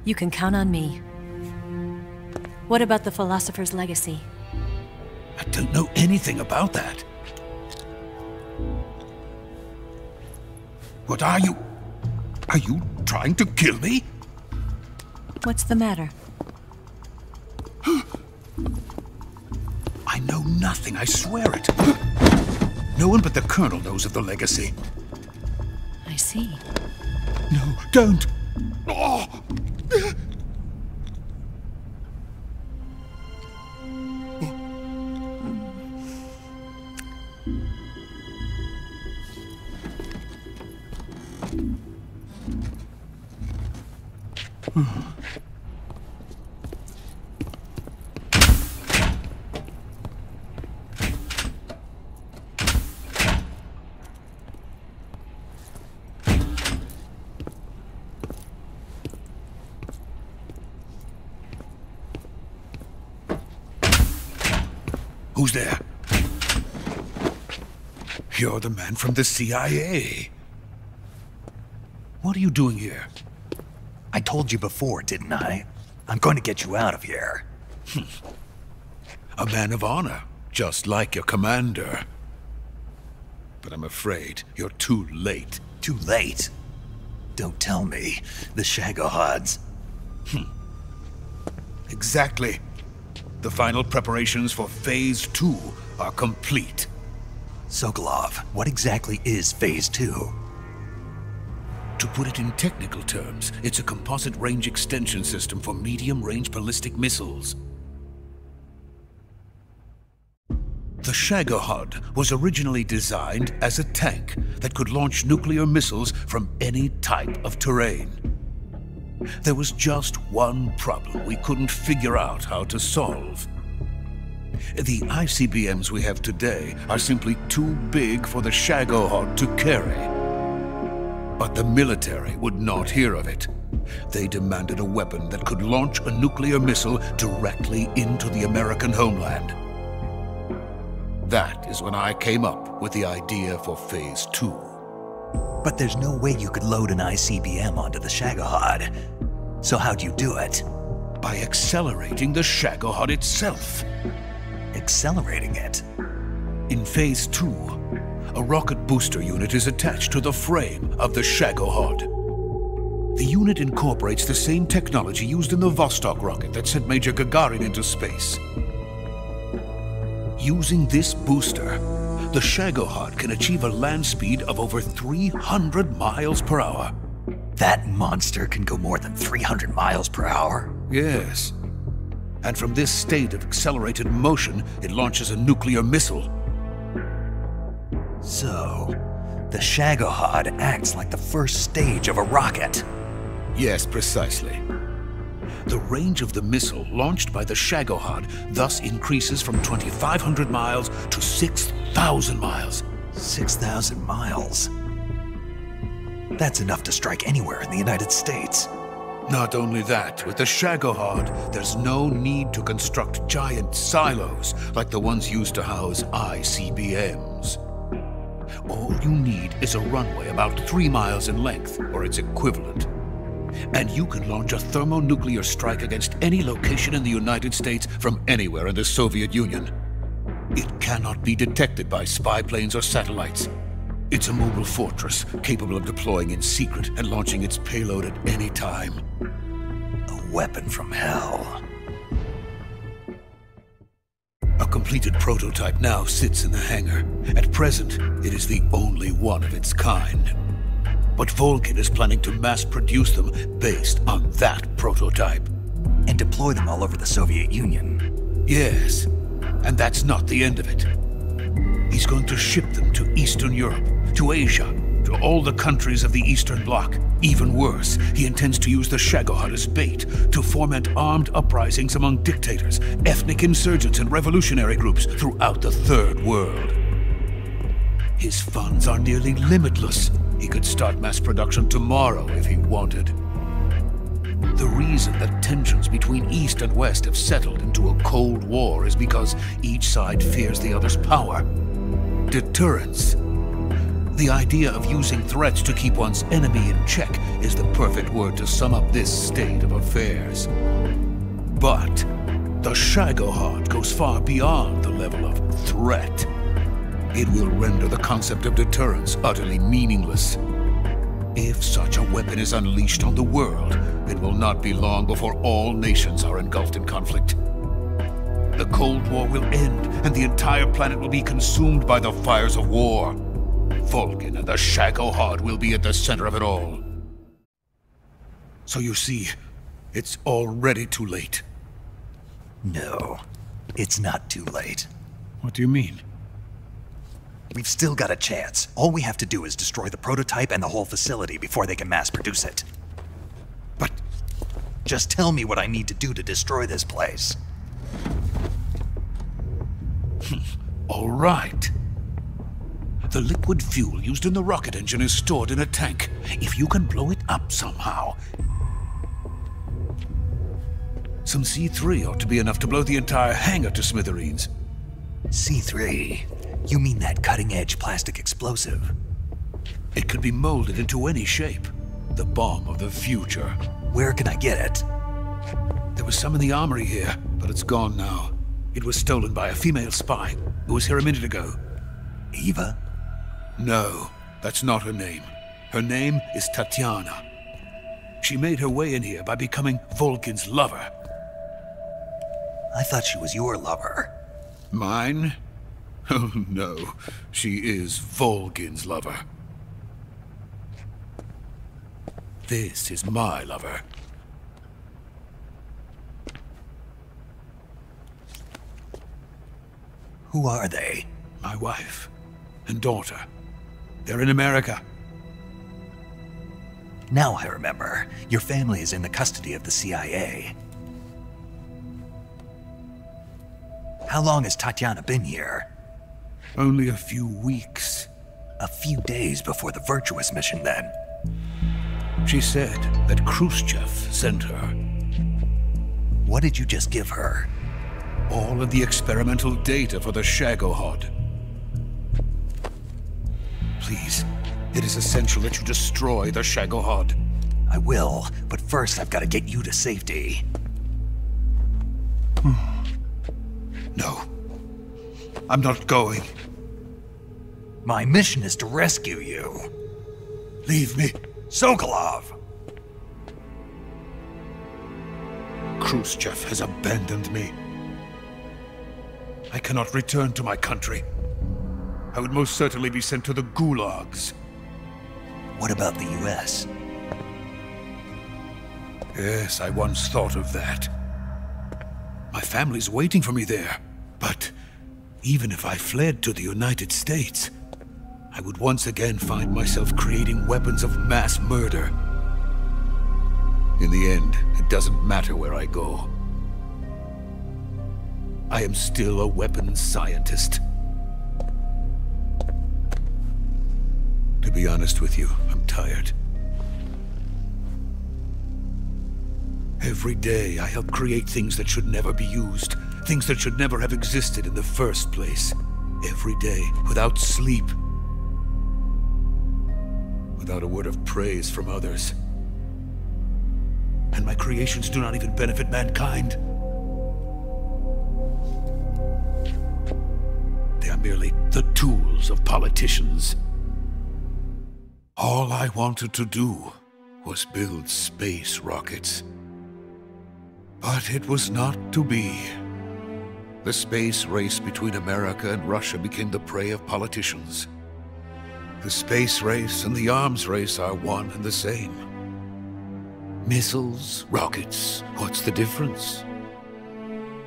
You can count on me. What about the philosopher's legacy? I don't know anything about that. What are you? Are you trying to kill me? What's the matter? I know nothing, I swear it. No one but the Colonel knows of the legacy. I see. No, don't! Oh. Who's there? You're the man from the CIA. What are you doing here? I told you before, didn't I? I'm going to get you out of here. A man of honor, just like your commander. But I'm afraid you're too late. Too late? Don't tell me. The Shagohods. Exactly. The final preparations for Phase 2 are complete. Sokolov, what exactly is Phase 2? To put it in technical terms, it's a composite range extension system for medium-range ballistic missiles. The Shagohod was originally designed as a tank that could launch nuclear missiles from any type of terrain. There was just one problem we couldn't figure out how to solve. The ICBMs we have today are simply too big for the Shagohod to carry. But the military would not hear of it. They demanded a weapon that could launch a nuclear missile directly into the American homeland. That is when I came up with the idea for Phase 2. But there's no way you could load an ICBM onto the Shagohod. So how'd you do it? By accelerating the Shagohod itself. Accelerating it? In Phase 2, a rocket booster unit is attached to the frame of the Shagohod. The unit incorporates the same technology used in the Vostok rocket that sent Major Gagarin into space. Using this booster, the Shagohod can achieve a land speed of over 300 miles per hour. That monster can go more than 300 miles per hour? Yes. And from this state of accelerated motion, it launches a nuclear missile. So, the Shagohod acts like the first stage of a rocket. Yes, precisely. The range of the missile launched by the Shagohod thus increases from 2,500 miles to 6,000 miles. 6,000 miles? That's enough to strike anywhere in the United States. Not only that, with the Shagohod, there's no need to construct giant silos like the ones used to house ICBMs. All you need is a runway about 3 miles in length, or its equivalent. And you can launch a thermonuclear strike against any location in the United States from anywhere in the Soviet Union. It cannot be detected by spy planes or satellites. It's a mobile fortress, capable of deploying in secret and launching its payload at any time. A weapon from hell. A completed prototype now sits in the hangar. At present, it is the only one of its kind. But Volgin is planning to mass-produce them based on that prototype. And deploy them all over the Soviet Union. Yes, and that's not the end of it. He's going to ship them to Eastern Europe, to Asia, to all the countries of the Eastern Bloc. Even worse, he intends to use the Shagohod as bait to foment armed uprisings among dictators, ethnic insurgents, and revolutionary groups throughout the Third World. His funds are nearly limitless. He could start mass production tomorrow if he wanted. The reason that tensions between East and West have settled into a Cold War is because each side fears the other's power. Deterrence. The idea of using threats to keep one's enemy in check is the perfect word to sum up this state of affairs. But the Shagohod goes far beyond the level of threat. It will render the concept of deterrence utterly meaningless. If such a weapon is unleashed on the world, it will not be long before all nations are engulfed in conflict. The Cold War will end, and the entire planet will be consumed by the fires of war. Volgin and the Shagohod will be at the center of it all. So you see, it's already too late. No, it's not too late. What do you mean? We've still got a chance. All we have to do is destroy the prototype and the whole facility before they can mass produce it. But just tell me what I need to do to destroy this place. All right. The liquid fuel used in the rocket engine is stored in a tank. If you can blow it up somehow. Some C3 ought to be enough to blow the entire hangar to smithereens. C3? You mean that cutting-edge plastic explosive? It could be molded into any shape. The bomb of the future. Where can I get it? There was some in the armory here, but it's gone now. It was stolen by a female spy who was here a minute ago. Eva? No, that's not her name. Her name is Tatiana. She made her way in here by becoming Volkin's lover. I thought she was your lover. Mine? Oh no, she is Volkin's lover. This is my lover. Who are they? My wife and daughter. They're in America. Now I remember. Your family is in the custody of the CIA. How long has Tatiana been here? Only a few weeks. A few days before the Virtuous mission, then. She said that Khrushchev sent her. What did you just give her? All of the experimental data for the Shagohod. Please, it is essential that you destroy the Shagohod. I will, but first I've got to get you to safety. No. I'm not going. My mission is to rescue you. Leave me. Sokolov! Khrushchev has abandoned me. I cannot return to my country. I would most certainly be sent to the gulags. What about the US? Yes, I once thought of that. My family's waiting for me there. But even if I fled to the United States, I would once again find myself creating weapons of mass murder. In the end, it doesn't matter where I go. I am still a weapons scientist. To be honest with you, I'm tired. Every day, I help create things that should never be used, things that should never have existed in the first place. Every day, without sleep. Without a word of praise from others. And my creations do not even benefit mankind. They are merely the tools of politicians. All I wanted to do was build space rockets. But it was not to be. The space race between America and Russia became the prey of politicians. The space race and the arms race are one and the same. Missiles, rockets, what's the difference?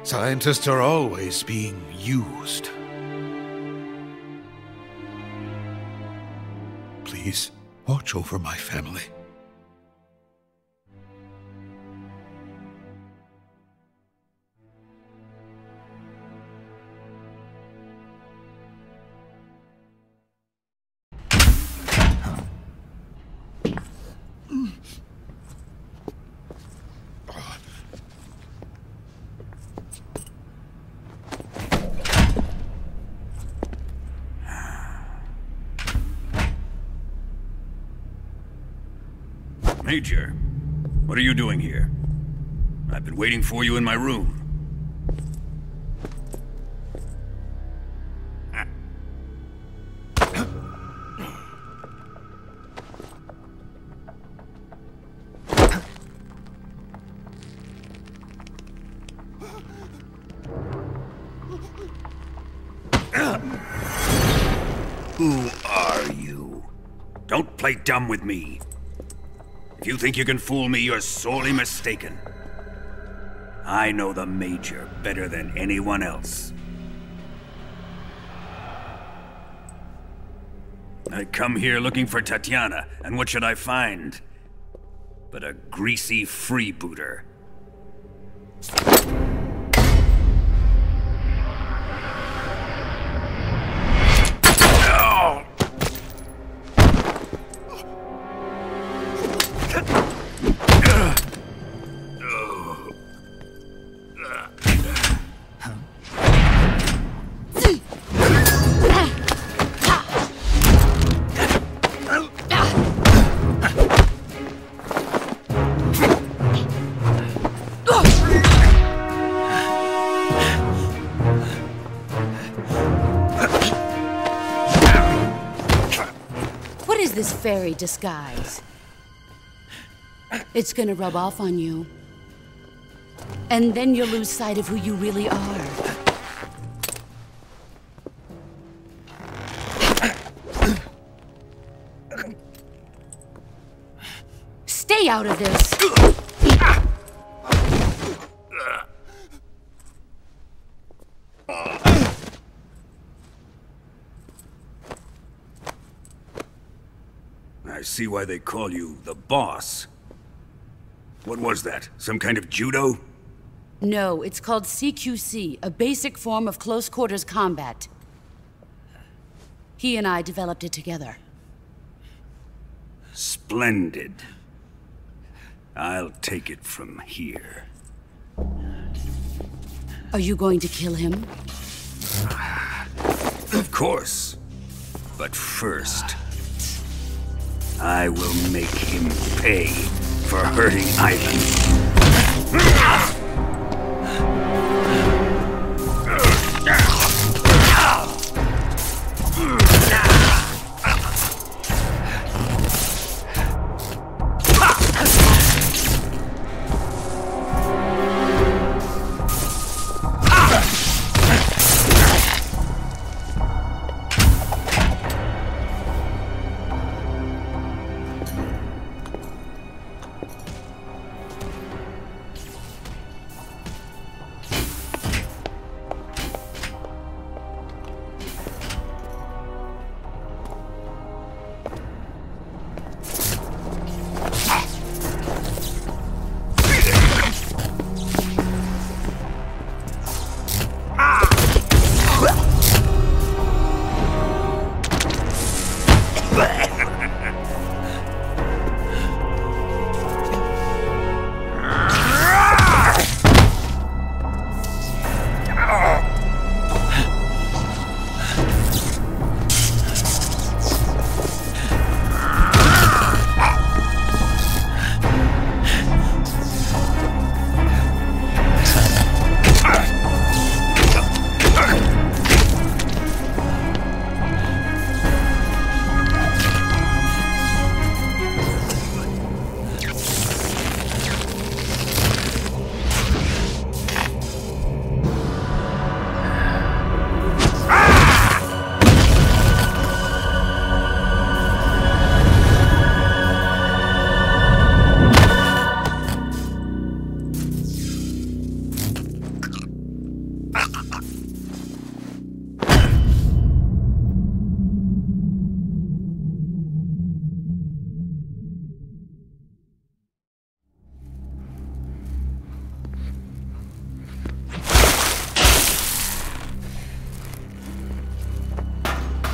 Scientists are always being used. Please, watch over my family. Major, what are you doing here? I've been waiting for you in my room. Who are you? Don't play dumb with me. If you think you can fool me, you're sorely mistaken. I know the Major better than anyone else. I come here looking for Tatiana, and what should I find? But a greasy freebooter. fairy disguise. It's gonna rub off on you. And then you'll lose sight of who you really are. Stay out of this! I see why they call you the boss. What was that? Some kind of judo? No, it's called CQC, a basic form of close quarters combat. He and I developed it together. Splendid. I'll take it from here. Are you going to kill him? Of course. But first, I will make him pay for hurting Ivan.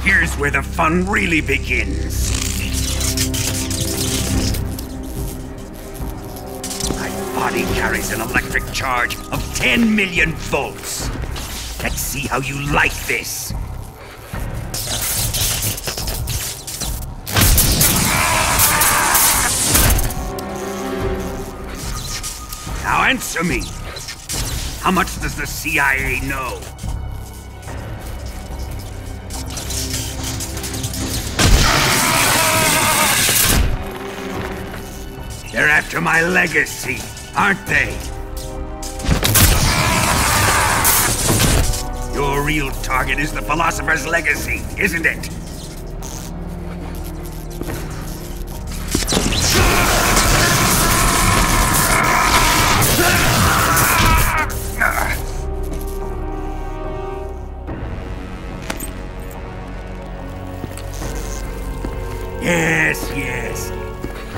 Here's where the fun really begins. My body carries an electric charge of 10 million volts. Let's see how you like this. Now answer me. How much does the CIA know? They're after my legacy, aren't they? Your real target is the philosopher's legacy, isn't it? Yes.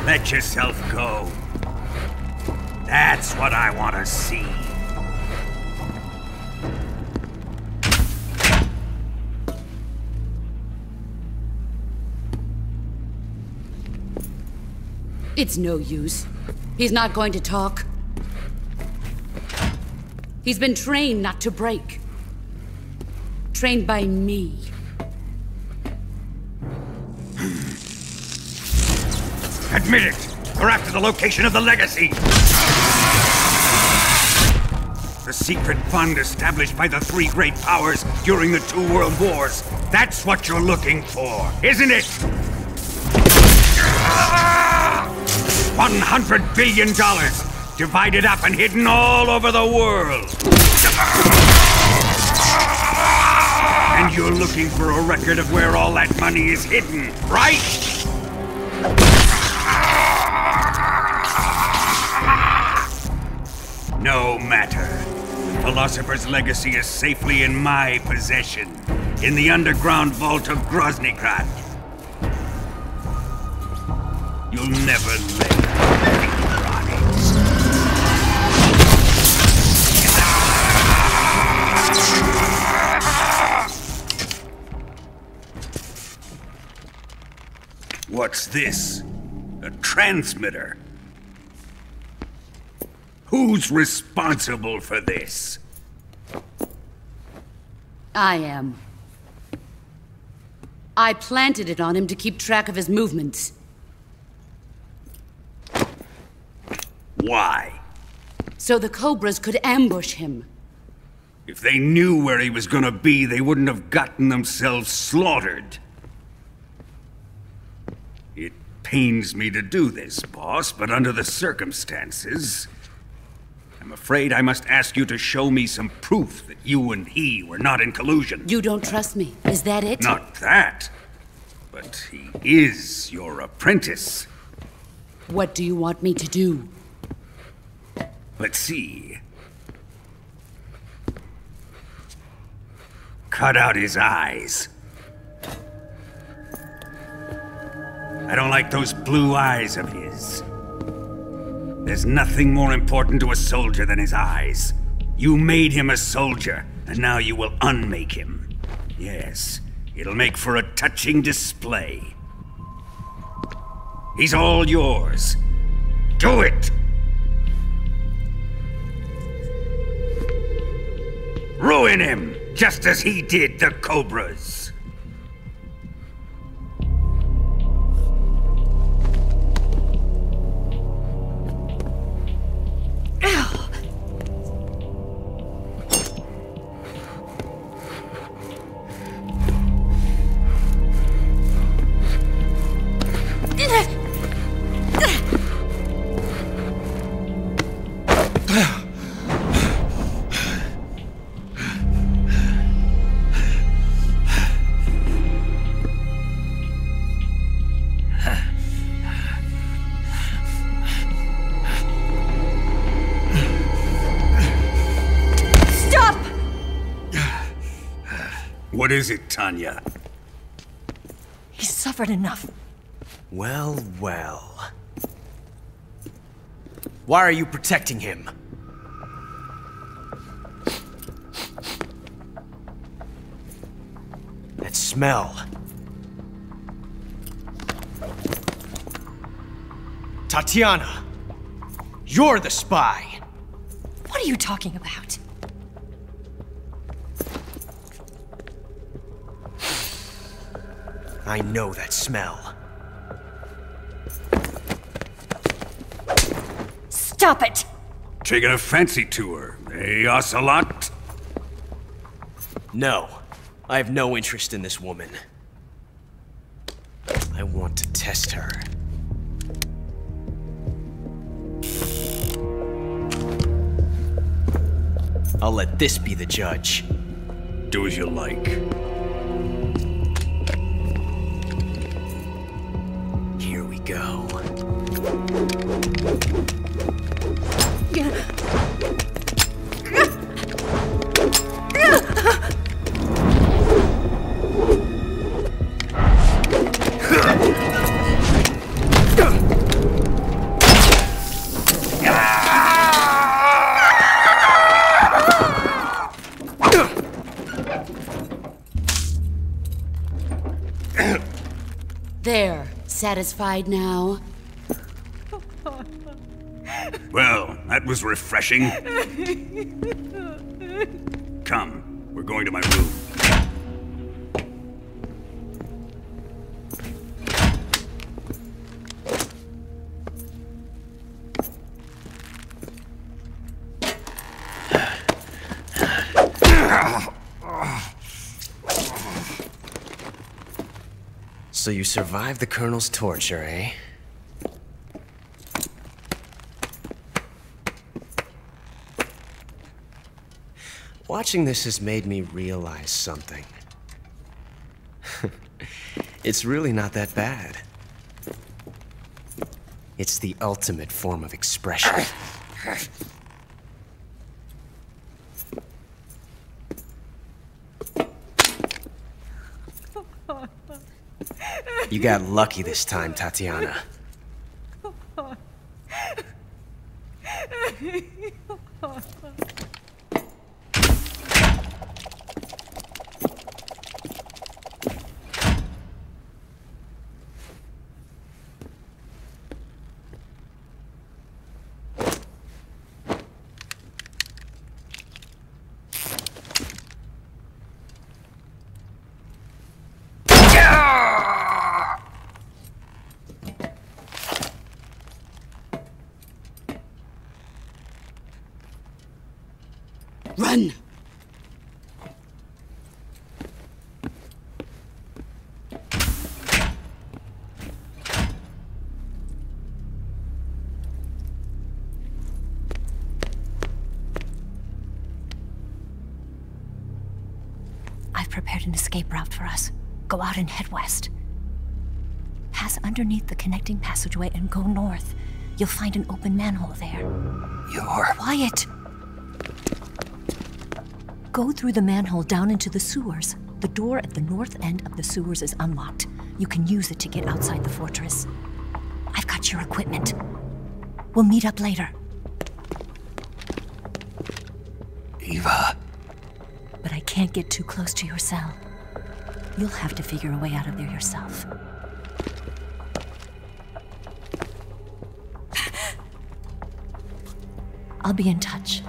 Let yourself go. That's what I want to see. It's no use. He's not going to talk. He's been trained not to break. Trained by me. Admit it! We're after the location of the legacy! The secret fund established by the three great powers during the 2 world wars. That's what you're looking for, isn't it? $100 billion, divided up and hidden all over the world. And you're looking for a record of where all that money is hidden, right? No matter. The Philosopher's Legacy is safely in my possession, in the underground vault of Groznygrad. You'll never live on it. What's this? A transmitter? Who's responsible for this? I am. I planted it on him to keep track of his movements. Why? So the Cobras could ambush him. If they knew where he was gonna be, they wouldn't have gotten themselves slaughtered. It pains me to do this, boss, but under the circumstances, I'm afraid I must ask you to show me some proof that you and he were not in collusion. You don't trust me, is that it? Not that, but he is your apprentice. What do you want me to do? Let's see. Cut out his eyes. I don't like those blue eyes of his. There's nothing more important to a soldier than his eyes. You made him a soldier, and now you will unmake him. Yes, it'll make for a touching display. He's all yours. Do it! Ruin him, just as he did the Cobras. What is it, Tanya? He's suffered enough. Well, well. Why are you protecting him? That smell. Tatiana! You're the spy! What are you talking about? I know that smell. Stop it! Taking a fancy to her, eh, Ocelot? No. I have no interest in this woman. I want to test her. I'll let this be the judge. Do as you like. Here we go. There, satisfied now? Well, that was refreshing. Come, we're going to my room. So you survived the Colonel's torture, eh? Watching this has made me realize something. It's really not that bad. It's the ultimate form of expression. You got lucky this time, Tatiana. Run! I've prepared an escape route for us. Go out and head west. Pass underneath the connecting passageway and go north. You'll find an open manhole there. You're... Quiet! Go through the manhole down into the sewers. The door at the north end of the sewers is unlocked. You can use it to get outside the fortress. I've got your equipment. We'll meet up later. Eva. But I can't get too close to your cell. You'll have to figure a way out of there yourself. I'll be in touch.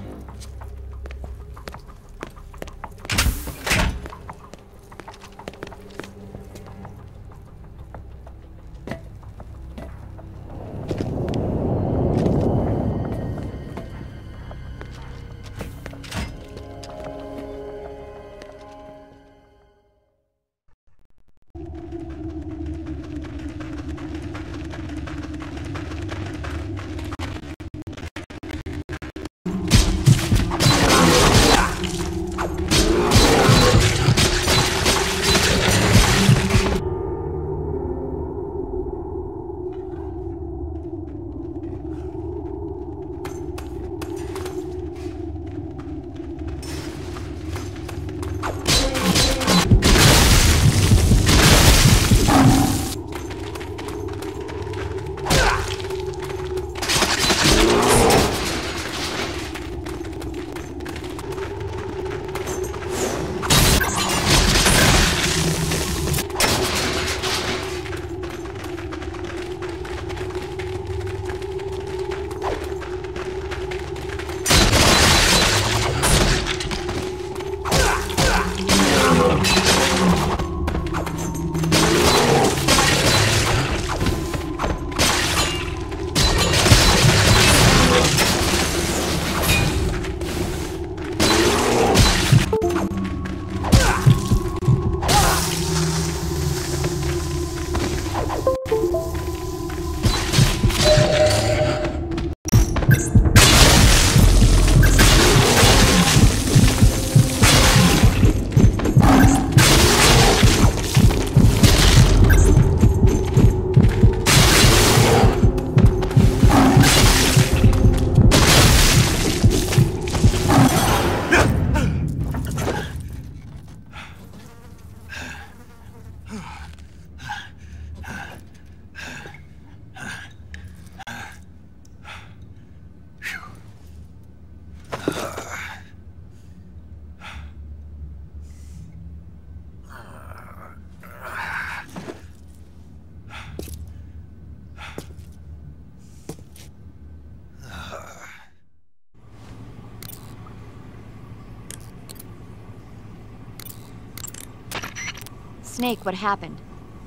Snake, what happened?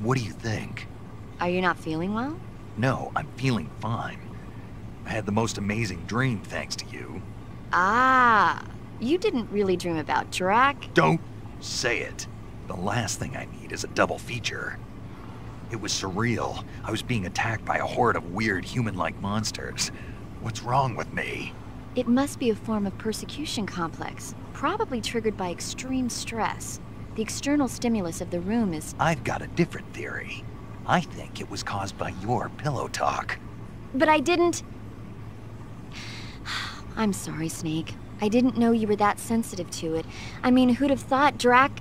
What do you think? Are you not feeling well? No, I'm feeling fine. I had the most amazing dream thanks to you. Ah, you didn't really dream about Drac? Don't say it. The last thing I need is a double feature. It was surreal. I was being attacked by a horde of weird human-like monsters. What's wrong with me? It must be a form of persecution complex, probably triggered by extreme stress. The external stimulus of the room is... I've got a different theory. I think it was caused by your pillow talk. But I didn't... I'm sorry, Snake. I didn't know you were that sensitive to it. I mean, who'd have thought Drac...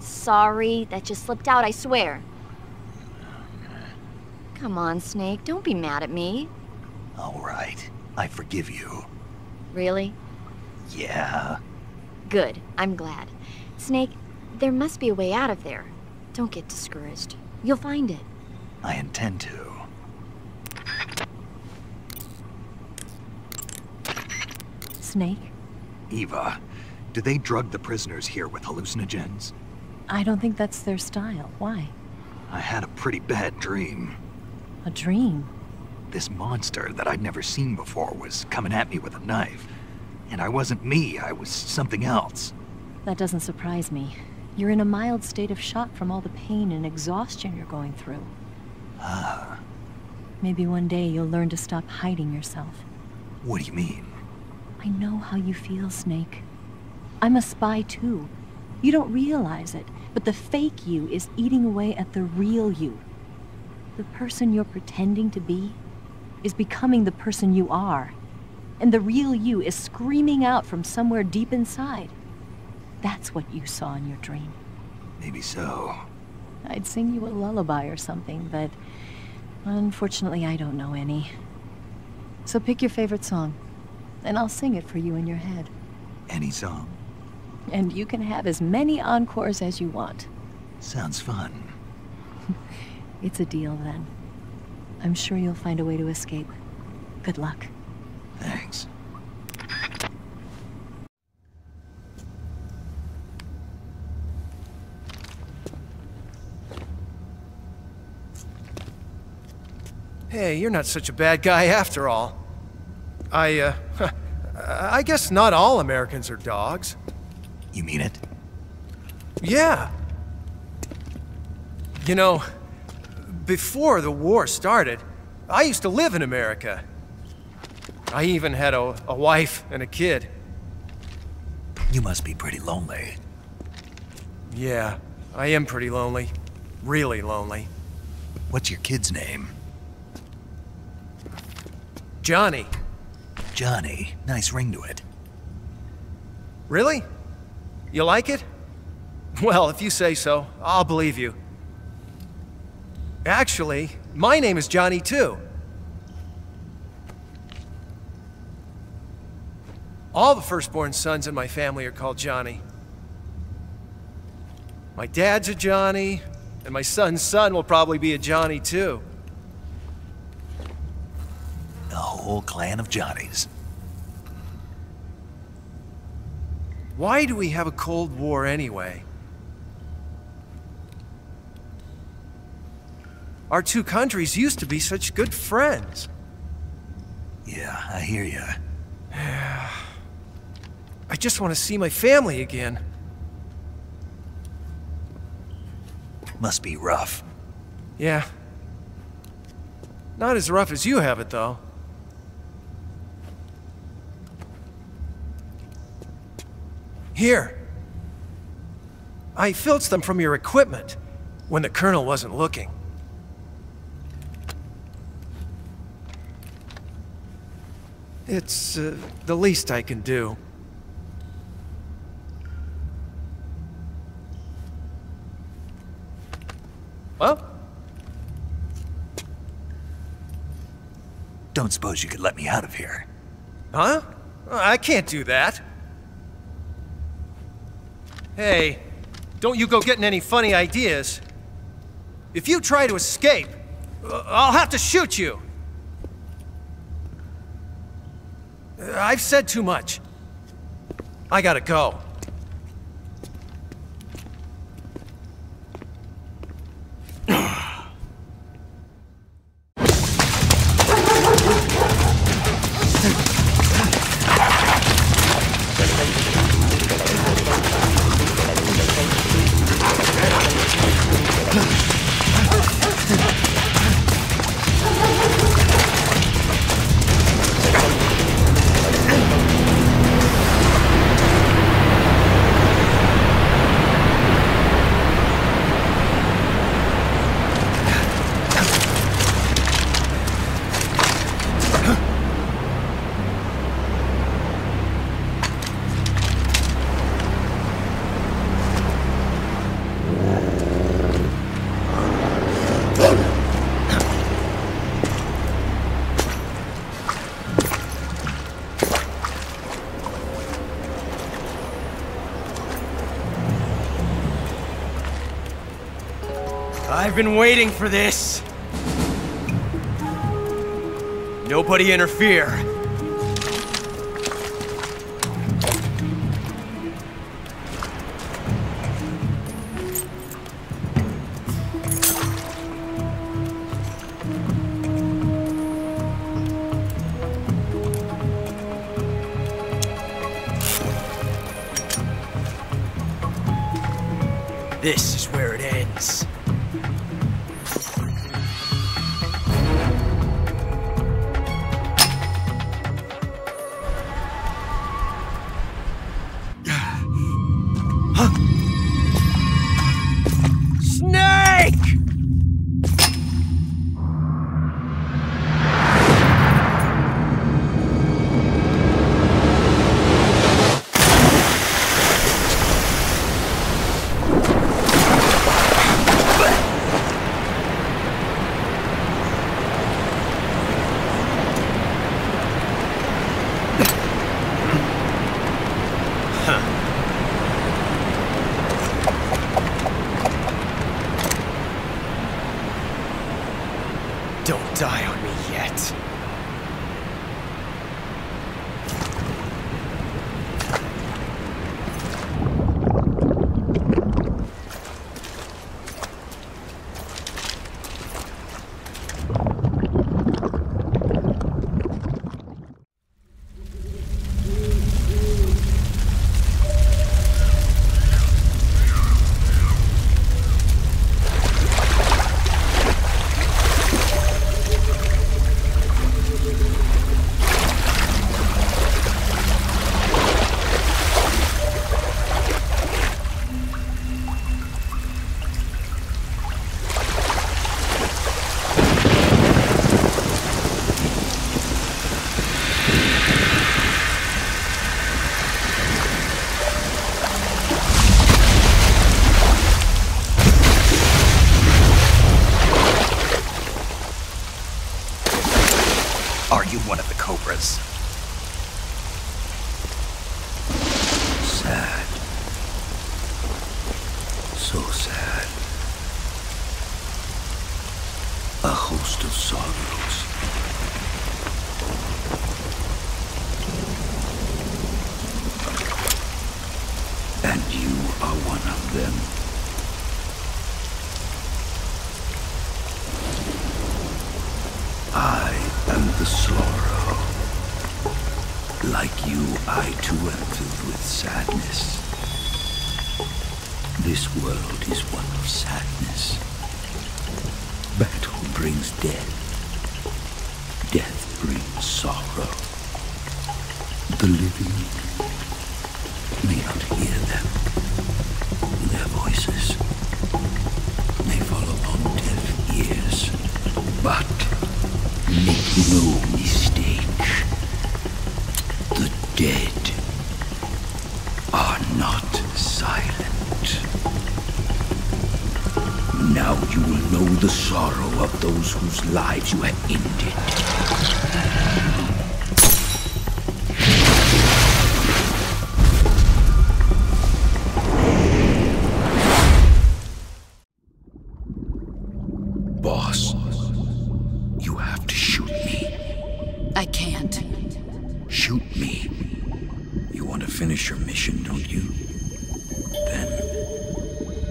Sorry, that just slipped out, I swear. Come on, Snake, don't be mad at me. All right, I forgive you. Really? Yeah. Good, I'm glad. Snake, there must be a way out of there. Don't get discouraged. You'll find it. I intend to. Snake? Eva, do they drug the prisoners here with hallucinogens? I don't think that's their style. Why? I had a pretty bad dream. A dream? This monster that I'd never seen before was coming at me with a knife. And I wasn't me, I was something else. That doesn't surprise me. You're in a mild state of shock from all the pain and exhaustion you're going through. Ah. Maybe one day you'll learn to stop hiding yourself. What do you mean? I know how you feel, Snake. I'm a spy too. You don't realize it, but the fake you is eating away at the real you. The person you're pretending to be is becoming the person you are. And the real you is screaming out from somewhere deep inside. That's what you saw in your dream. Maybe so. I'd sing you a lullaby or something, but unfortunately I don't know any. So pick your favorite song, and I'll sing it for you in your head. Any song? And you can have as many encores as you want. Sounds fun. It's a deal then. I'm sure you'll find a way to escape. Good luck. Thanks. Hey, you're not such a bad guy after all. I guess not all Americans are dogs. You mean it? Yeah. You know, before the war started, I used to live in America. I even had a wife and a kid. You must be pretty lonely. Yeah, I am pretty lonely. Really lonely. What's your kid's name? Johnny. Johnny. Nice ring to it. Really? You like it? Well, if you say so, I'll believe you. Actually, my name is Johnny too. All the firstborn sons in my family are called Johnny. My dad's a Johnny, and my son's son will probably be a Johnny too. A whole clan of Johnnies. Why do we have a Cold War anyway? Our two countries used to be such good friends. Yeah, I hear you. I just want to see my family again. Must be rough. Yeah. Not as rough as you have it, though. Here. I filched them from your equipment when the Colonel wasn't looking. It's the least I can do. Well? Don't suppose you could let me out of here? Huh? I can't do that. Hey, don't you go getting any funny ideas. If you try to escape, I'll have to shoot you. I've said too much. I gotta go. I've been waiting for this. Nobody interfere. This is where it ends. Don't die on me yet. Are you one of the cobras? Sad. So sad. A host of sorrows. And you are one of them. I am the sorrow. Like you, I too am filled with sadness. This world is one of sadness. Battle brings death. Death brings sorrow. The living may not hear them. Their voices may fall upon deaf ears. But make no mistake. The dead are not silent. Now you will know the sorrow of those whose lives you have ended. Boss, you have to shoot me. I can't. Shoot me. You want to finish your mission, don't you? Then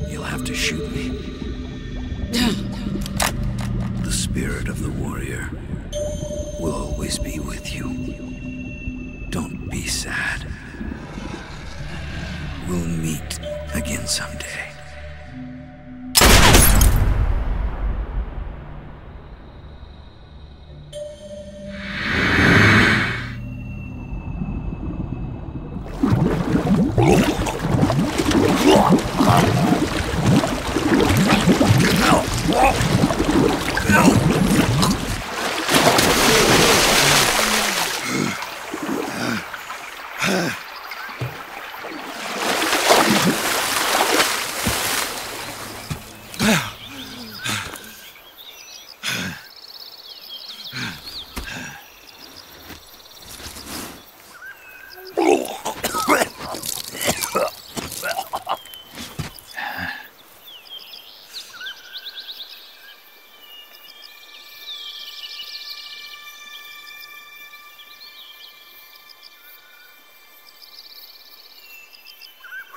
you'll have to shoot me. The spirit of the warrior will always be with you. Don't be sad. We'll meet again someday.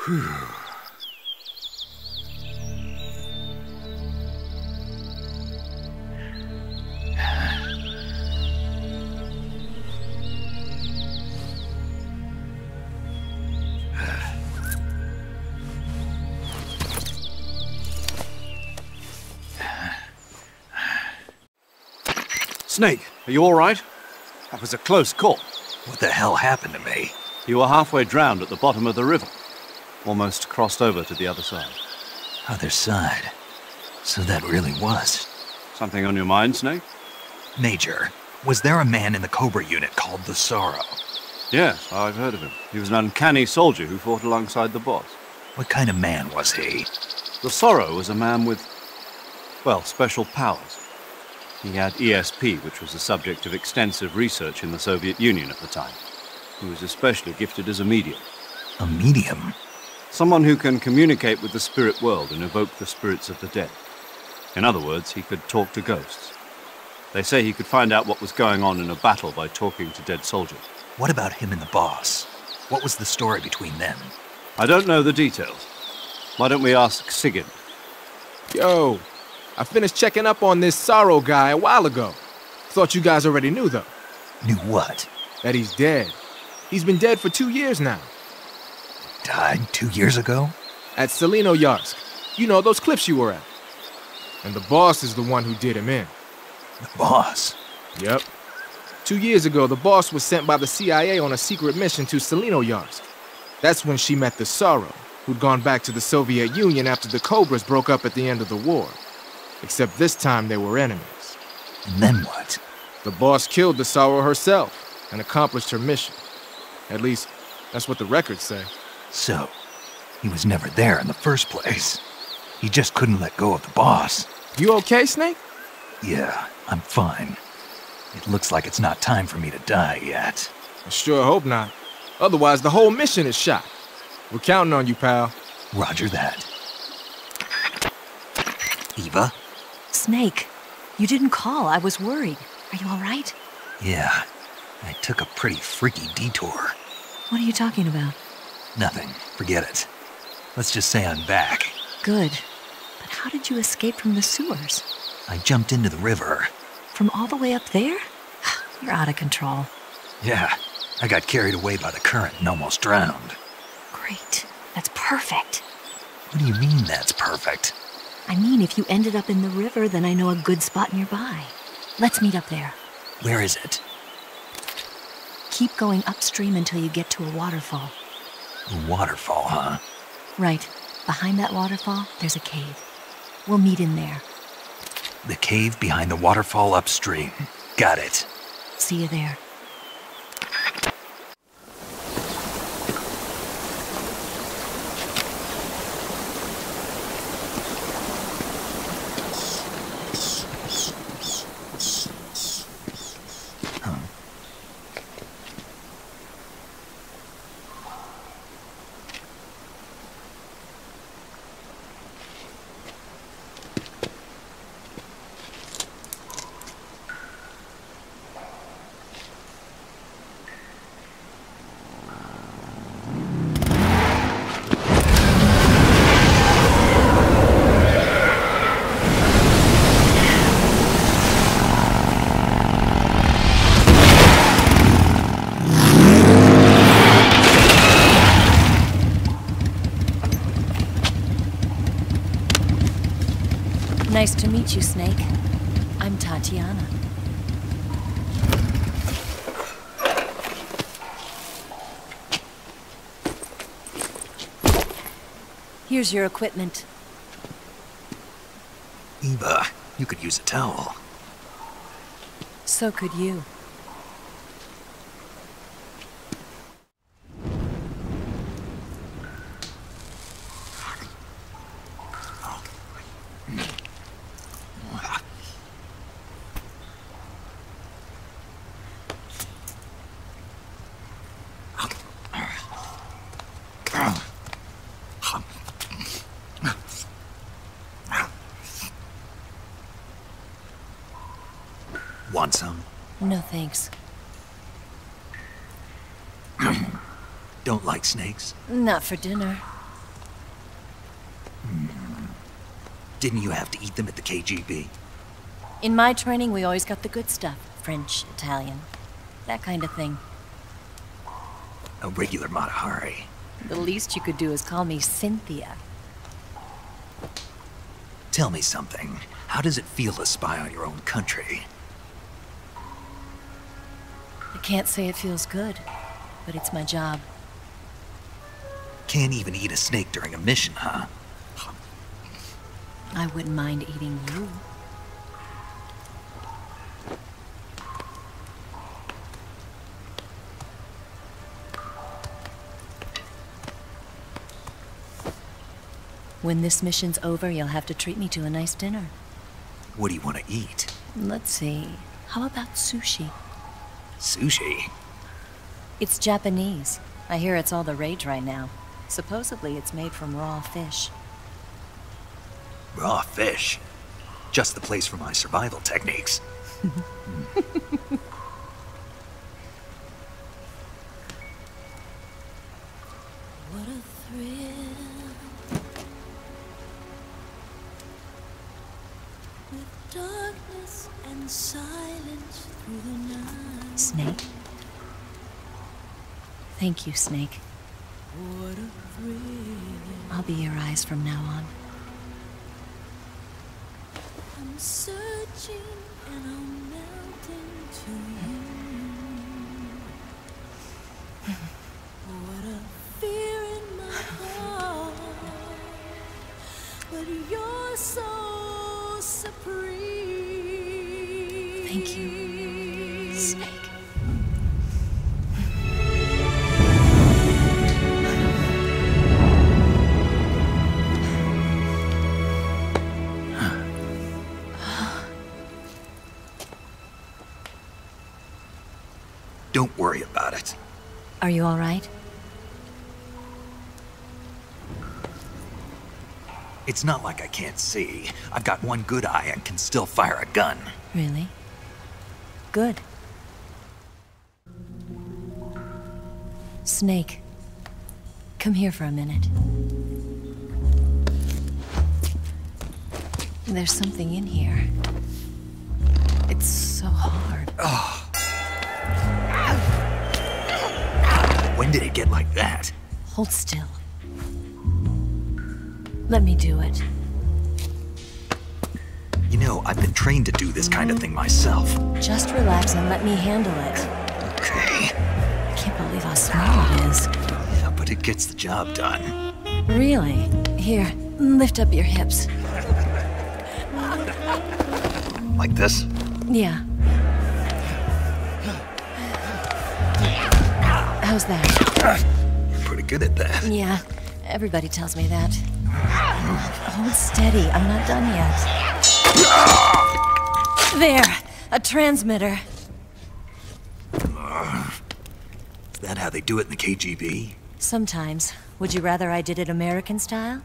Whew. Snake, are you all right? That was a close call. What the hell happened to me? You were halfway drowned at the bottom of the river. Almost crossed over to the other side. Other side? So that really was. Something on your mind, Snake? Major, was there a man in the Cobra unit called the Sorrow? Yes, I've heard of him. He was an uncanny soldier who fought alongside the boss. What kind of man was he? The Sorrow was a man with, well, special powers. He had ESP, which was the subject of extensive research in the Soviet Union at the time. He was especially gifted as a medium. A medium? Someone who can communicate with the spirit world and evoke the spirits of the dead. In other words, he could talk to ghosts. They say he could find out what was going on in a battle by talking to dead soldiers. What about him and the boss? What was the story between them? I don't know the details. Why don't we ask Sigurd? Yo, I finished checking up on this Sorrow guy a while ago. Thought you guys already knew, though. Knew what? That he's dead. He's been dead for 2 years now. Died 2 years ago? At Selino-Yarsk. You know, those cliffs you were at. And the boss is the one who did him in. The boss? Yep. 2 years ago, the boss was sent by the CIA on a secret mission to Selino-Yarsk. That's when she met the Sorrow, who'd gone back to the Soviet Union after the Cobras broke up at the end of the war. Except this time they were enemies. And then what? The boss killed the Sorrow herself and accomplished her mission. At least, that's what the records say. So, he was never there in the first place. He just couldn't let go of the boss. You okay, Snake? Yeah, I'm fine. It looks like it's not time for me to die yet. I sure hope not. Otherwise, the whole mission is shot. We're counting on you, pal. Roger that. Eva? Snake, you didn't call. I was worried. Are you all right? Yeah, I took a pretty freaky detour. What are you talking about? Nothing. Forget it. Let's just say I'm back. Good. But how did you escape from the sewers? I jumped into the river. From all the way up there? You're out of control. Yeah, I got carried away by the current and almost drowned. Great. That's perfect. What do you mean that's perfect? I mean, if you ended up in the river, then I know a good spot nearby. Let's meet up there. Where is it? Keep going upstream until you get to a waterfall. A waterfall, huh? Right. Behind that waterfall, there's a cave. We'll meet in there. The cave behind the waterfall upstream. Got it. See you there. Nice to meet you, Snake. I'm Tatiana. Here's your equipment. Eva, you could use a towel. So could you. Want some? No, thanks. Don't like snakes? Not for dinner. Didn't you have to eat them at the KGB? In my training, we always got the good stuff. French, Italian, that kind of thing. A regular Mata Hari. The least you could do is call me Cynthia. Tell me something. How does it feel to spy on your own country? I can't say it feels good, but it's my job. Can't even eat a snake during a mission, huh? I wouldn't mind eating you. When this mission's over, you'll have to treat me to a nice dinner. What do you want to eat? Let's see. How about sushi? Sushi? It's Japanese. I hear it's all the rage right now. Supposedly it's made from raw fish. Raw fish? Just the place for my survival techniques. What a thrill. With darkness and silence through the night. Snake? Thank you, Snake. What a thrill. I'll be your eyes from now on. I'm searching and I'm melting to you. What a fear in my heart. But you're so supreme. Thank you, Snake. Don't worry about it. Are you all right? It's not like I can't see. I've got one good eye and can still fire a gun. Really? Good. Snake, come here for a minute. There's something in here. It's so hard. Oh. When did it get like that? Hold still. Let me do it. You know, I've been trained to do this kind of thing myself. Just relax and let me handle it. Okay. I can't believe how small it is. Yeah, but it gets the job done. Really? Here, lift up your hips. Like this? Yeah. How's that? You're pretty good at that. Yeah, everybody tells me that. Hold steady, I'm not done yet. There, a transmitter. Is that how they do it in the KGB? Sometimes. Would you rather I did it American style?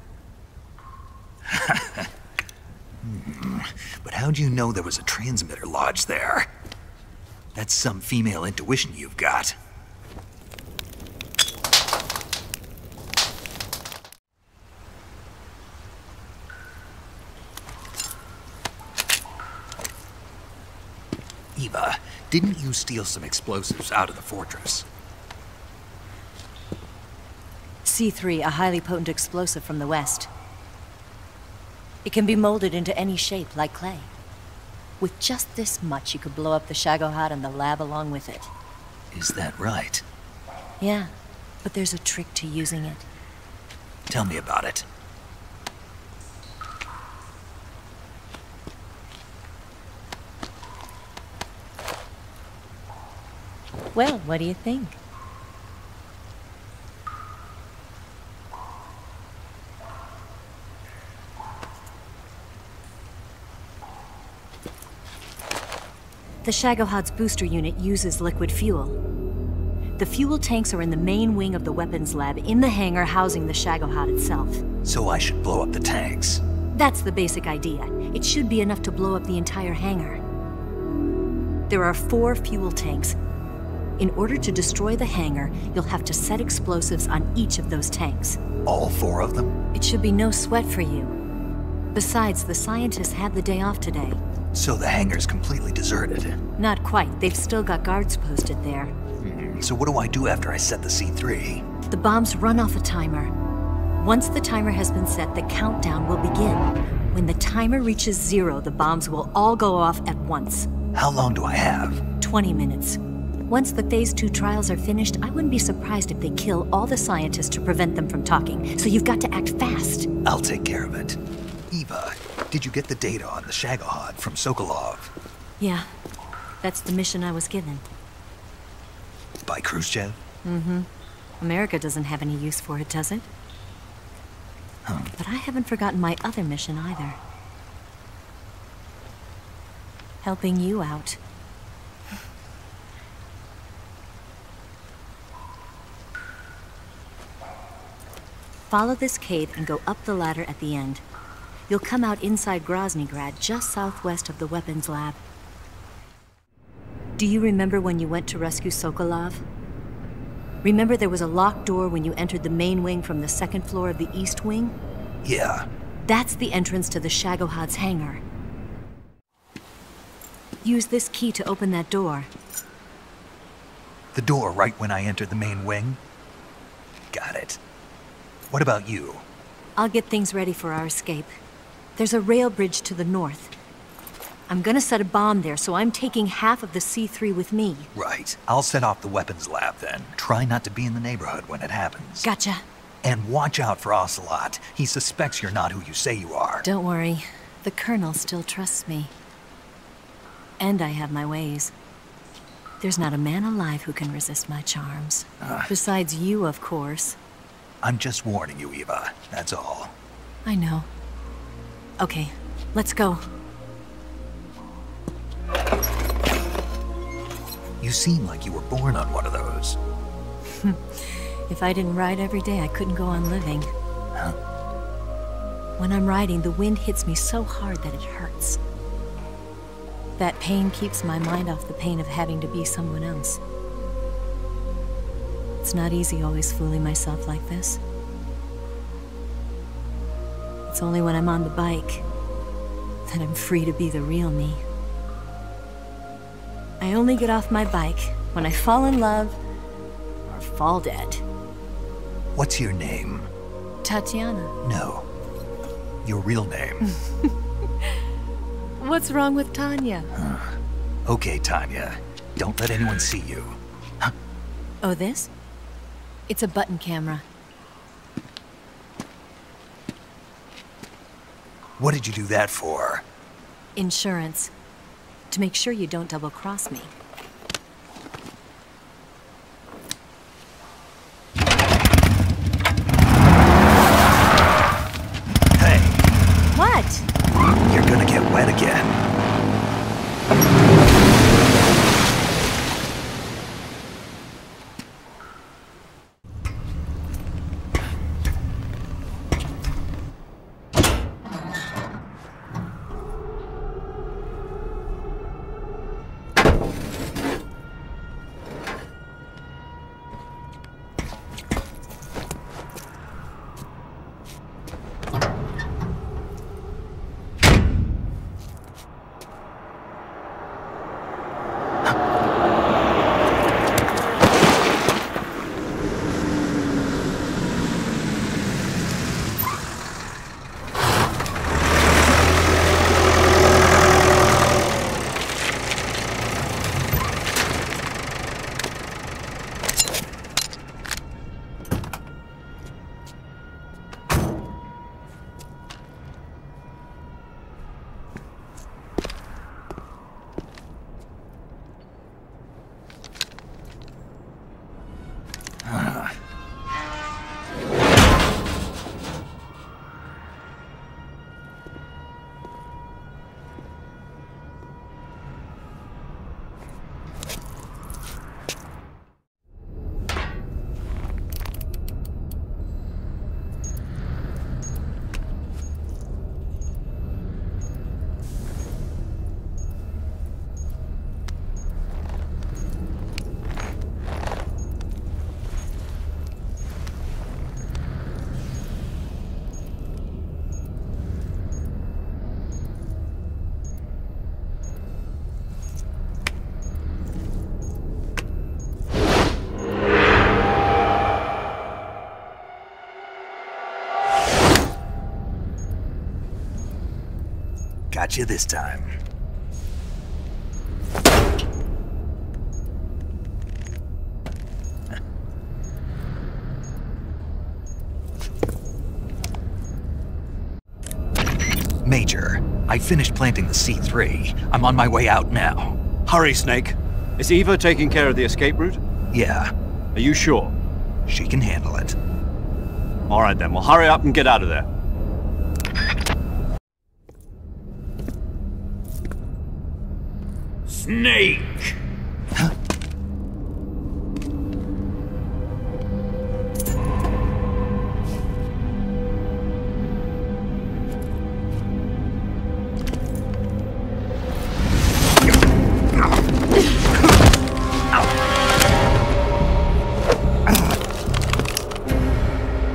But how'd you know there was a transmitter lodged there? That's some female intuition you've got. Eva, didn't you steal some explosives out of the fortress? C3, a highly potent explosive from the west. It can be molded into any shape, like clay. With just this much, you could blow up the Shagohod and the lab along with it. Is that right? Yeah, but there's a trick to using it. Tell me about it. Well, what do you think? The Shagohod's booster unit uses liquid fuel. The fuel tanks are in the main wing of the weapons lab in the hangar housing the Shagohod itself. So I should blow up the tanks? That's the basic idea. It should be enough to blow up the entire hangar. There are 4 fuel tanks. In order to destroy the hangar, you'll have to set explosives on each of those tanks. All 4 of them? It should be no sweat for you. Besides, the scientists had the day off today. So the hangar's completely deserted. Not quite. They've still got guards posted there. So what do I do after I set the C3? The bombs run off a timer. Once the timer has been set, the countdown will begin. When the timer reaches 0, the bombs will all go off at once. How long do I have? 20 minutes. Once the Phase 2 trials are finished, I wouldn't be surprised if they kill all the scientists to prevent them from talking. So you've got to act fast. I'll take care of it. Eva, did you get the data on the Shagohod from Sokolov? Yeah, that's the mission I was given. By Khrushchev? Mm-hmm. America doesn't have any use for it, does it? But I haven't forgotten my other mission either. Helping you out. Follow this cave and go up the ladder at the end. You'll come out inside Groznygrad, just southwest of the weapons lab. Do you remember when you went to rescue Sokolov? Remember there was a locked door when you entered the main wing from the second floor of the east wing? Yeah. That's the entrance to the Shagohod's hangar. Use this key to open that door. The door right when I entered the main wing? Got it. What about you? I'll get things ready for our escape. There's a rail bridge to the north. I'm gonna set a bomb there, so I'm taking half of the C3 with me. Right. I'll set off the weapons lab then. Try not to be in the neighborhood when it happens. Gotcha. And watch out for Ocelot. He suspects you're not who you say you are. Don't worry. The Colonel still trusts me. And I have my ways. There's not a man alive who can resist my charms. Besides you, of course. I'm just warning you, Eva. That's all. I know. Okay, let's go. You seem like you were born on one of those. If I didn't ride every day, I couldn't go on living. Huh? When I'm riding, the wind hits me so hard that it hurts. That pain keeps my mind off the pain of having to be someone else. It's not easy always fooling myself like this. It's only when I'm on the bike that I'm free to be the real me. I only get off my bike when I fall in love or fall dead. What's your name? Tatiana. No. Your real name. What's wrong with Tanya? Okay, Tanya. Don't let anyone see you. Oh, this? It's a button camera. What did you do that for? Insurance. To make sure you don't double-cross me. Hey. What? You're gonna get wet again. Got you this time. Major, I finished planting the C3. I'm on my way out now. Hurry, Snake. Is Eva taking care of the escape route? Yeah. Are you sure? She can handle it. All right then, well hurry up and get out of there. Snake!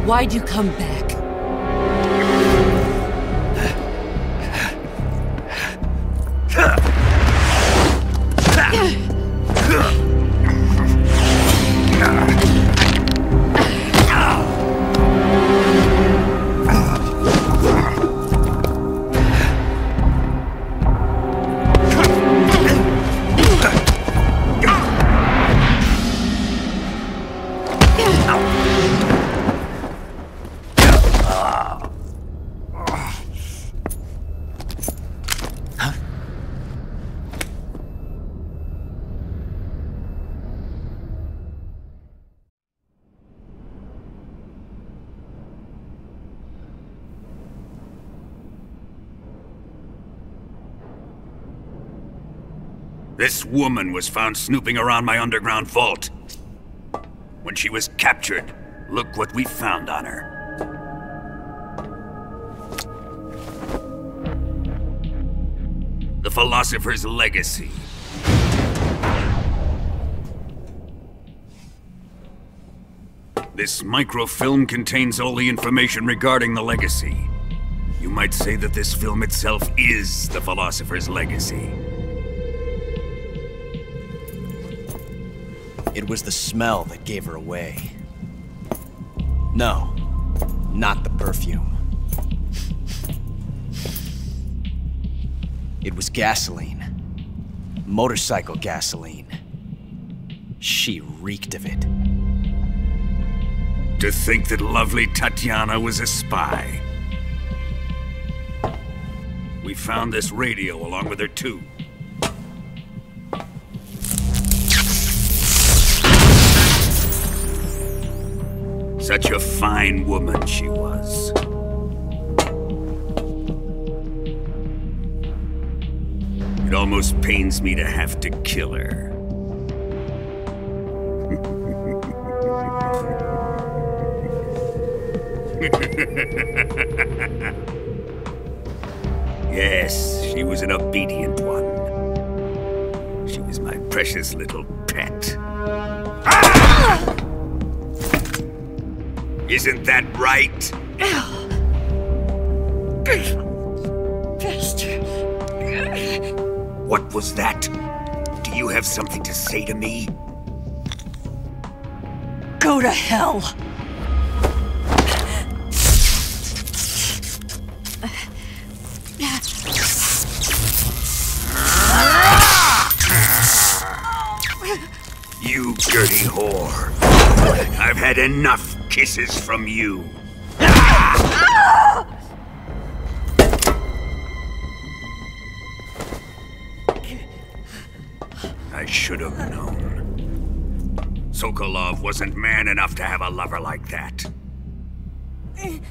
Why'd you come back? This woman was found snooping around my underground vault. When she was captured, look what we found on her. The philosopher's legacy. This microfilm contains all the information regarding the legacy. You might say that this film itself is the philosopher's legacy. It was the smell that gave her away. No, not the perfume. It was gasoline. Motorcycle gasoline. She reeked of it. To think that lovely Tatiana was a spy. We found this radio along with her too. Such a fine woman she was. It almost pains me to have to kill her. Yes, she was an obedient one. She was my precious little pet. Ah! Isn't that right? Bastard. What was that? Do you have something to say to me? Go to hell. You dirty whore. I've had enough kisses from you. I should have known. Sokolov wasn't man enough to have a lover like that.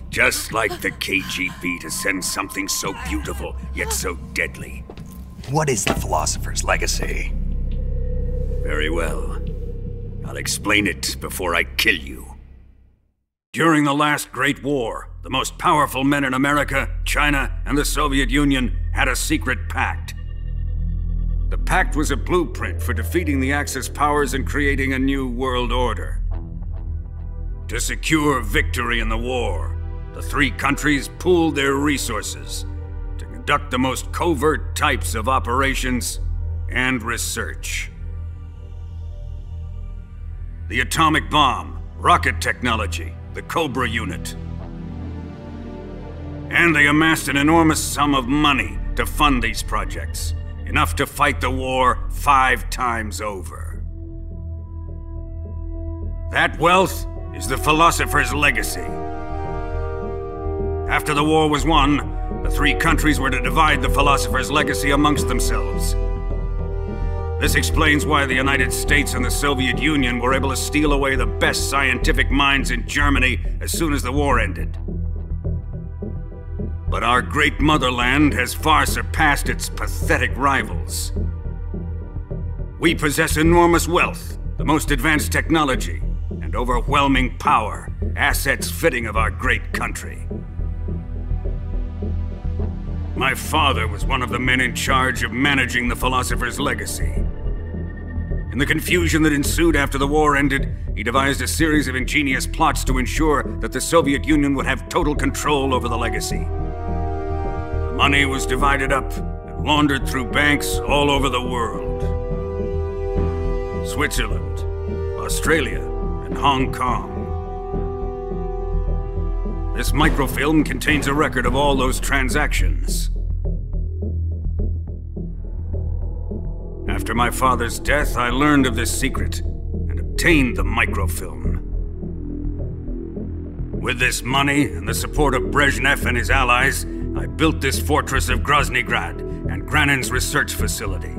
Just like the KGB to send something so beautiful, yet so deadly. What is the philosopher's legacy? Very well. I'll explain it before I kill you. During the last Great War, the most powerful men in America, China, and the Soviet Union had a secret pact. The pact was a blueprint for defeating the Axis powers and creating a new world order. To secure victory in the war, the three countries pooled their resources to conduct the most covert types of operations and research. The atomic bomb, rocket technology, the Cobra unit. And they amassed an enormous sum of money to fund these projects. Enough to fight the war 5 times over. That wealth is the philosopher's legacy. After the war was won, the 3 countries were to divide the philosopher's legacy amongst themselves. This explains why the United States and the Soviet Union were able to steal away the best scientific minds in Germany as soon as the war ended. But our great motherland has far surpassed its pathetic rivals. We possess enormous wealth, the most advanced technology, and overwhelming power, assets fitting of our great country. My father was one of the men in charge of managing the philosopher's legacy. In the confusion that ensued after the war ended, he devised a series of ingenious plots to ensure that the Soviet Union would have total control over the legacy. The money was divided up and laundered through banks all over the world. Switzerland, Australia, and Hong Kong. This microfilm contains a record of all those transactions. After my father's death, I learned of this secret and obtained the microfilm. With this money and the support of Brezhnev and his allies, I built this fortress of Groznygrad and Granin's research facility.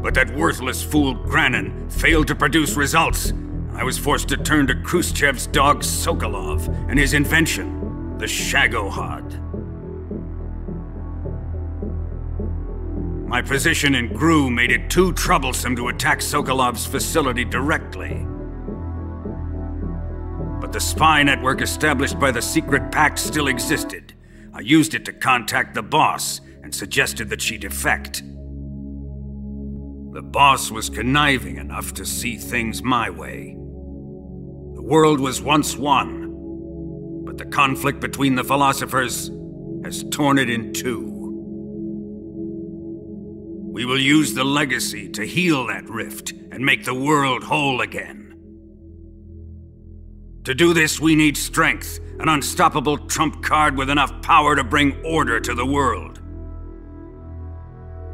But that worthless fool Granin failed to produce results. I was forced to turn to Khrushchev's dog Sokolov and his invention, the Shagohod. My position in GRU made it too troublesome to attack Sokolov's facility directly. But the spy network established by the secret pact still existed. I used it to contact the boss and suggested that she defect. The boss was conniving enough to see things my way. The world was once one, but the conflict between the philosophers has torn it in 2. We will use the legacy to heal that rift and make the world whole again. To do this, we need strength, an unstoppable trump card with enough power to bring order to the world.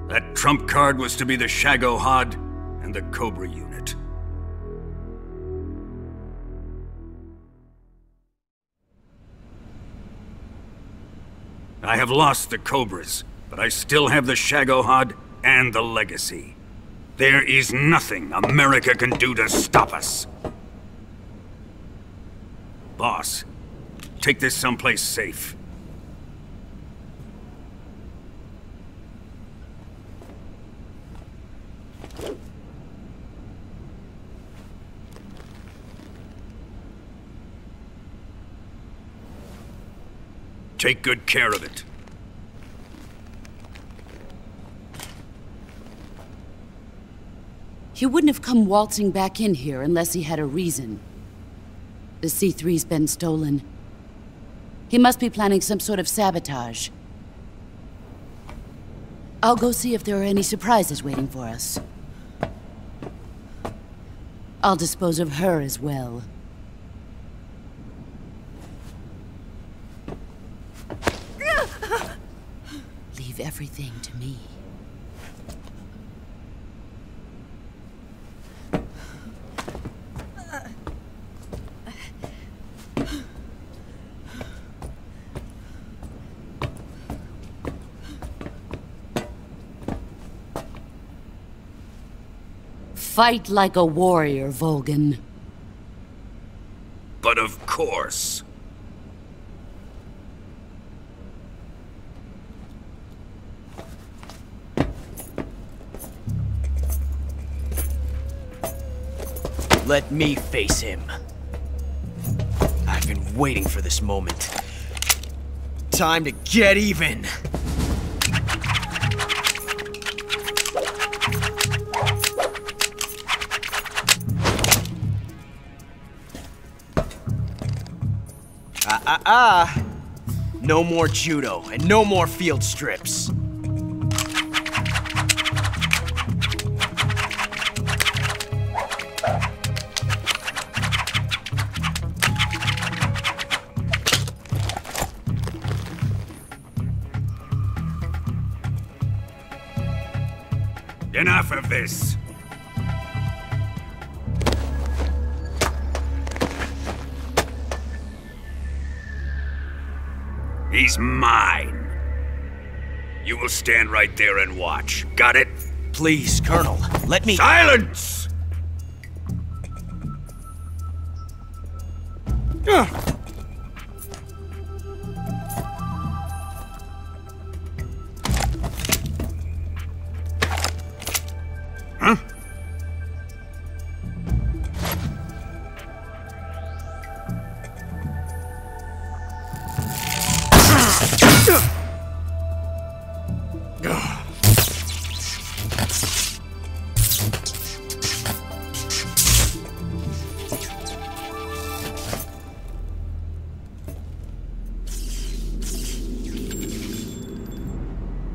That trump card was to be the Shagohod and the Cobra unit. I have lost the Cobras, but I still have the Shagohod and the legacy. There is nothing America can do to stop us. Boss, take this someplace safe. Take good care of it. He wouldn't have come waltzing back in here unless he had a reason. The C3's been stolen. He must be planning some sort of sabotage. I'll go see if there are any surprises waiting for us. I'll dispose of her as well. Leave everything to me. Fight like a warrior, Volgan. But of course. Let me face him. I've been waiting for this moment. Time to get even! No more judo, and no more field strips. this! He's mine. You will stand right there and watch. Got it? Please, Colonel, let me— Silence! Huh?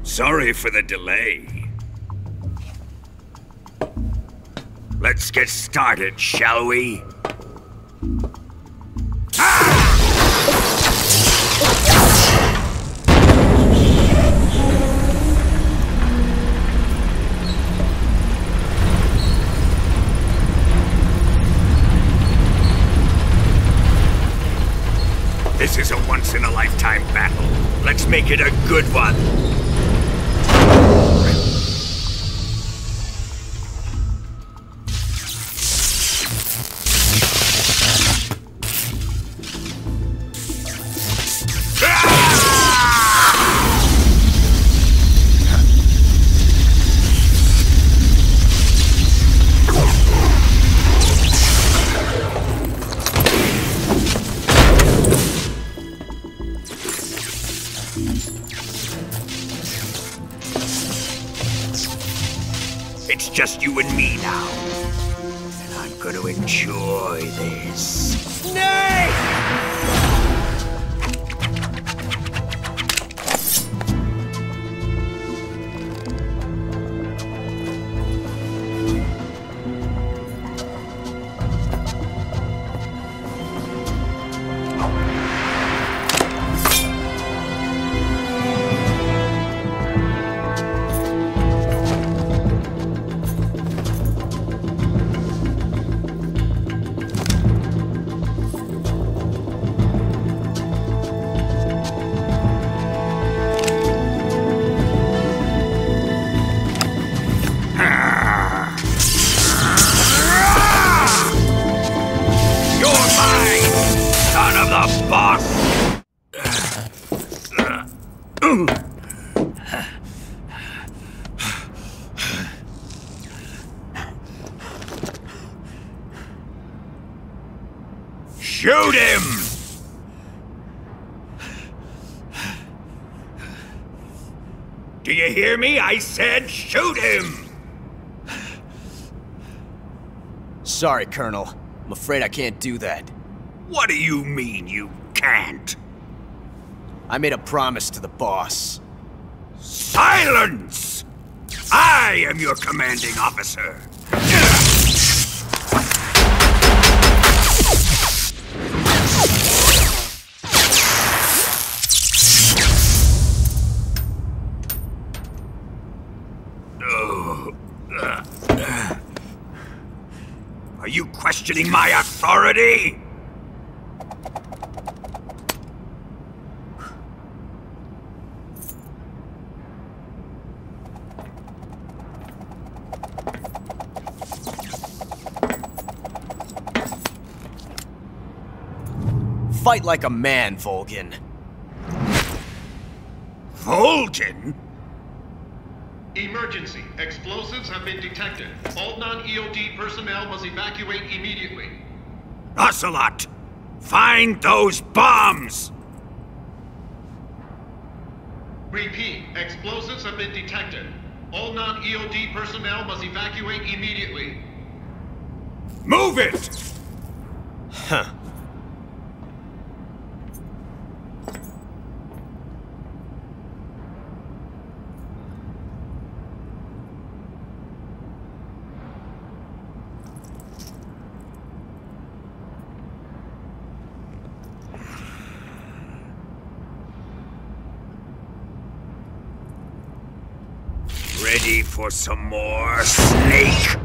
Sorry for the delay. Let's get started, shall we? This is a once-in-a-lifetime battle. Let's make it a good one. It's just you and me now. And I'm gonna enjoy this. Nay! Shoot him! Do you hear me? I said shoot him! Sorry, Colonel. I'm afraid I can't do that. What do you mean you can't? I made a promise to the boss. Silence! I am your commanding officer. Are you questioning my authority? Fight like a man, Volgin. Volgin? Emergency. Explosives have been detected. All non-EOD personnel must evacuate immediately. Ocelot! Find those bombs! Repeat. Explosives have been detected. All non-EOD personnel must evacuate immediately. Move it! Huh. Ready Ready for some more, snake?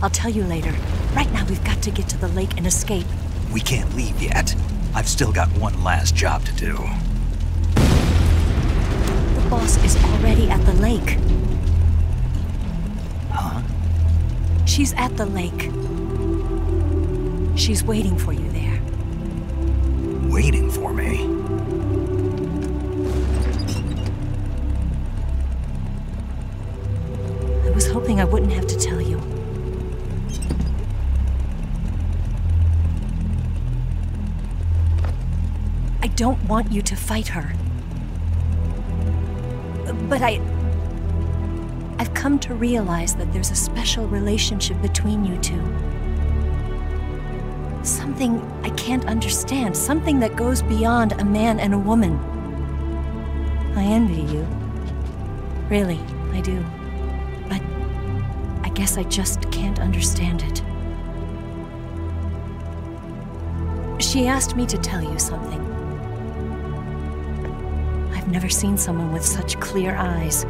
I'll tell you later. Right now, we've got to get to the lake and escape. We can't leave yet. I've still got one last job to do. The boss is already at the lake. Huh? She's at the lake. She's waiting for you there. Waiting for me? I was hoping I wouldn't have to tell you. I don't want you to fight her. But I've come to realize that there's a special relationship between you two. Something I can't understand, something that goes beyond a man and a woman. I envy you. Really, I do. But I guess I just can't understand it. She asked me to tell you something. I've never seen someone with such clear eyes.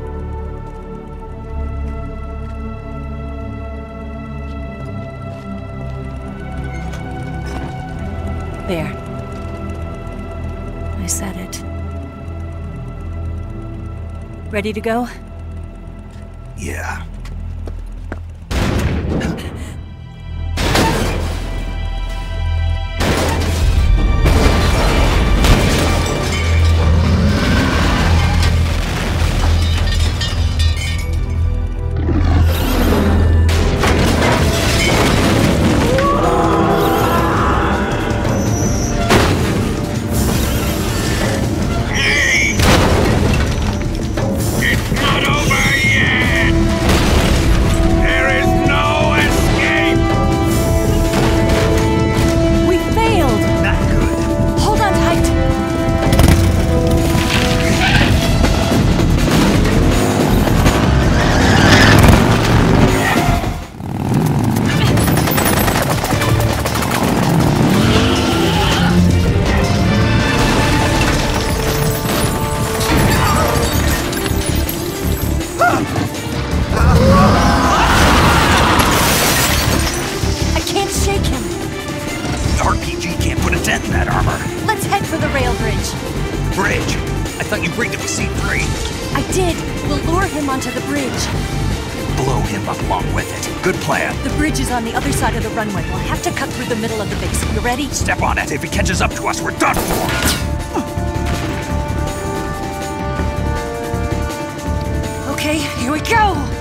There. I said it. Ready to go? Yeah. On the other side of the runway. We'll have to cut through the middle of the base. You ready? Step on it. If he catches up to us, we're done for. Okay, here we go!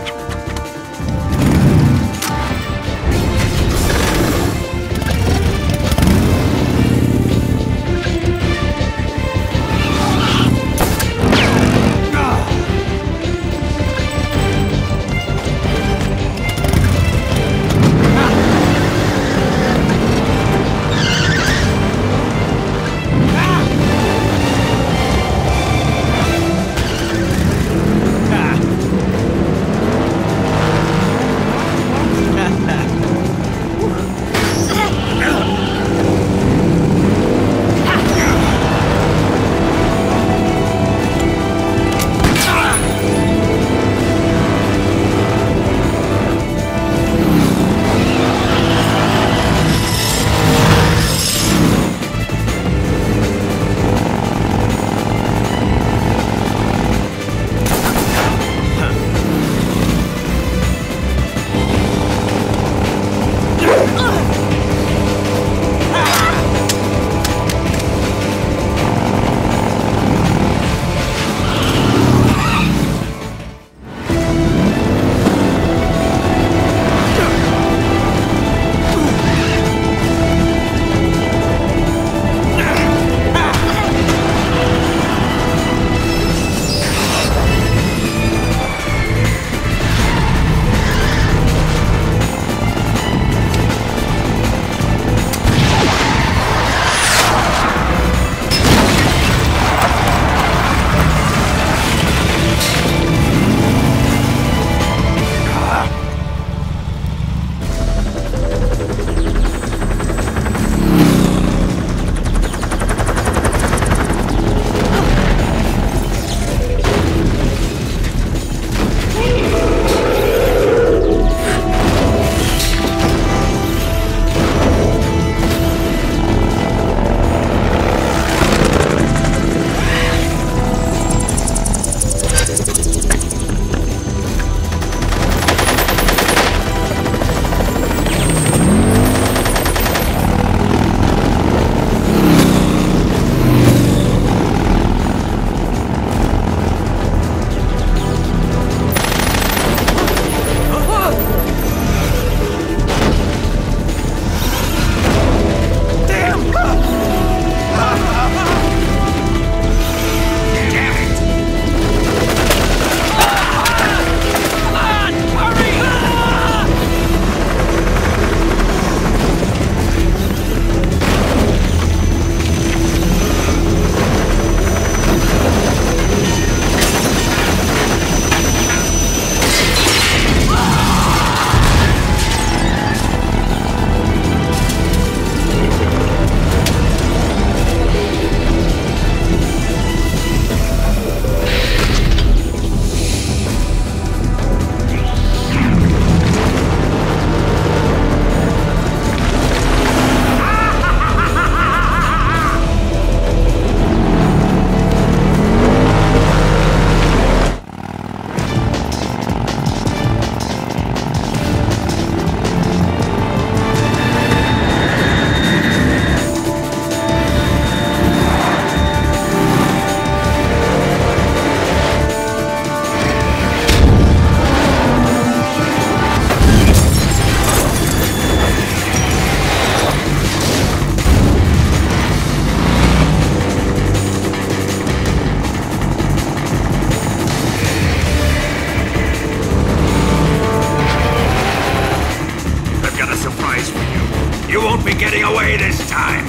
away this time!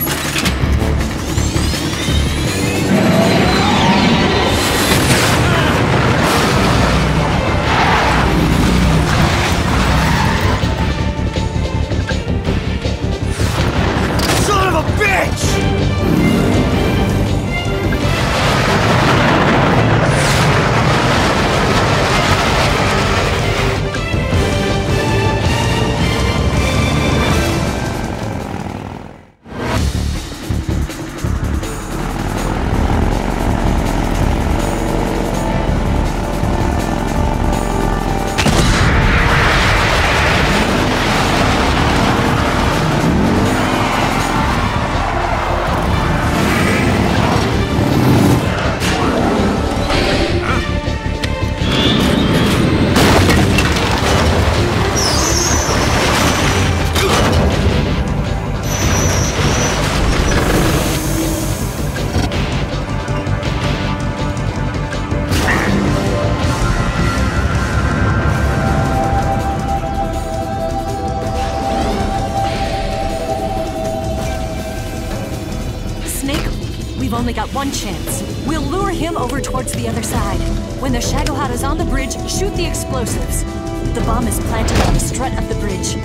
Son of a bitch! only got one chance. We'll lure him over towards the other side. When the Shagohod is on the bridge, shoot the explosives. The bomb is planted on the strut of the bridge.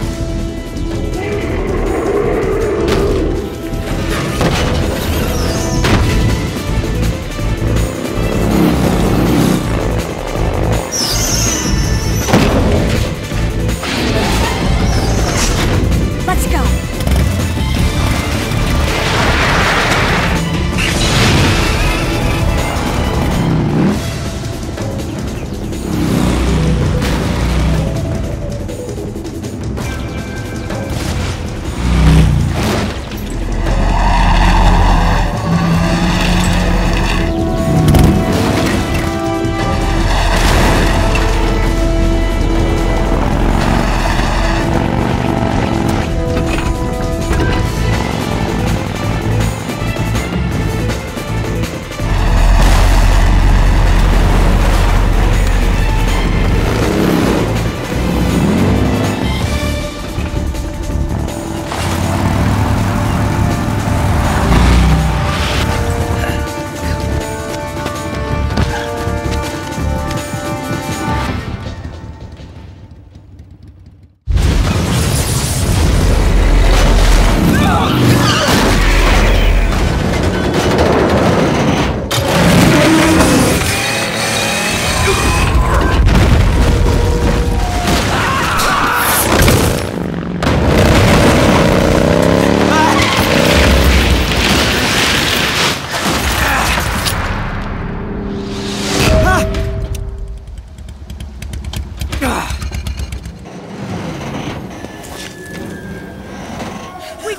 Let's go.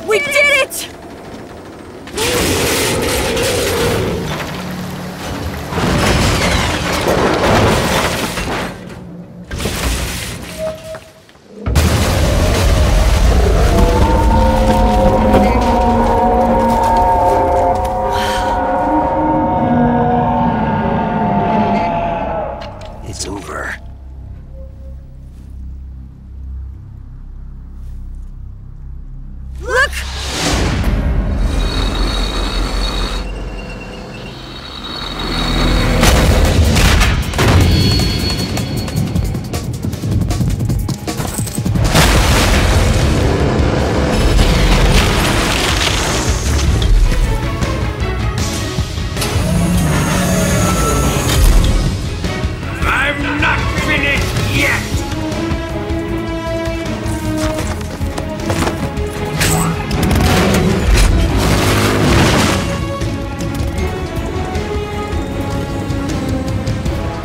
We did it! It's over. Look! I'm not finished yet!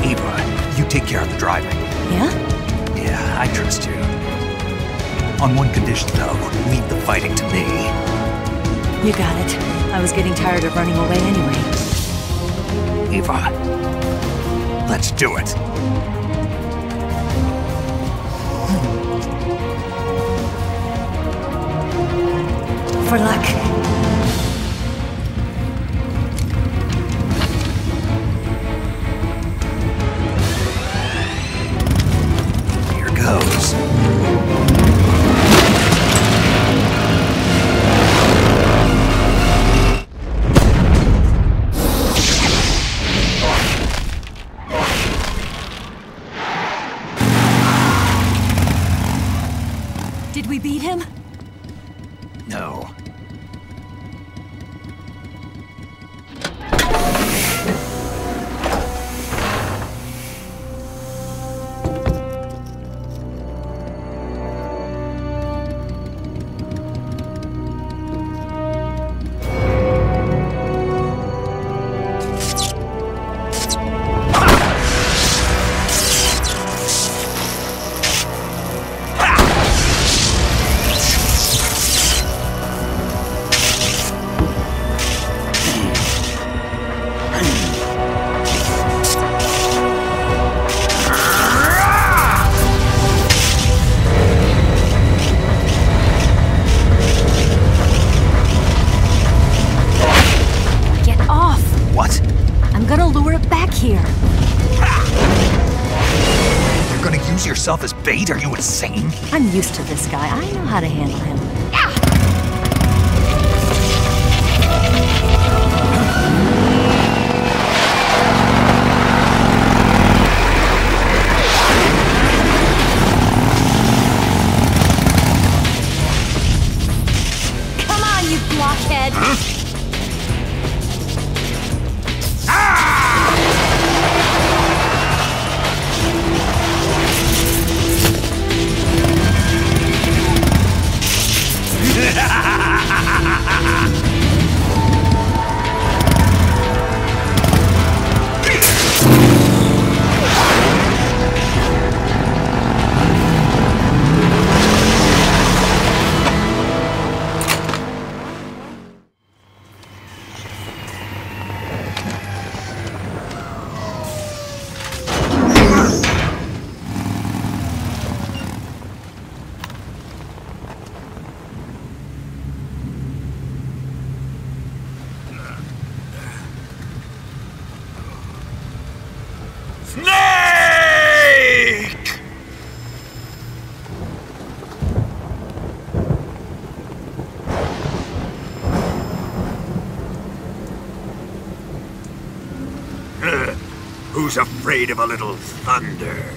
Eva, you take care of the driving. Yeah? Yeah, I trust you. On one condition, though, leave the fighting to me. You got it. I was getting tired of running away anyway. Eva, let's do it. For luck. Here goes. Did we beat him? No. Get off! What? I'm gonna lure it back here. You're gonna use yourself as bait? Are you insane? I'm used to this guy. I know how to handle him. Who's afraid of a little thunder?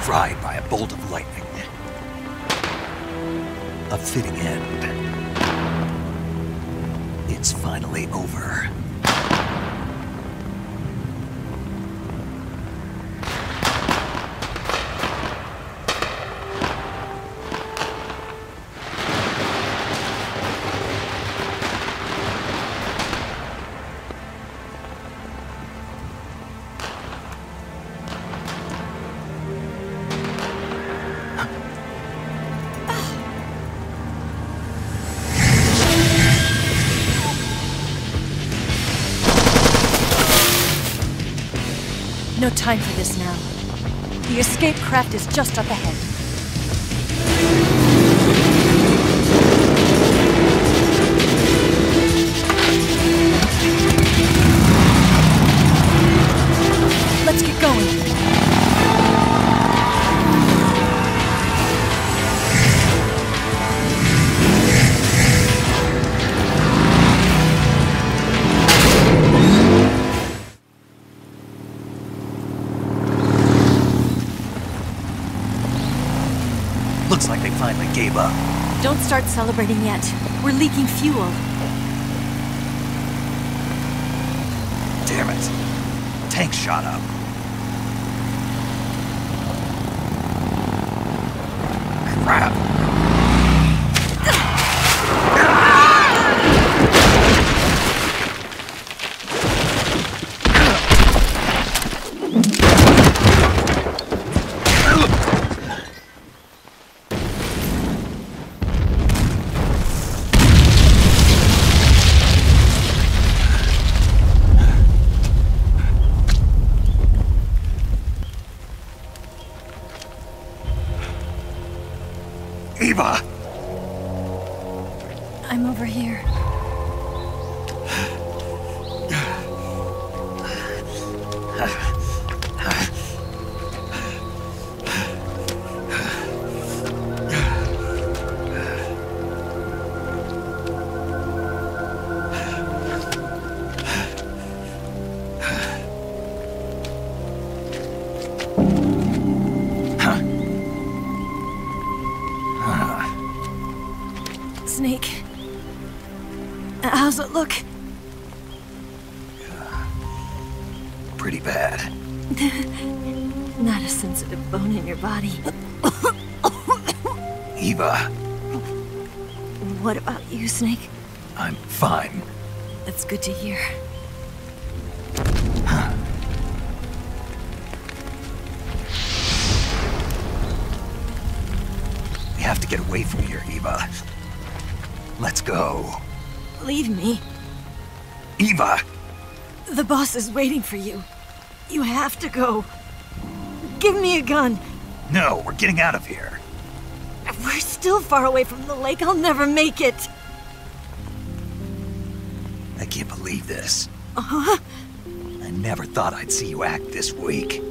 Fried by a bolt of lightning. A fitting end. It's finally over. No time for this now. The escape craft is just up ahead. Let's get going. Looks like they finally gave up. Don't start celebrating yet. We're leaking fuel. Damn it. Tank shot up. Crap. Eva! I'm over here. Snake. How's it look? Pretty bad. Not a sensitive bone in your body. Eva. What about you, Snake? I'm fine. That's good to hear. We have to get away from here, Eva. Let's go. Leave me. Eva! The boss is waiting for you. You have to go. Give me a gun. No, we're getting out of here. We're still far away from the lake. I'll never make it. I can't believe this. Uh-huh. I never thought I'd see you act this weak.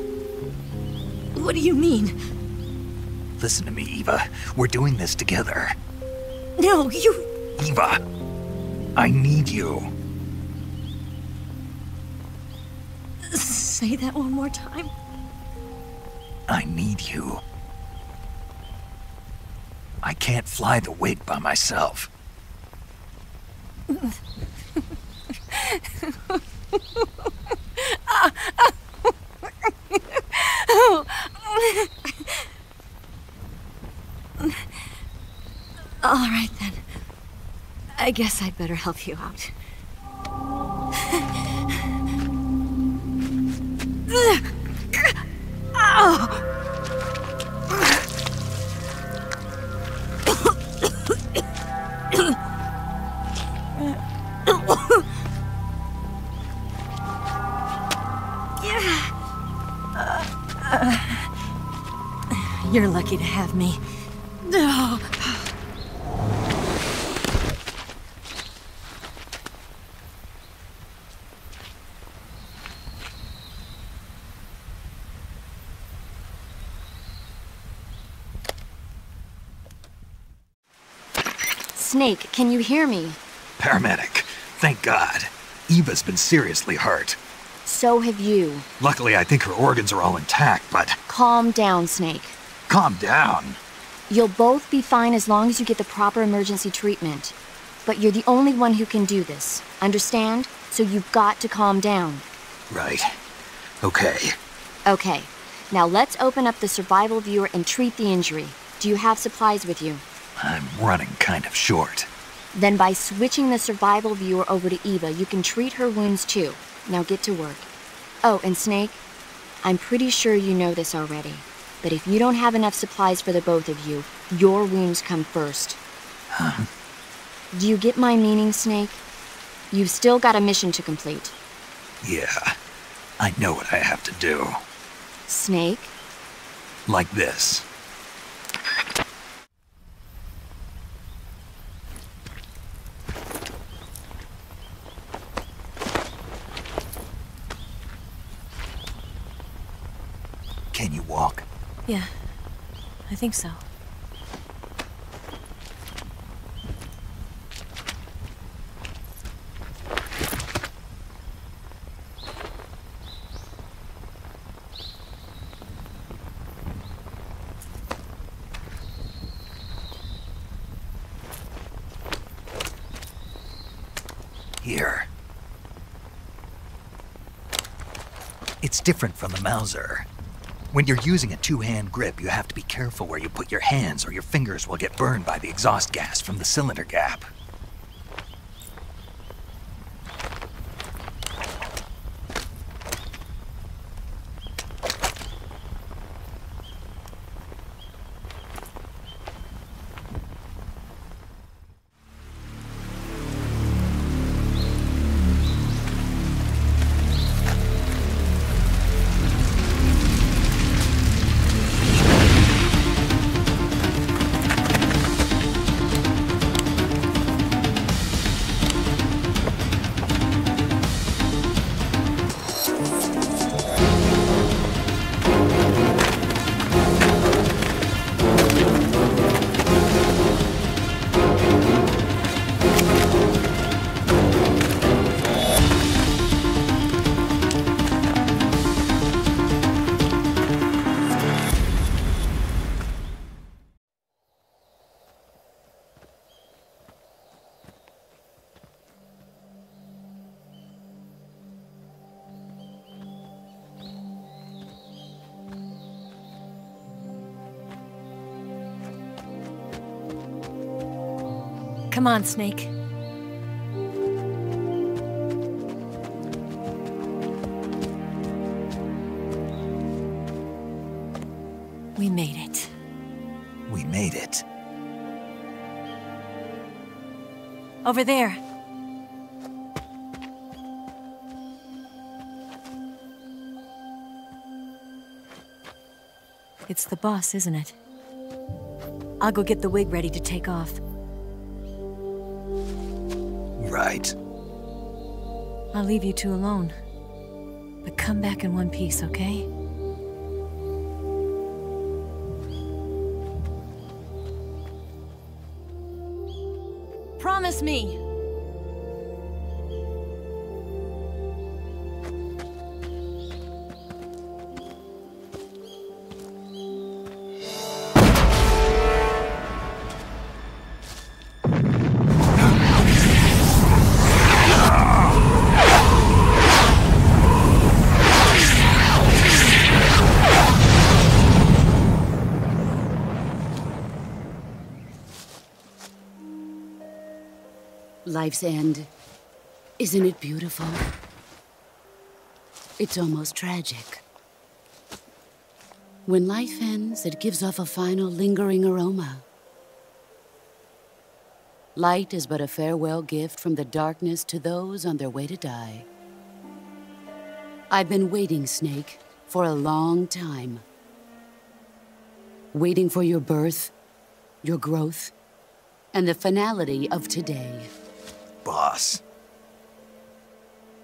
What do you mean? Listen to me, Eva. We're doing this together. No, you... Eva, I need you. Say that one more time. I need you. I can't fly the wig by myself. All right, then. I guess I'd better help you out. You're lucky to have me. Snake, can you hear me? Paramedic. Thank God. Eva's been seriously hurt. So have you. Luckily, I think her organs are all intact, but... Calm down, Snake. Calm down. You'll both be fine as long as you get the proper emergency treatment. But you're the only one who can do this. Understand? So you've got to calm down. Right. Okay. Okay. Now let's open up the survival viewer and treat the injury. Do you have supplies with you? I'm running kind of short. Then by switching the survival viewer over to Eva, you can treat her wounds too. Now get to work. Oh, and Snake, I'm pretty sure you know this already, but if you don't have enough supplies for the both of you, your wounds come first. Huh? Do you get my meaning, Snake? You've still got a mission to complete. Yeah, I know what I have to do. Snake? Like this. Can you walk? Yeah, I think so. Here. It's different from the Mauser. When you're using a two-hand grip, you have to be careful where you put your hands or your fingers will get burned by the exhaust gas from the cylinder gap. Come on, Snake. We made it. We made it. Over there. It's the boss, isn't it? I'll go get the wig ready to take off. Right. I'll leave you two alone. But come back in one piece, okay? Promise me! Life's end. Isn't it beautiful? It's almost tragic. When life ends, it gives off a final lingering aroma. Light is but a farewell gift from the darkness to those on their way to die. I've been waiting, Snake, for a long time. Waiting for your birth, your growth, and the finality of today. Boss,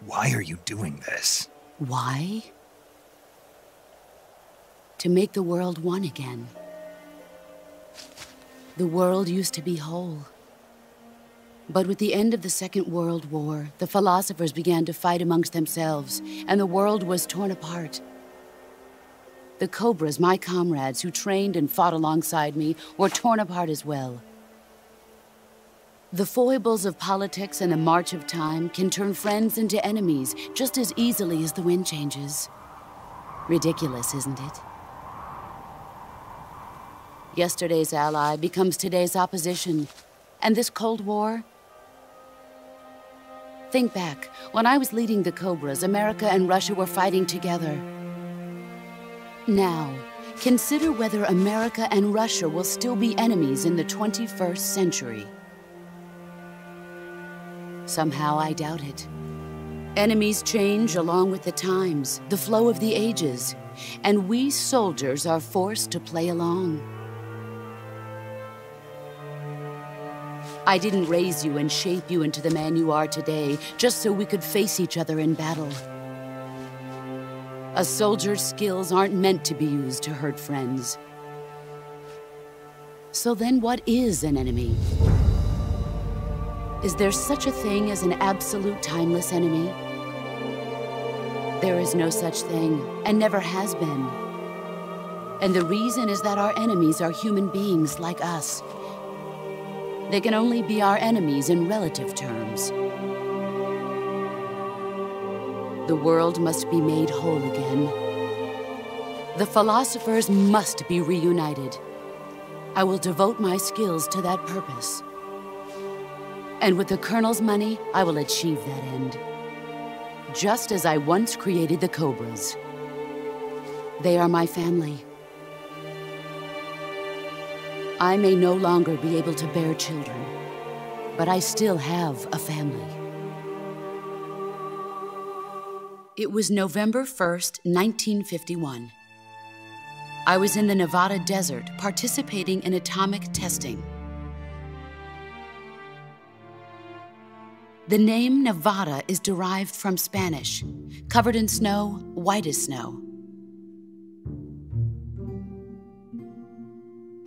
why are you doing this? Why? To make the world one again. The world used to be whole. But with the end of the Second World War, the philosophers began to fight amongst themselves, and the world was torn apart. The Cobras, my comrades who trained and fought alongside me, were torn apart as well. The foibles of politics and the march of time can turn friends into enemies just as easily as the wind changes. Ridiculous, isn't it? Yesterday's ally becomes today's opposition. And this Cold War? Think back. When I was leading the Cobras, America and Russia were fighting together. Now, consider whether America and Russia will still be enemies in the 21st century. Somehow I doubt it. Enemies change along with the times, the flow of the ages, and we soldiers are forced to play along. I didn't raise you and shape you into the man you are today just so we could face each other in battle. A soldier's skills aren't meant to be used to hurt friends. So then what is an enemy? Is there such a thing as an absolute timeless enemy? There is no such thing, and never has been. And the reason is that our enemies are human beings like us. They can only be our enemies in relative terms. The world must be made whole again. The philosophers must be reunited. I will devote my skills to that purpose. And with the Colonel's money, I will achieve that end. Just as I once created the Cobras. They are my family. I may no longer be able to bear children, but I still have a family. It was November 1st, 1951. I was in the Nevada desert participating in atomic testing. The name Nevada is derived from Spanish, covered in snow, white as snow.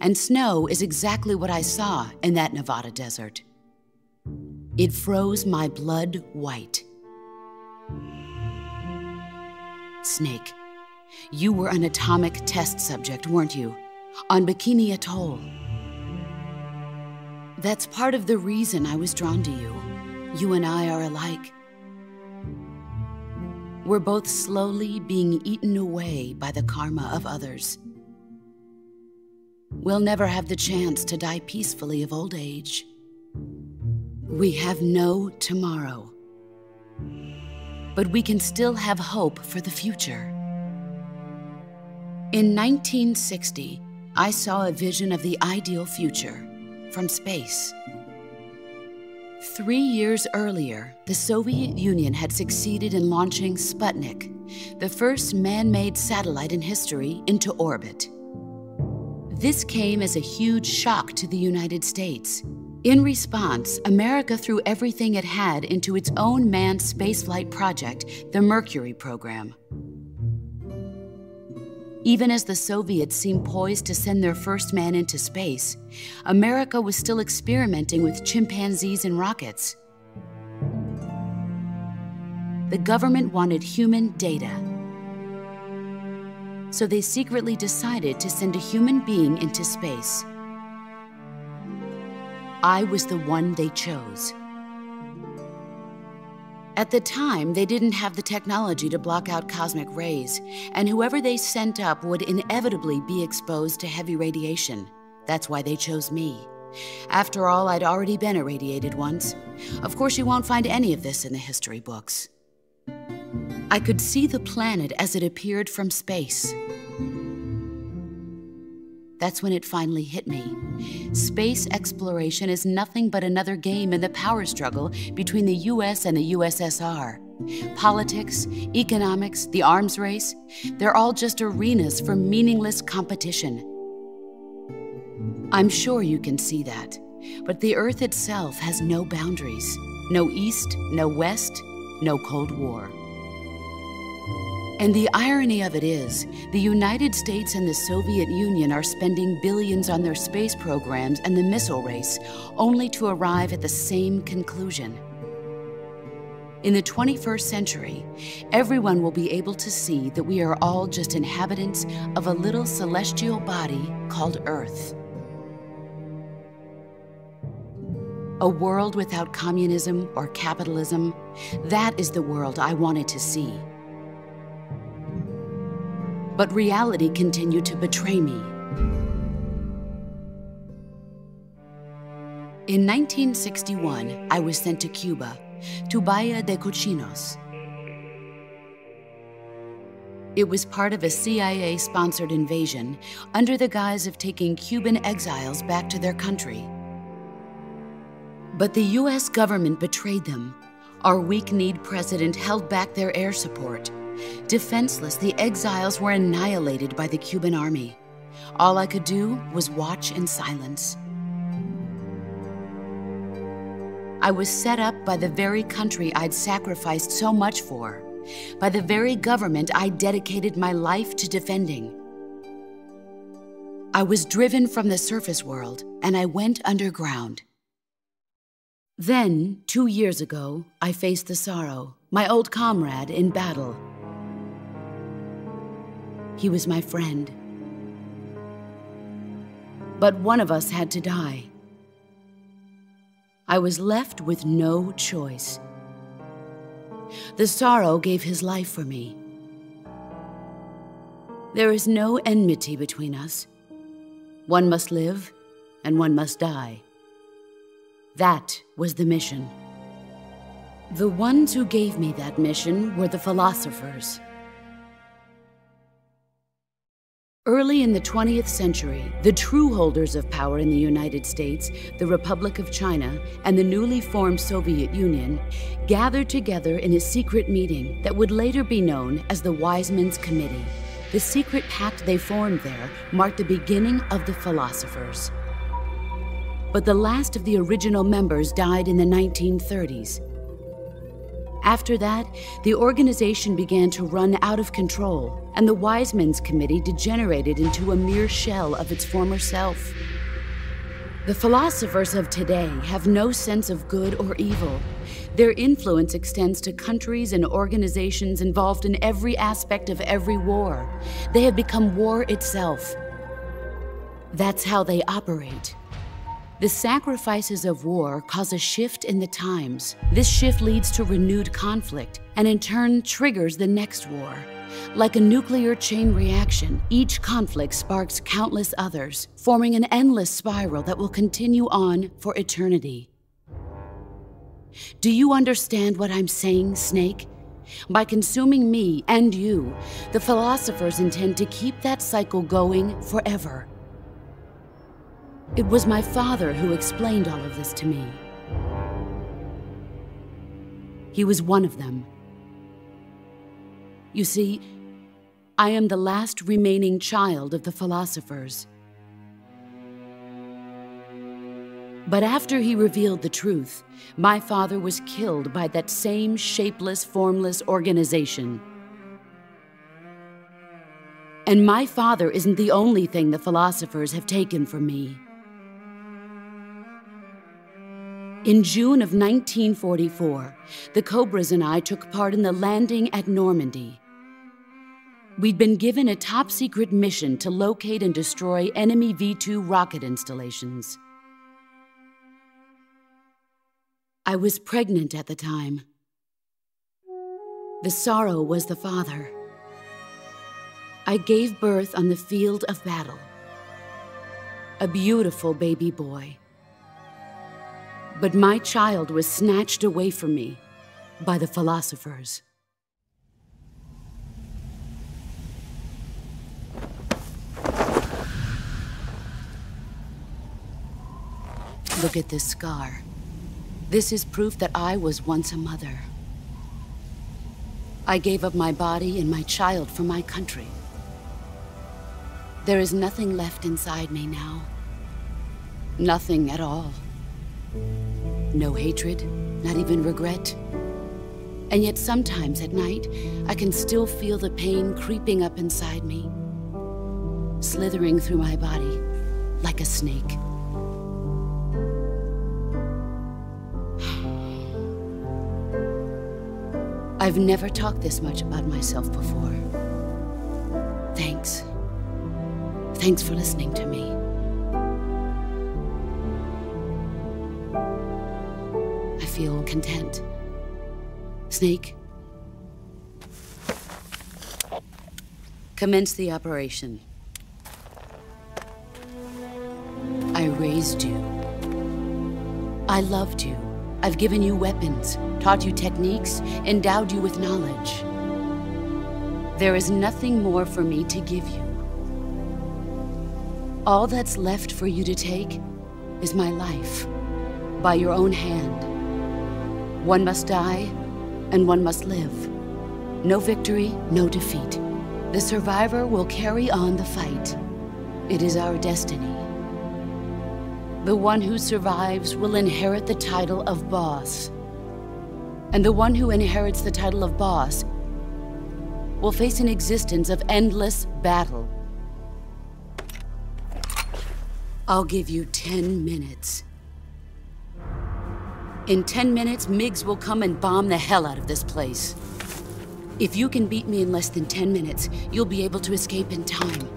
And snow is exactly what I saw in that Nevada desert. It froze my blood white. Snake, you were an atomic test subject, weren't you? On Bikini Atoll. That's part of the reason I was drawn to you. You and I are alike. We're both slowly being eaten away by the karma of others. We'll never have the chance to die peacefully of old age. We have no tomorrow. But we can still have hope for the future. In 1960, I saw a vision of the ideal future from space. 3 years earlier, the Soviet Union had succeeded in launching Sputnik, the first man-made satellite in history, into orbit. This came as a huge shock to the United States. In response, America threw everything it had into its own manned spaceflight project, the Mercury program. Even as the Soviets seemed poised to send their first man into space, America was still experimenting with chimpanzees and rockets. The government wanted human data. So they secretly decided to send a human being into space. I was the one they chose. At the time, they didn't have the technology to block out cosmic rays, and whoever they sent up would inevitably be exposed to heavy radiation. That's why they chose me. After all, I'd already been irradiated once. Of course, you won't find any of this in the history books. I could see the planet as it appeared from space. That's when it finally hit me. Space exploration is nothing but another game in the power struggle between the US and the USSR. Politics, economics, the arms race, they're all just arenas for meaningless competition. I'm sure you can see that, but the Earth itself has no boundaries. No East, no West, no Cold War. And the irony of it is, the United States and the Soviet Union are spending billions on their space programs and the missile race, only to arrive at the same conclusion. In the 21st century, everyone will be able to see that we are all just inhabitants of a little celestial body called Earth. A world without communism or capitalism, that is the world I wanted to see. But reality continued to betray me. In 1961, I was sent to Cuba, to Bahia de Cochinos. It was part of a CIA-sponsored invasion under the guise of taking Cuban exiles back to their country. But the US government betrayed them. Our weak-kneed president held back their air support. Defenseless, the exiles were annihilated by the Cuban army. All I could do was watch in silence. I was set up by the very country I'd sacrificed so much for, by the very government I dedicated my life to defending. I was driven from the surface world, and I went underground. Then, 2 years ago, I faced the Sorrow, my old comrade in battle. He was my friend. But one of us had to die. I was left with no choice. The Sorrow gave his life for me. There is no enmity between us. One must live, and one must die. That was the mission. The ones who gave me that mission were the philosophers. Early in the 20th century, the true holders of power in the United States, the Republic of China, and the newly formed Soviet Union gathered together in a secret meeting that would later be known as the Wise Men's Committee. The secret pact they formed there marked the beginning of the philosophers. But the last of the original members died in the 1930s. After that, the organization began to run out of control, and the Wise Men's Committee degenerated into a mere shell of its former self. The philosophers of today have no sense of good or evil. Their influence extends to countries and organizations involved in every aspect of every war. They have become war itself. That's how they operate. The sacrifices of war cause a shift in the times. This shift leads to renewed conflict, and in turn triggers the next war. Like a nuclear chain reaction, each conflict sparks countless others, forming an endless spiral that will continue on for eternity. Do you understand what I'm saying, Snake? By consuming me and you, the philosophers intend to keep that cycle going forever. It was my father who explained all of this to me. He was one of them. You see, I am the last remaining child of the philosophers. But after he revealed the truth, my father was killed by that same shapeless, formless organization. And my father isn't the only thing the philosophers have taken from me. In June of 1944, the Cobras and I took part in the landing at Normandy. We'd been given a top-secret mission to locate and destroy enemy V-2 rocket installations. I was pregnant at the time. The Sorrow was the father. I gave birth on the field of battle. A beautiful baby boy, But my child was snatched away from me by the philosophers. Look at this scar. This is proof that I was once a mother. I gave up my body and my child for my country. There is nothing left inside me now. Nothing at all. No hatred, not even regret. And yet sometimes at night, I can still feel the pain creeping up inside me, slithering through my body like a snake. I've never talked this much about myself before. Thanks. Thanks for listening to me. I feel content. Snake, commence the operation. I raised you. I loved you. I've given you weapons, taught you techniques, endowed you with knowledge. There is nothing more for me to give you. All that's left for you to take is my life, by your own hand. One must die, and one must live. No victory, no defeat. The survivor will carry on the fight. It is our destiny. The one who survives will inherit the title of boss. And the one who inherits the title of boss will face an existence of endless battle. I'll give you 10 minutes. In 10 minutes, MiGs will come and bomb the hell out of this place. If you can beat me in less than 10 minutes, you'll be able to escape in time.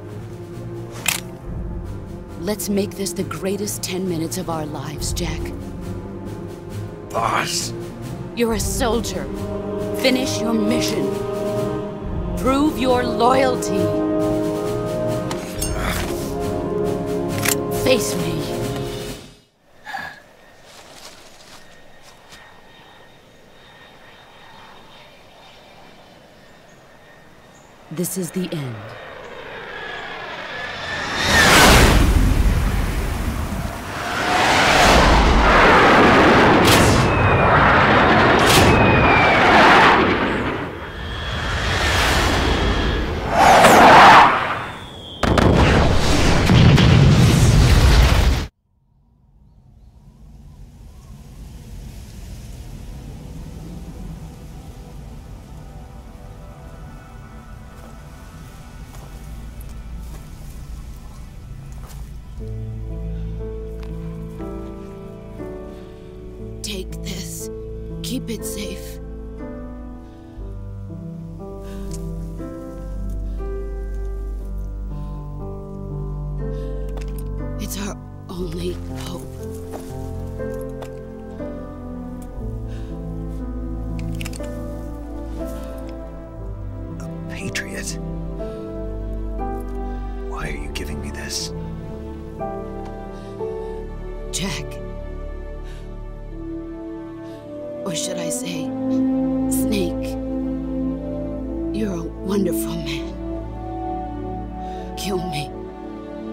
Let's make this the greatest 10 minutes of our lives, Jack. Boss? You're a soldier. Finish your mission. Prove your loyalty. Face me. This is the end. Take this. Keep it safe. It's our only hope. A patriot? Why are you giving me this? Jack. Or should I say, Snake, you're a wonderful man. Kill me.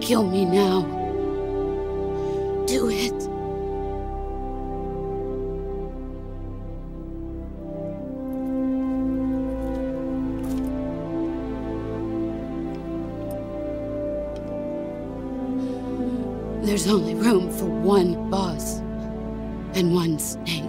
Kill me now. Do it. There's only room for one boss and one Snake.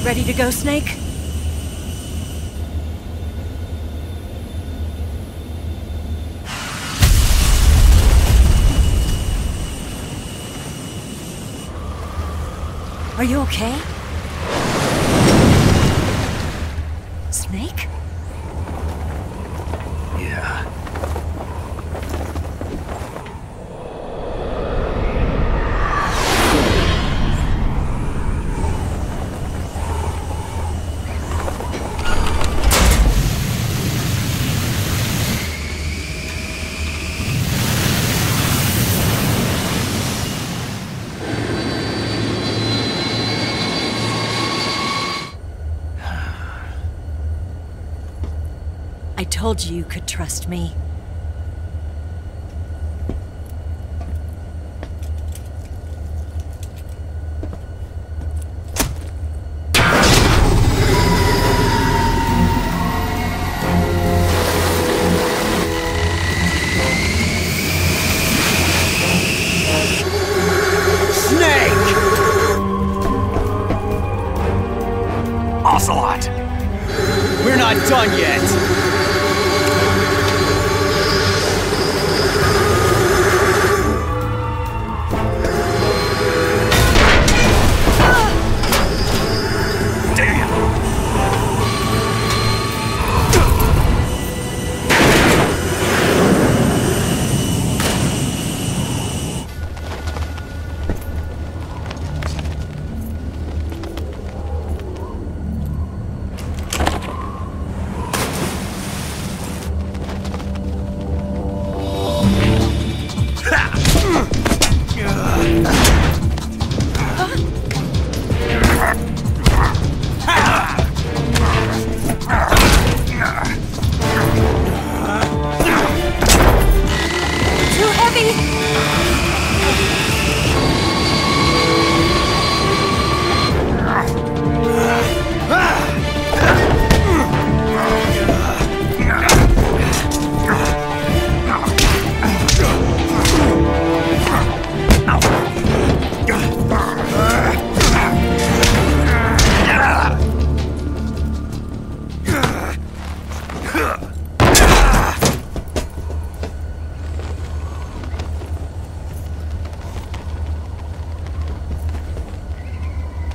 Ready to go, Snake? Are you okay? Snake? Yeah. I told you you could trust me. Ocelot! We're not done yet!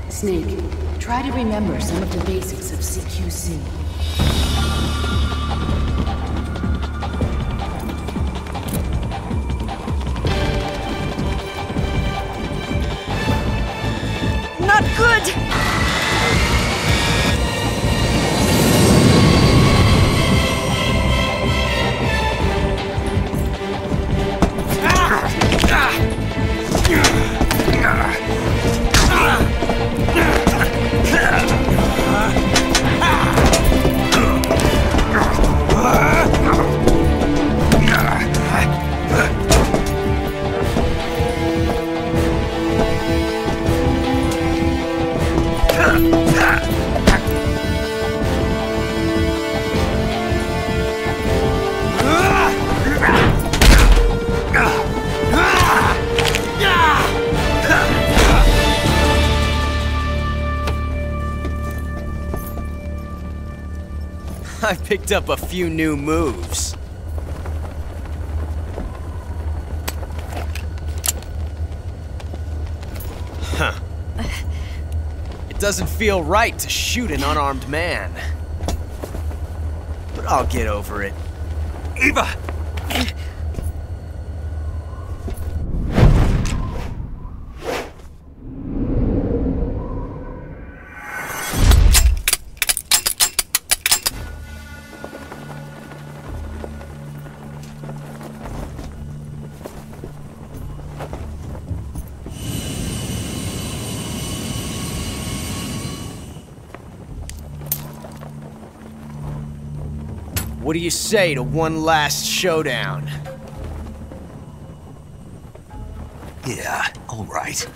Snake, try to remember some of the basics of CQC. Not good! I picked up a few new moves. Huh. It doesn't feel right to shoot an unarmed man. But I'll get over it. Eva! What do you say to one last showdown? Yeah, all right.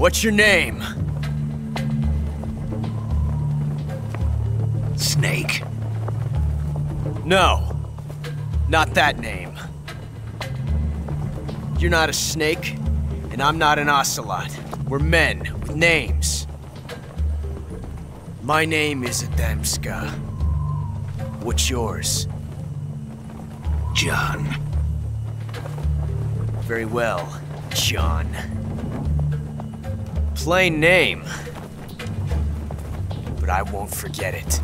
What's your name? Snake. No. Not that name. You're not a snake, and I'm not an ocelot. We're men with names. My name is Adamska. What's yours? John. Very well, John. Plain name. But I won't forget it.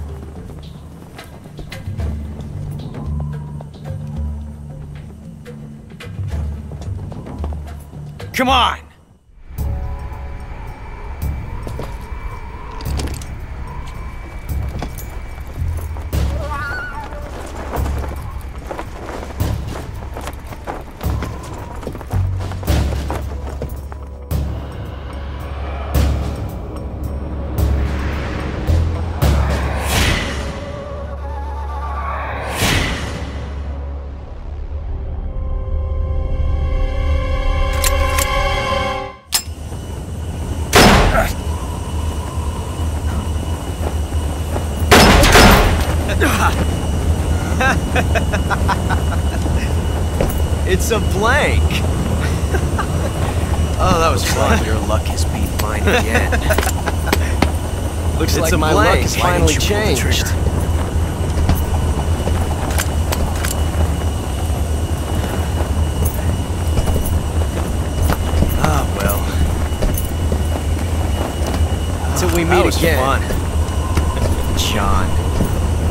Come on! It's a blank! Oh, that was fun. Your luck has beat mine again. Looks like my luck has finally changed. Ah, well. Until we meet again. Fun. John.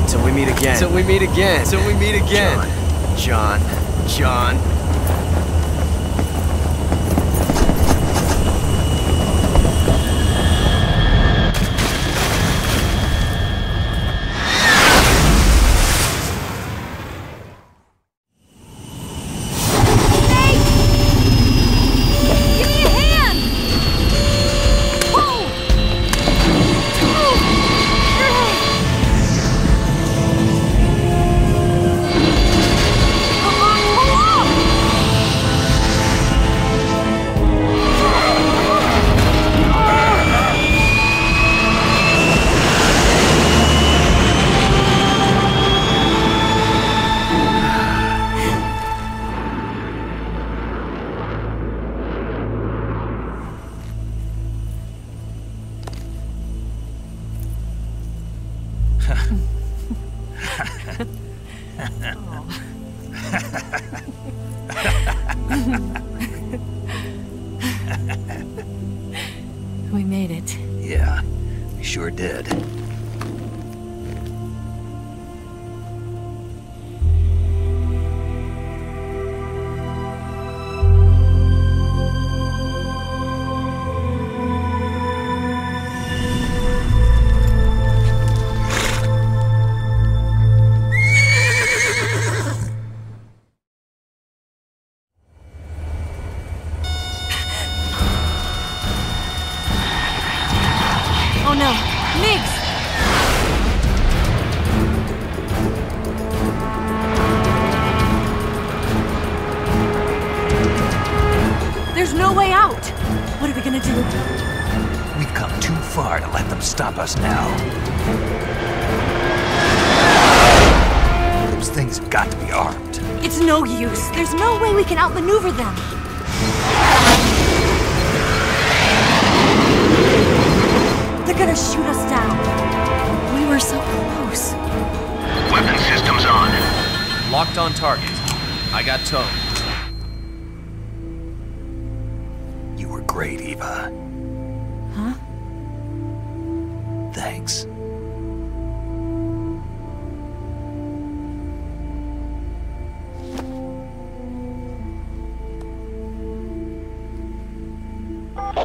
Until we meet again. Until we meet again. Until we meet again. John. John. We made it. Yeah, we sure did. Oh no, Migs! There's no way out! What are we gonna do? We've come too far to let them stop us now. Those things have got to be armed. It's no use. There's no way we can outmaneuver them. They're gonna shoot us down. We were so close. Weapon systems on. Locked on target. I got towed. You were great, Eva. Huh? Thanks.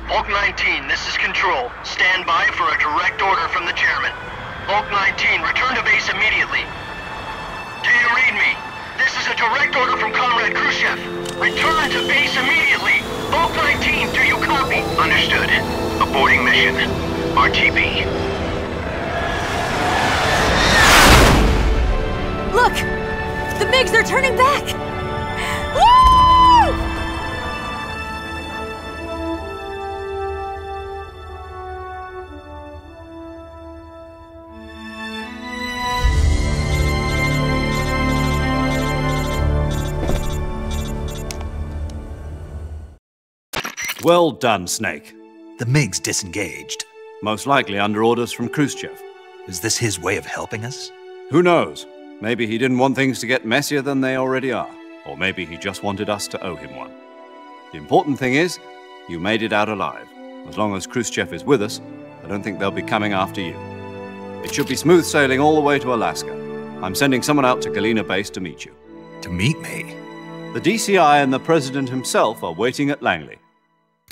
Hulk 19, this is Control. Stand by for a direct order from the chairman. Hulk 19, return to base immediately. Do you read me? This is a direct order from Comrade Khrushchev. Return to base immediately. Hulk 19, do you copy? Understood. Aborting mission. RTB. Look! The MiGs are turning back! Woo! Well done, Snake. The MiG's disengaged. Most likely under orders from Khrushchev. Is this his way of helping us? Who knows? Maybe he didn't want things to get messier than they already are. Or maybe he just wanted us to owe him one. The important thing is, you made it out alive. As long as Khrushchev is with us, I don't think they'll be coming after you. It should be smooth sailing all the way to Alaska. I'm sending someone out to Galena Base to meet you. To meet me? The DCI and the President himself are waiting at Langley.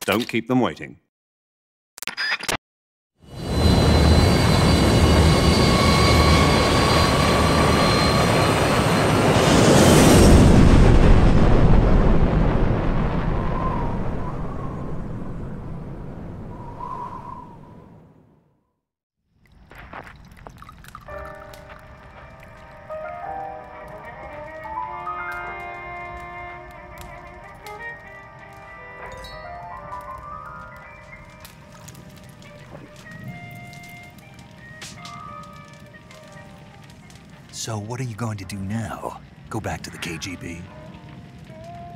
Don't keep them waiting. So what are you going to do now? Go back to the KGB?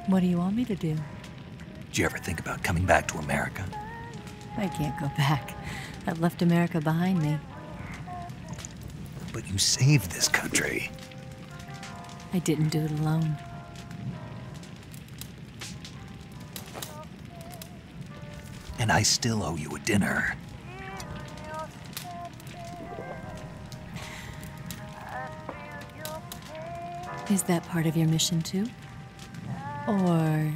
What do you want me to do? Did you ever think about coming back to America? I can't go back. I've left America behind me. But you saved this country. I didn't do it alone. And I still owe you a dinner. Is that part of your mission too? Or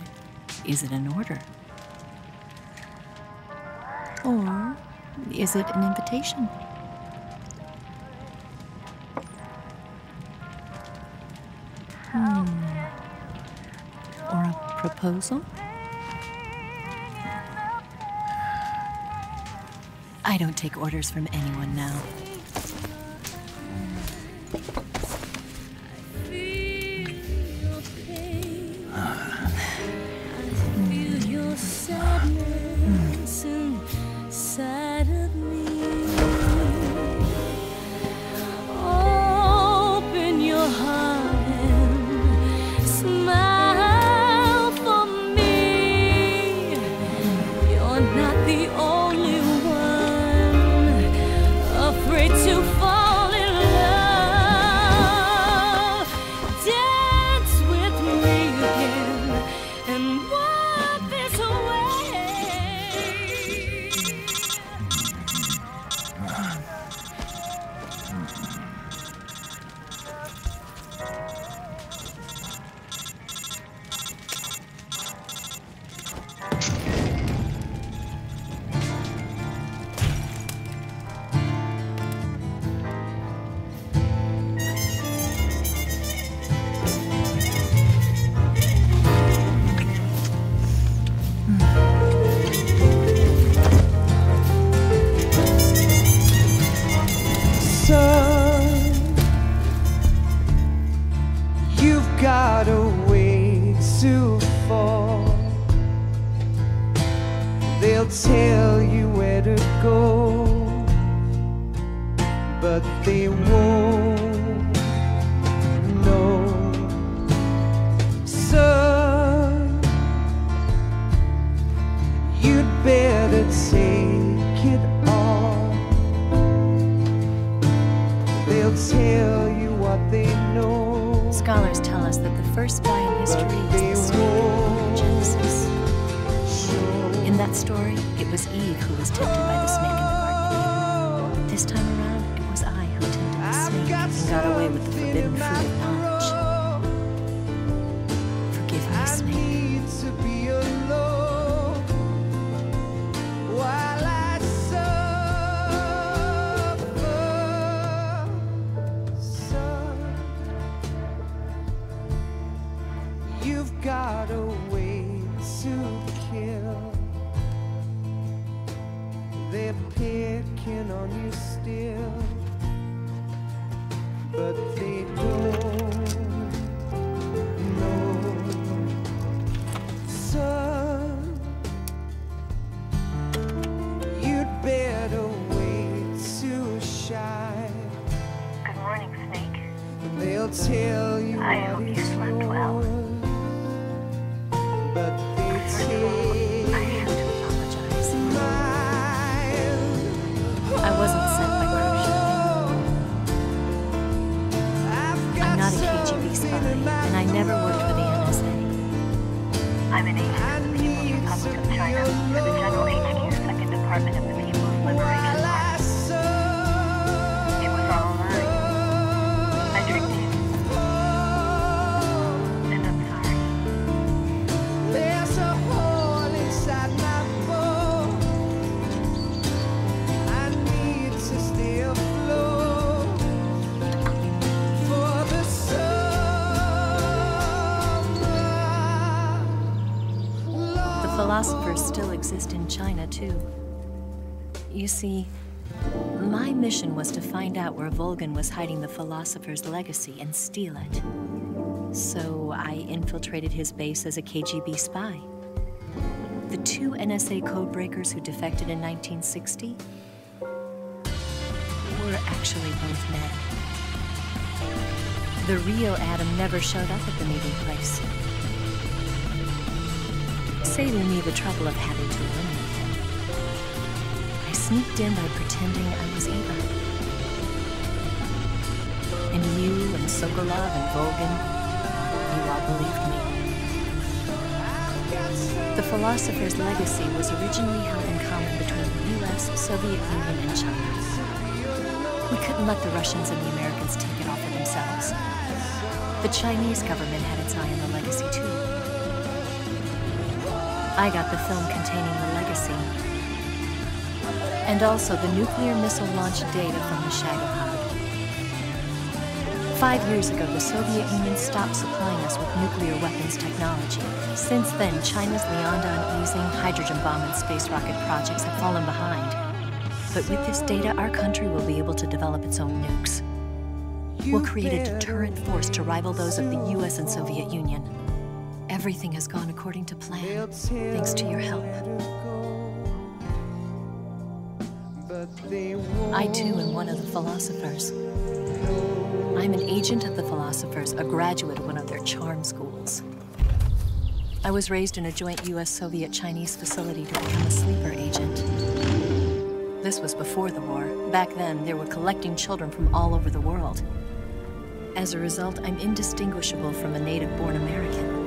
is it an order? Or is it an invitation? Or a proposal? I don't take orders from anyone now. Tell you where to go, but they won't know. Son, you'd better take it off. They'll tell you what they know. Scholars tell us that the first spy in history was the snake in Genesis. In that story, it was Eve who was tempted by the snake in the Garden of Eden. This time around, it was I who tempted the snake and got away with the forbidden fruit of knowledge. Forgive me, Snake. You've got a way to kill. They're picking on you still, but they don't know. Son, you'd better wait to shine. Good morning, Snake. They'll tell you I hope you slept well. but they take I have to philosophers still exist in China, too. You see, my mission was to find out where Volgan was hiding the philosopher's legacy and steal it. So I infiltrated his base as a KGB spy. The 2 NSA codebreakers who defected in 1960 were actually both men. The real Adam never showed up at the meeting place, saving me the trouble of having to eliminate him. I sneaked in by pretending I was Eva. And you and Sokolov and Volgan, you all believed me. The philosopher's legacy was originally held in common between the US, Soviet Union, and China. We couldn't let the Russians and the Americans take it all for themselves. The Chinese government had its eye on the legacy, too. I got the film containing the legacy, and also the nuclear missile launch data from the Shadow. 5 years ago, the Soviet Union stopped supplying us with nuclear weapons technology. Since then, China's Liaodong easing, hydrogen bomb, and space rocket projects have fallen behind. But with this data, our country will be able to develop its own nukes. We'll create a deterrent force to rival those of the US and Soviet Union. Everything has gone according to plan, thanks to your help. I, too, am one of the philosophers. I'm an agent of the philosophers, a graduate of one of their charm schools. I was raised in a joint US-Soviet-Chinese facility to become a sleeper agent. This was before the war. Back then, they were collecting children from all over the world. As a result, I'm indistinguishable from a native-born American.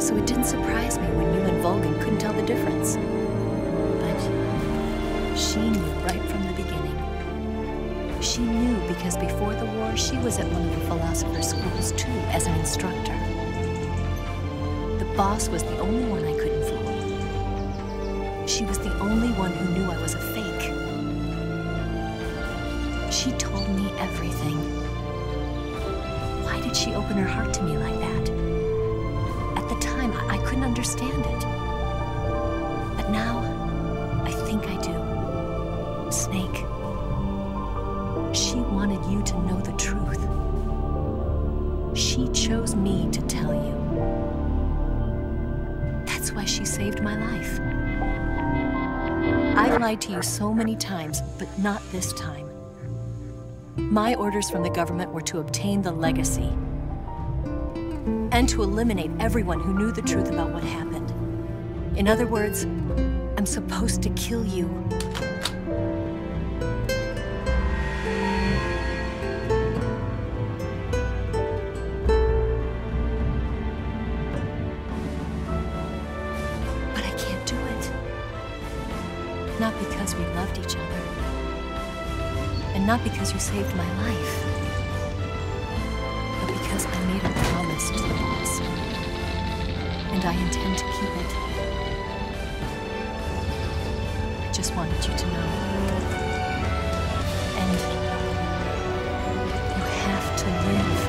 So it didn't surprise me when you and Volgan couldn't tell the difference. But she knew right from the beginning. She knew because before the war, she was at one of the philosopher's schools too, as an instructor. The boss was the only one I couldn't fool. She was the only one who knew I was a fake. She told me everything. Why did she open her heart to me like that? At the time, I couldn't understand it. But now, I think I do. Snake. She wanted you to know the truth. She chose me to tell you. That's why she saved my life. I've lied to you so many times, but not this time. My orders from the government were to obtain the legacy and to eliminate everyone who knew the truth about what happened. In other words, I'm supposed to kill you. Not because we loved each other, and not because you saved my life, but because I made a promise to the boss, and I intend to keep it. I just wanted you to know. And you have to live.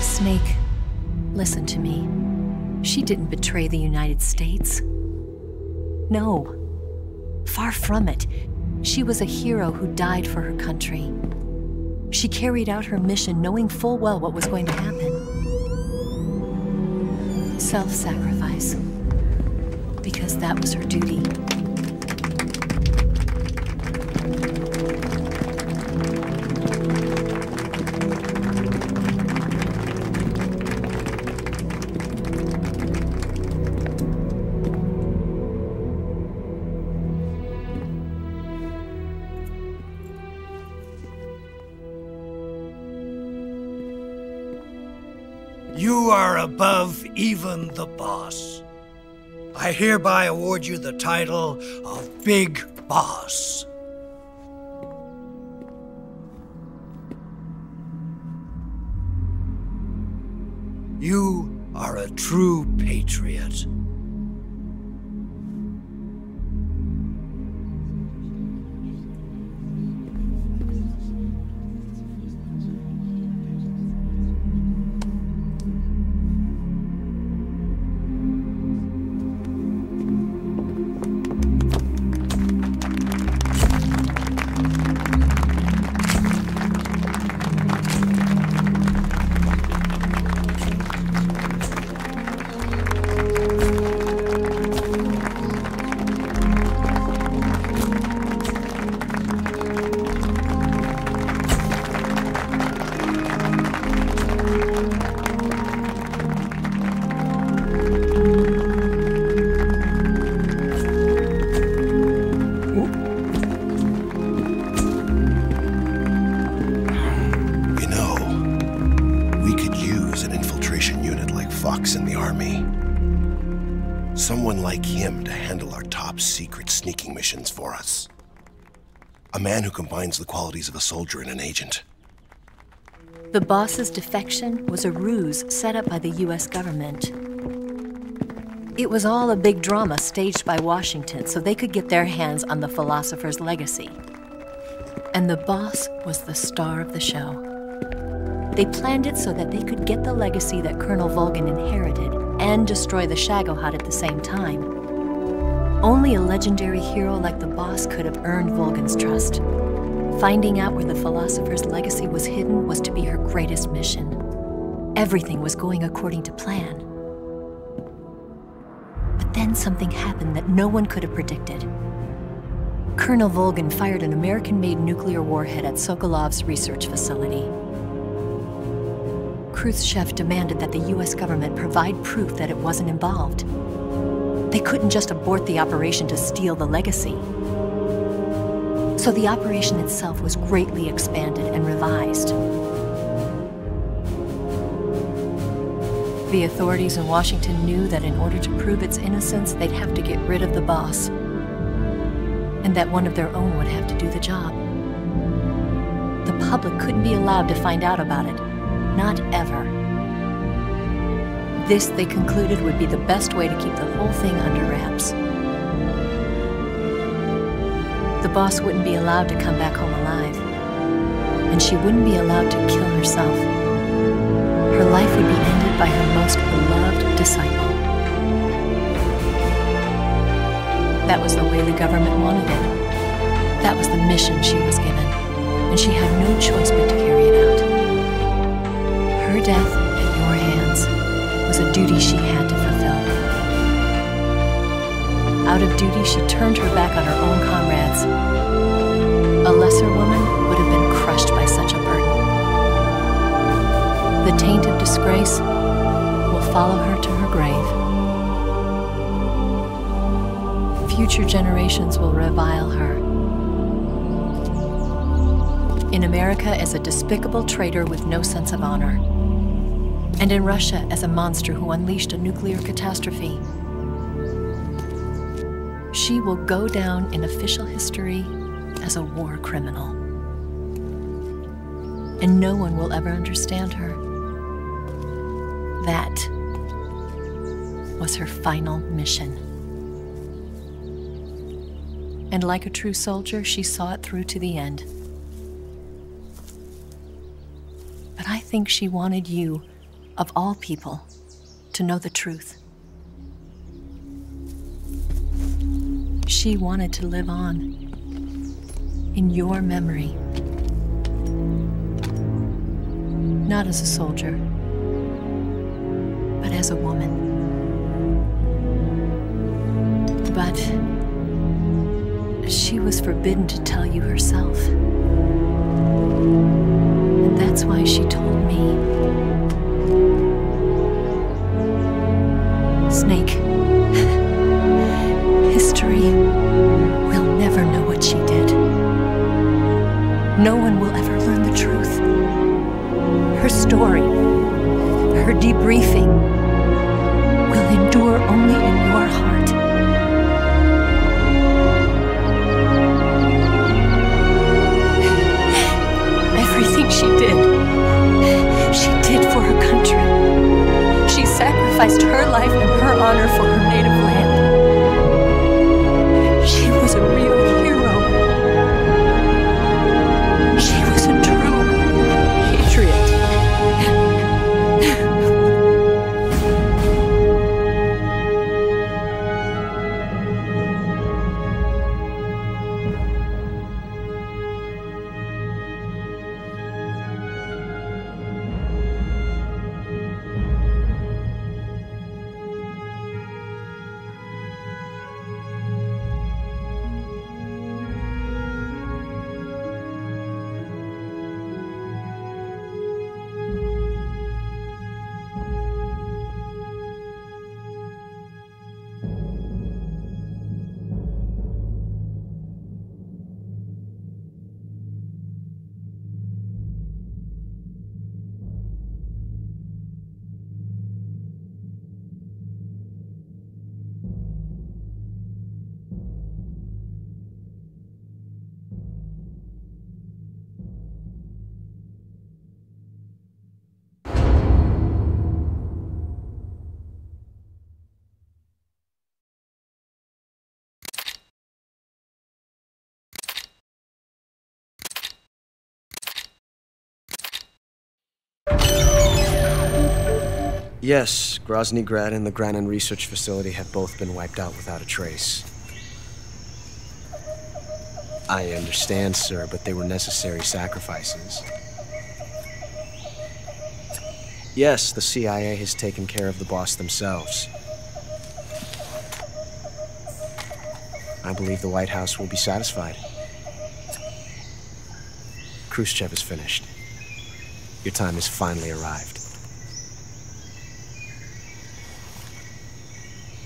Snake, listen to me. She didn't betray the United States. No, far from it. She was a hero who died for her country. She carried out her mission knowing full well what was going to happen. Self-sacrifice. Because that was her duty. You are above even the boss. I hereby award you the title of Big Boss. You are a true patriot. For us. A man who combines the qualities of a soldier and an agent. The boss's defection was a ruse set up by the US government. It was all a big drama staged by Washington so they could get their hands on the philosopher's legacy. And the boss was the star of the show. They planned it so that they could get the legacy that Colonel Volgin inherited and destroy the Shagohod at the same time. Only a legendary hero like the boss could have earned Volgin's trust. Finding out where the philosopher's legacy was hidden was to be her greatest mission. Everything was going according to plan. But then something happened that no one could have predicted. Colonel Volgin fired an American-made nuclear warhead at Sokolov's research facility. Khrushchev demanded that the US government provide proof that it wasn't involved. They couldn't just abort the operation to steal the legacy. So the operation itself was greatly expanded and revised. The authorities in Washington knew that in order to prove its innocence, they'd have to get rid of the boss, and that one of their own would have to do the job. The public couldn't be allowed to find out about it, not ever. This, they concluded, would be the best way to keep the whole thing under wraps. The boss wouldn't be allowed to come back home alive, and she wouldn't be allowed to kill herself. Her life would be ended by her most beloved disciple. That was the way the government wanted it. That was the mission she was given, and she had no choice but to carry it out. Her death at your hands was a duty she had to fulfill. Out of duty, she turned her back on her own comrades. A lesser woman would have been crushed by such a burden. The taint of disgrace will follow her to her grave. Future generations will revile her. In America as a despicable traitor with no sense of honor. And in Russia as a monster who unleashed a nuclear catastrophe. She will go down in official history as a war criminal. And no one will ever understand her. That was her final mission. And like a true soldier, she saw it through to the end. But I think she wanted you, of all people, to know the truth. She wanted to live on in your memory. Not as a soldier, but as a woman. But she was forbidden to tell you herself. And that's why she told me. Snake, history will never know what she did. No one will ever learn the truth. Her story, her debriefing, will endure only in your heart. Everything she did for her country. life in her honor for her native land. She was a real hero. She was a true patriot. Yes, Grozny Grad and the Granin Research Facility have both been wiped out without a trace. I understand, sir, but they were necessary sacrifices. Yes, the CIA has taken care of the boss themselves. I believe the White House will be satisfied. Khrushchev is finished. Your time has finally arrived.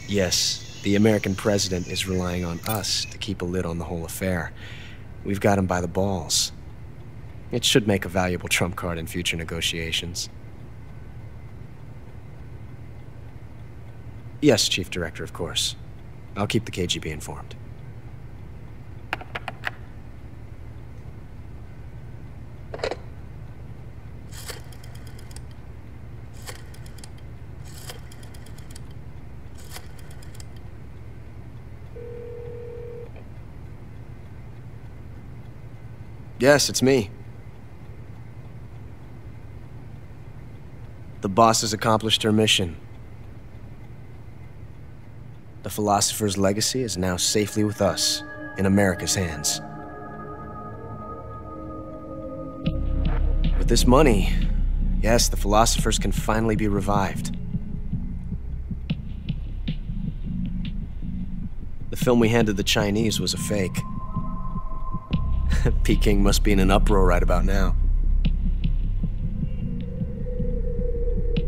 Yes, the American president is relying on us to keep a lid on the whole affair. We've got him by the balls. It should make a valuable trump card in future negotiations. Yes, Chief Director, of course. I'll keep the KGB informed. Yes, it's me. The boss has accomplished her mission. The philosopher's legacy is now safely with us, in America's hands. With this money, yes, the philosophers can finally be revived. The film we handed the Chinese was a fake. Peking must be in an uproar right about now.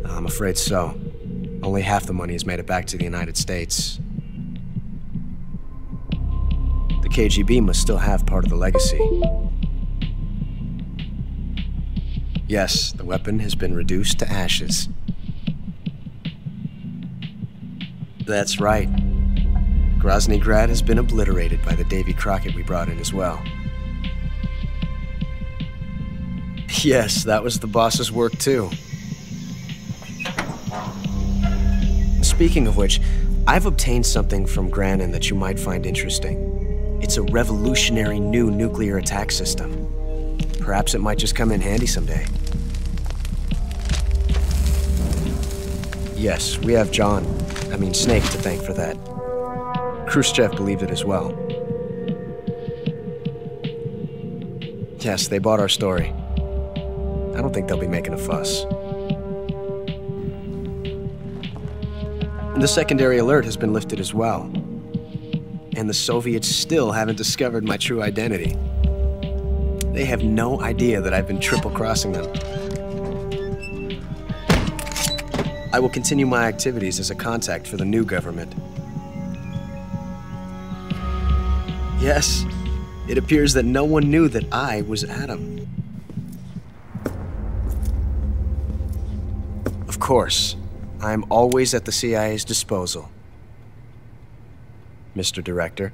I'm afraid so. Only half the money has made it back to the United States. The KGB must still have part of the legacy. Yes, the weapon has been reduced to ashes. That's right. Grozny Grad has been obliterated by the Davy Crockett we brought in as well. Yes, that was the boss's work too. Speaking of which, I've obtained something from Granin that you might find interesting. It's a revolutionary new nuclear attack system. Perhaps it might just come in handy someday. Yes, we have Snake to thank for that. Khrushchev believed it as well. Yes, they bought our story. I don't think they'll be making a fuss. The secondary alert has been lifted as well. And the Soviets still haven't discovered my true identity. They have no idea that I've been triple-crossing them. I will continue my activities as a contact for the new government. Yes, it appears that no one knew that I was Adam. Of course, I am always at the CIA's disposal, Mr. Director.